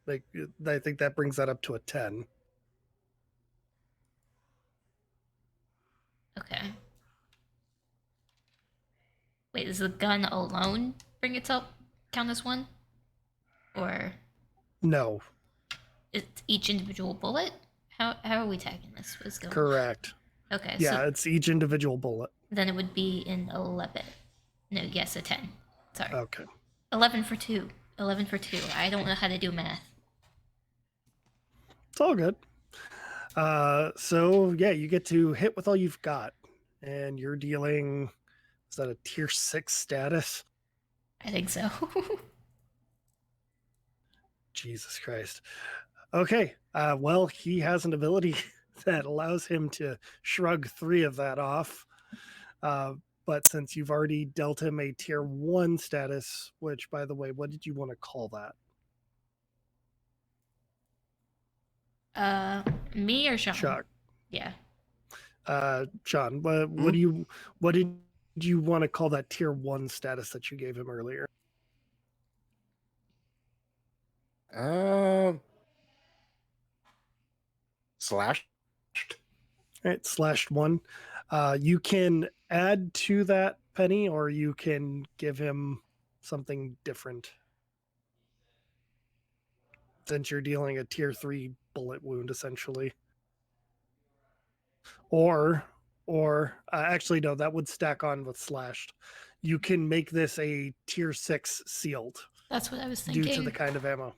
like, I think that brings that up to a 10.
Okay. Wait, does the gun alone bring itself count as 1? Or
No.
it's each individual bullet? How are we tagging this? What's going on?
Correct.
Okay,
Yeah,
so
it's each individual bullet.
then it would be an 11. No, yes, a 10. Sorry.
Okay.
11 for 2. 11 for 2. I don't know how to do math.
It's all good. So yeah, you get to hit with all you've got, and you're dealing. Is that a tier 6 status?
I think so.
Jesus Christ. Okay. Well, he has an ability that allows him to shrug 3 of that off. But since you've already dealt him a tier 1 status, which, by the way, what did you want to call that?
Me or Sean?
Chuck.
Yeah.
Sean, what did you want to call that tier 1 status that you gave him earlier?
Slashed.
All right, /1. You can add to that, Penny, or you can give him something different. Since you're dealing a tier 3 bullet wound, essentially. Or actually, no, that would stack on with slashed. You can make this a tier 6 sealed.
That's what I was thinking.
Due to the kind of ammo.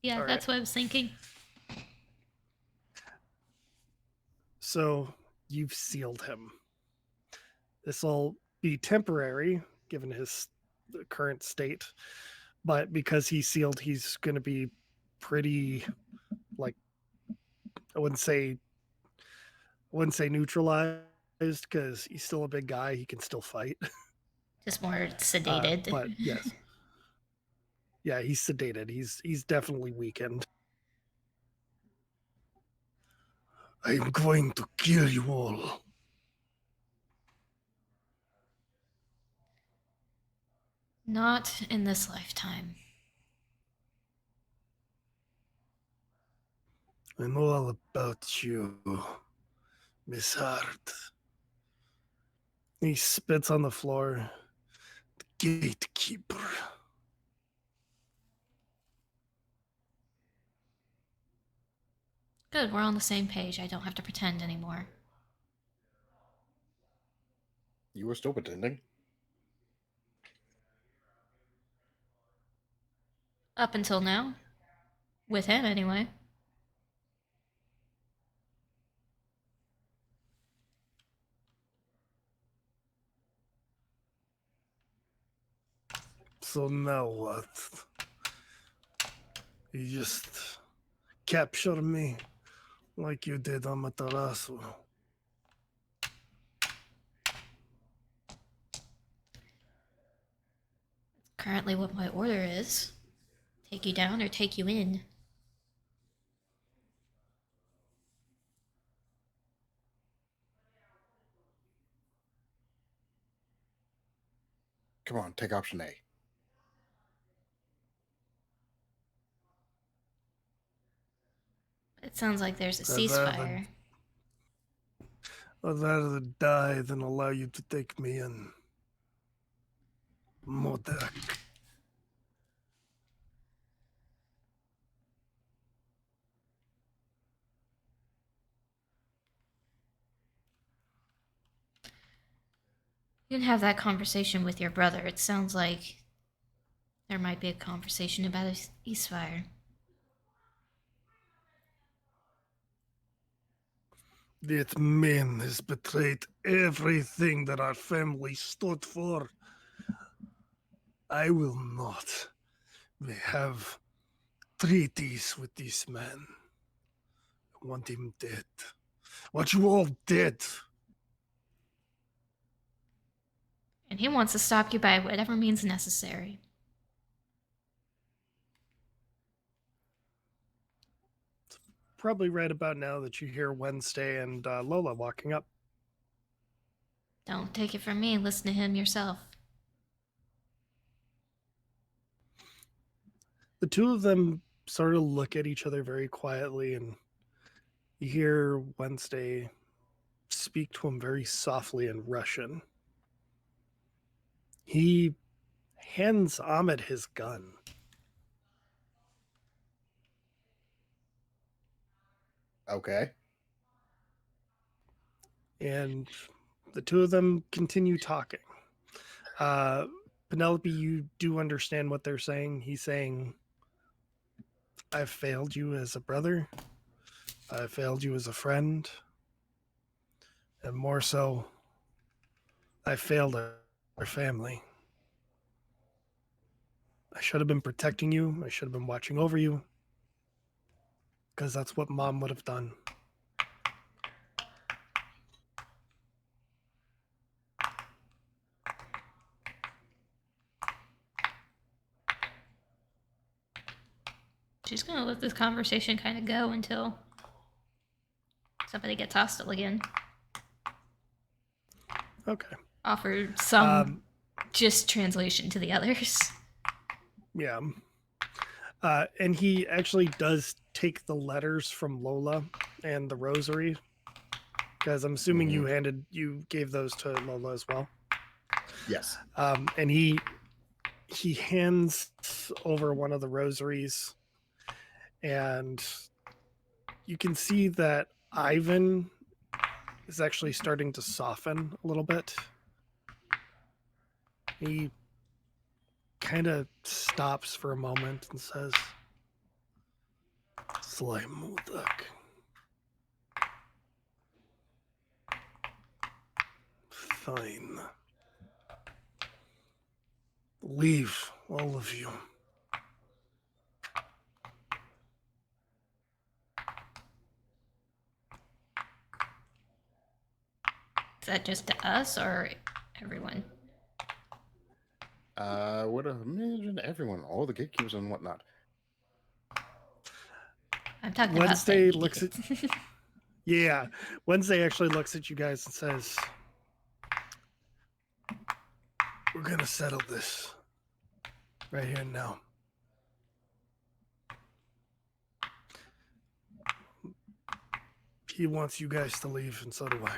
Yeah,
All
that's
right.
what I was thinking.
So you've sealed him. This will be temporary, given his current state. But because he's sealed, he's going to be pretty, like, I wouldn't say neutralized, because he's still a big guy. He can still fight.
Just more sedated.
But yes. Yeah, he's sedated. He's definitely weakened. I am going to kill you all.
Not in this lifetime.
I know all about you, Miss Hart. He spits on the floor. The gatekeeper.
Good, we're on the same page. I don't have to pretend anymore.
You were still pretending.
Up until now. With him, anyway.
So now what? You just capture me like you did on Matarasu.
Currently what my order is. Take you down or take you in.
Come on, take option A.
It sounds like there's a
I'd rather-
ceasefire.
I'd rather die than allow you to take me in. Modak.
You can have that conversation with your brother. It sounds like there might be a conversation about a ceasefire.
That man has betrayed everything that our family stood for. I will not have treaties with this man. I want him dead. What you all did.
And he wants to stop you by whatever means necessary.
Probably right about now that you hear Wednesday and Lola walking up.
Don't take it from me, listen to him yourself.
The two of them sort of look at each other very quietly, and you hear Wednesday speak to him very softly in Russian. He hands Ahmed his gun.
Okay.
And the two of them continue talking. Penelope, you do understand what they're saying. He's saying, I've failed you as a brother. I've failed you as a friend. And more so, I failed our family. I should have been protecting you. I should have been watching over you. Because that's what mom would have done.
She's gonna let this conversation kind of go until somebody gets hostile again.
Okay.
Offer some just translation to the others.
Yeah. And he actually does take the letters from Lola and the rosary. Because I'm assuming you gave those to Lola as well.
Yes.
And he hands over one of the rosaries, and you can see that Ivan is actually starting to soften a little bit. He kind of stops for a moment and says, Slime Modak. Fine. Leave, all of you.
Is that just to us or everyone?
I would imagine everyone, all the gatekeepers and whatnot.
I'm talking
Wednesday
about
looks at Yeah. Wednesday actually looks at you guys and says, "We're going to settle this right here and now. He wants you guys to leave, and so do I.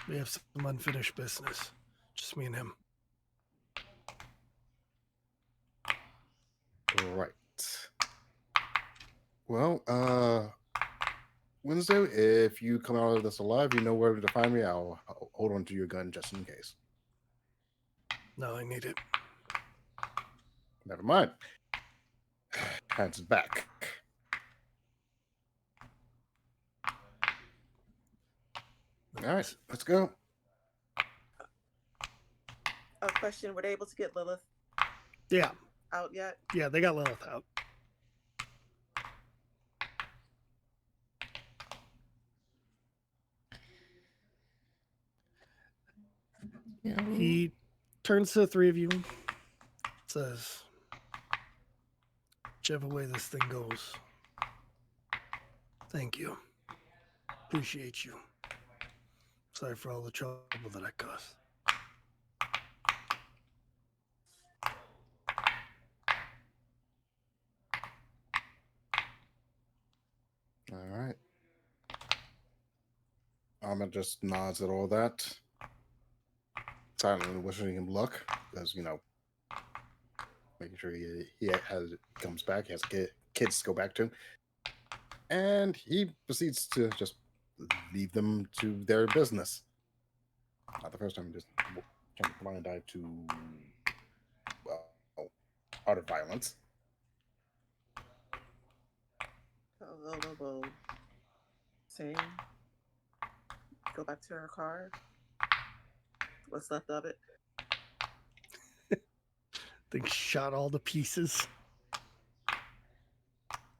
We have some unfinished business. Just me and him."
Right. Well, Wednesday, if you come out of this alive, you know where to find me. I'll hold on to your gun just in case.
No, I need it.
Never mind. Hands it back. All right, let's go.
A question: were they able to get Lilith
Yeah.
out yet?
Yeah, they got Lilith out. He turns to the three of you, says, "Whichever way this thing goes, thank you. Appreciate you. Sorry for all the trouble that I caused."
All right. Ahmed just nods at all that, silently wishing him luck, because, making sure he comes back, he has kids to go back to. And he proceeds to just leave them to their business. Not the first time he just turned a blind eye to, art of violence.
Lobo saying, "Go back to her car. What's left of it?"
They shot all the pieces.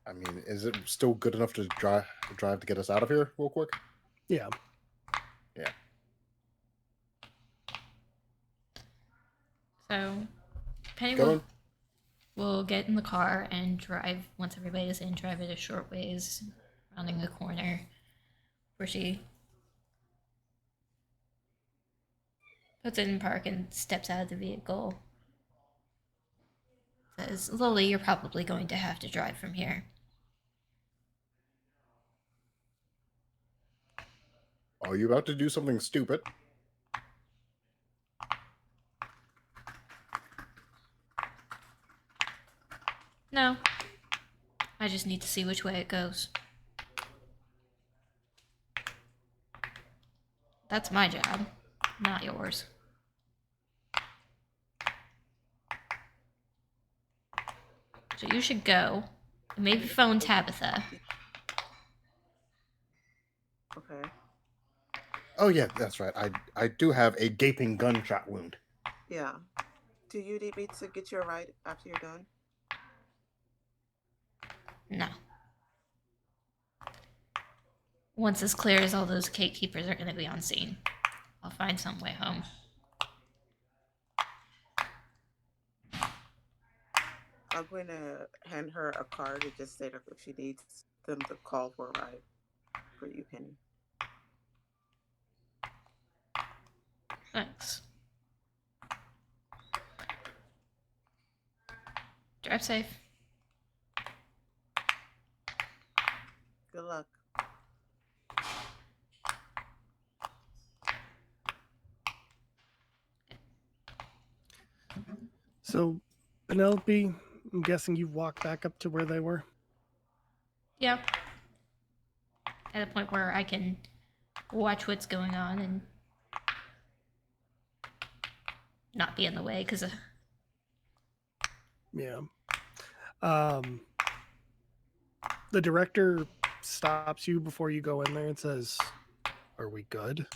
I mean, is it still good enough to drive to get us out of here real quick?
Yeah.
Yeah.
So, Penny
Go
will get in the car and drive, once everybody is in, drive it a short ways, rounding the corner, where she puts it in park and steps out of the vehicle. Says, "Lily, you're probably going to have to drive from here."
Are you about to do something stupid?
No. I just need to see which way it goes. That's my job, not yours. So you should go. And maybe phone Tabitha.
Okay.
Oh yeah, that's right. I do have a gaping gunshot wound.
Yeah. Do you need me to get you a ride after you're done?
No. Once this clears, all those gatekeepers are going to be on scene. I'll find some way home.
I'm going to hand her a card to just say that if she needs them to call for a ride for you, Penny.
Thanks. Drive safe.
Good luck.
So, Penelope, I'm guessing you've walked back up to where they were?
Yep. At a point where I can watch what's going on and not be in the way, because
Yeah. The director stops you before you go in there and says, "Are we good?"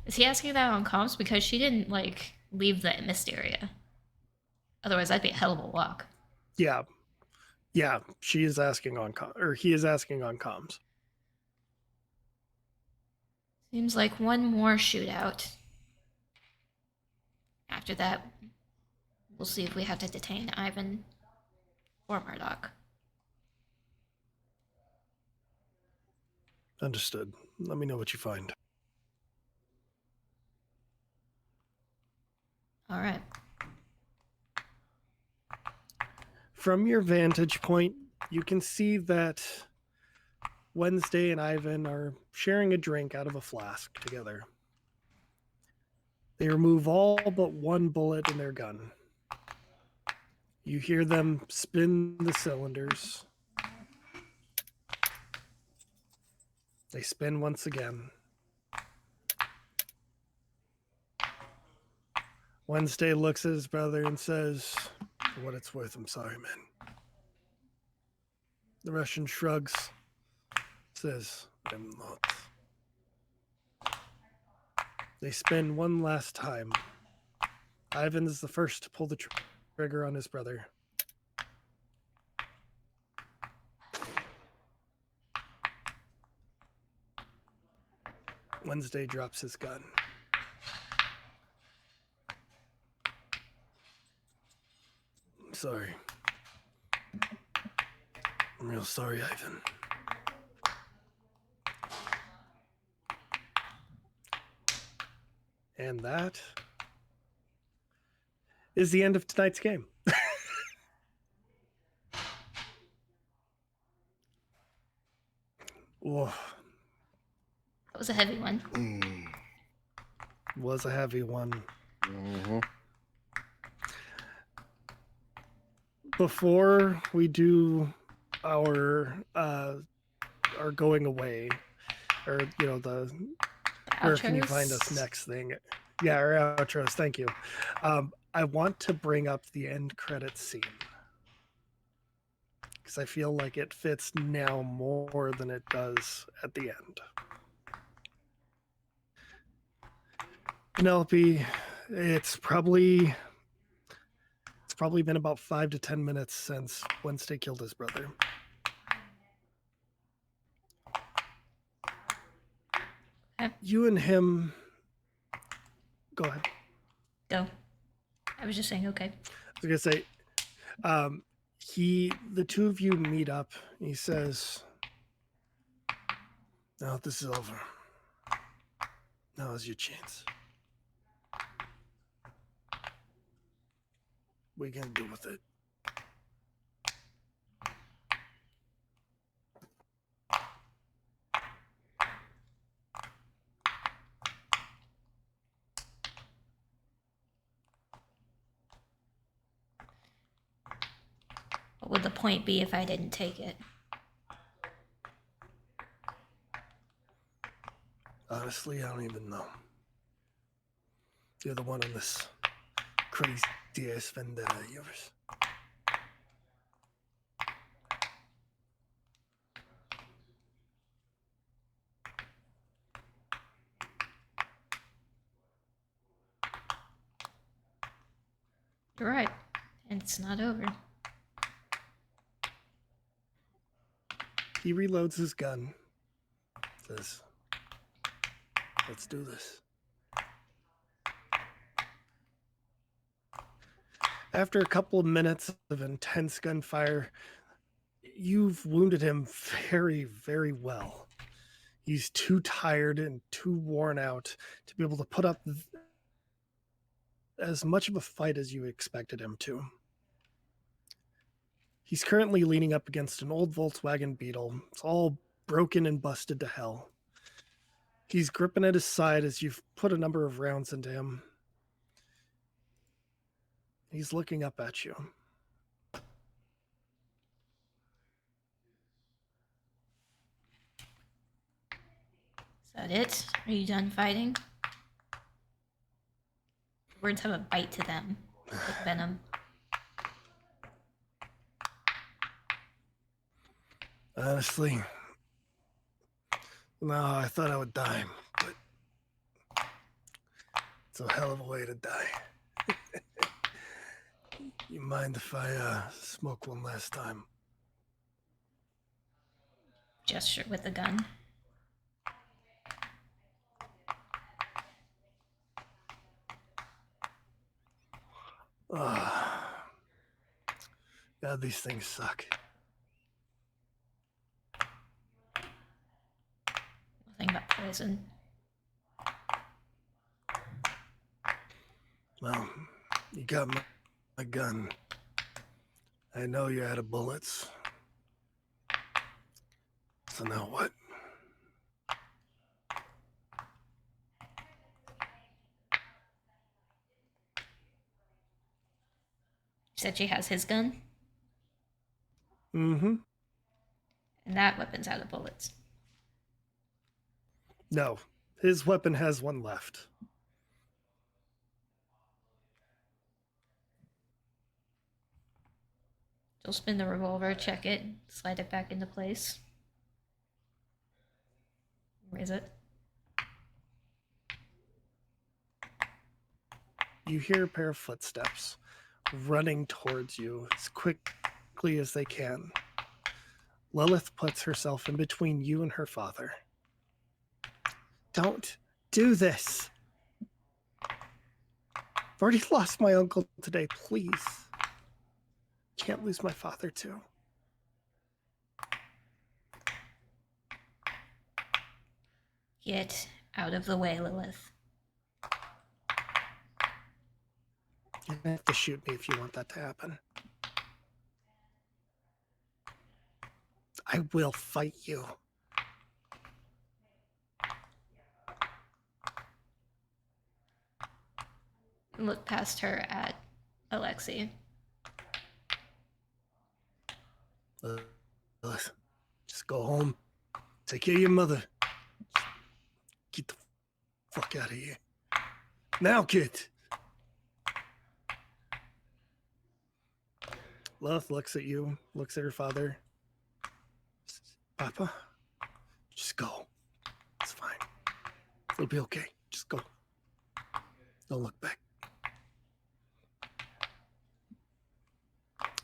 is he asking that on comms? Because she didn't, leave the mist area. Otherwise, that'd be a hell of a walk.
Yeah. Yeah, she is asking on he is asking on comms.
Seems like one more shootout. After that, we'll see if we have to detain Ivan or Murdoch.
Understood. Let me know what you find.
All right.
From your vantage point, you can see that Wednesday and Ivan are sharing a drink out of a flask together. They remove all but one bullet in their gun. You hear them spin the cylinders. They spin once again. Wednesday looks at his brother and says, "For what it's worth, I'm sorry, man." The Russian shrugs, says, "I'm not." They spin one last time. Ivan is the first to pull the trigger on his brother. Wednesday drops his gun. "I'm sorry. I'm real sorry, Ivan." And that is the end of tonight's game. Whoa,
That was a heavy one.
was a heavy one.
Mm-hmm.
Before we do our going away, or the where can you find us
Outros?
next thing? Yeah, our outros. Thank you. I want to bring up the end credits scene because I feel like it fits now more than it does at the end. Penelope, it's probably been about 5 to 10 minutes since Wednesday killed his brother.
Okay.
You and him. Go ahead.
Go. I was just saying, okay.
I was gonna say, the two of you meet up. He says, "Now this is over. Now is your chance. What are you gonna do with it?"
What would the point be if I didn't take it?
Honestly, I don't even know. You're the one on this crazy ass vendetta of yours.
You're right. And it's not over.
He reloads his gun. Says, "Let's do this." After a couple of minutes of intense gunfire, you've wounded him very, very well. He's too tired and too worn out to be able to put up as much of a fight as you expected him to. He's currently leaning up against an old Volkswagen Beetle. It's all broken and busted to hell. He's gripping at his side as you've put a number of rounds into him. He's looking up at you.
Is that it? Are you done fighting? Words have a bite to them, like venom.
Honestly, no, I thought I would die, but it's a hell of a way to die. You mind if I smoke one last time?
Gesture with the gun.
God, these things suck.
poison.
Well, you got my gun. I know you're out of bullets. So now what?
She said she has his gun,
Mm-hmm.
and that weapon's out of bullets.
No, his weapon has one left.
She'll spin the revolver, check it, slide it back into place. Raise it.
You hear a pair of footsteps running towards you as quickly as they can. Lilith puts herself in between you and her father. Don't do this. I've already lost my uncle today, please. Can't lose my father, too.
Get out of the way, Lilith.
You have to shoot me if you want that to happen. I will fight you.
Look past her at Alexei.
Lilith, just go home. Take care of your mother. Get the fuck out of here. Now, kid. Lilith looks at you, looks at her father. Papa, just go. It's fine. It'll be okay. Just go. Don't look back.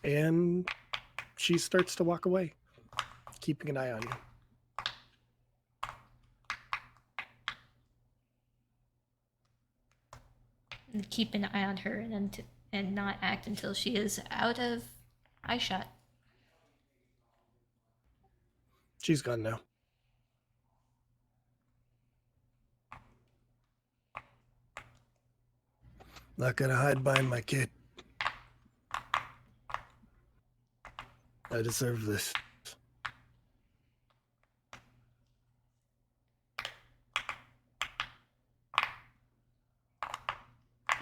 And she starts to walk away, keeping an eye on you.
And keep an eye on her and not act until she is out of eye shot.
She's gone now. Not gonna hide behind my kid. I deserve this.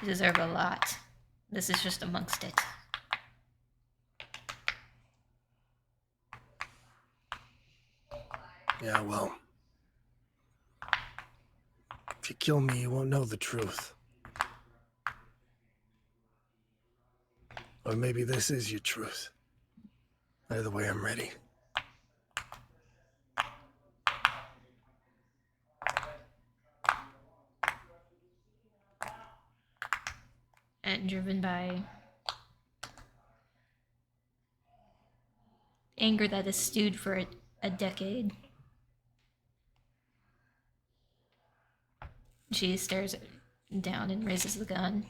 You deserve a lot. This is just amongst it.
Yeah, well. If you kill me, you won't know the truth. Or maybe this is your truth. Either way, I'm ready.
And driven by anger that has stewed for a decade, she stares down and raises the gun,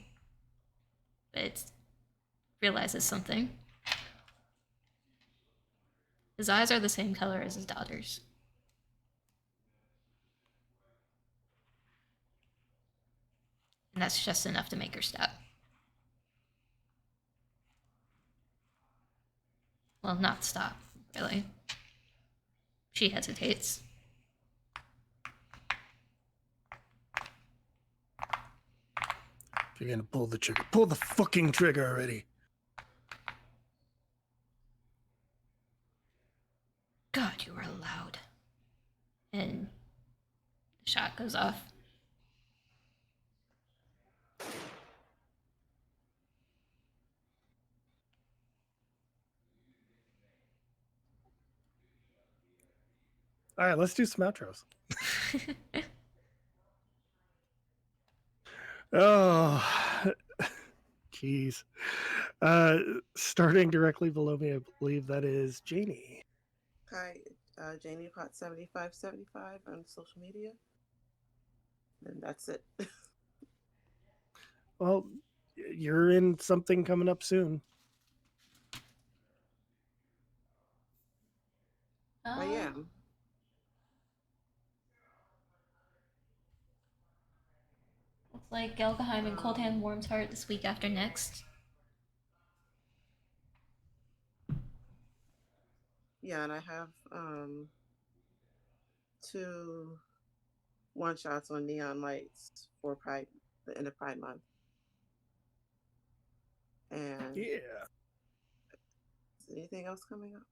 but realizes something. His eyes are the same color as his daughter's. And that's just enough to make her stop. Well, not stop, really. She hesitates.
If you're gonna pull the trigger, pull the fucking trigger already.
God, you are loud. And the shot goes off.
All right, let's do some outros. Oh, jeez. Starting directly below me, I believe that is Janie.
Hi, Janie Pot 7575 on social media. And that's it.
Well, you're in something coming up soon.
I am.
like Gelgeheim and Cold Hand Warm's Heart this week after next.
Yeah, and I have 2 one-shots on Neon Lights for Pride, the end of Pride Month. And
Yeah.
is anything else coming up?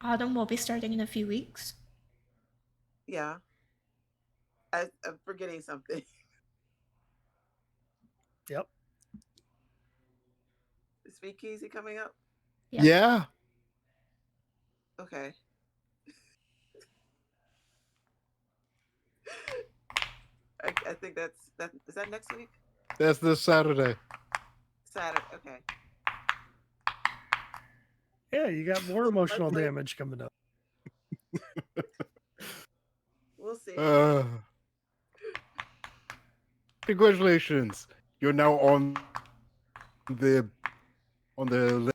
Autumn will be starting in a few weeks.
Yeah. I'm forgetting something.
Yep.
Is Speakeasy coming up?
Yep.
Yeah.
Okay. I think that is that next week?
That's this Saturday.
Saturday. Okay.
Yeah, you got more emotional
Hopefully.
damage coming up.
We'll see.
Congratulations. You're now on the list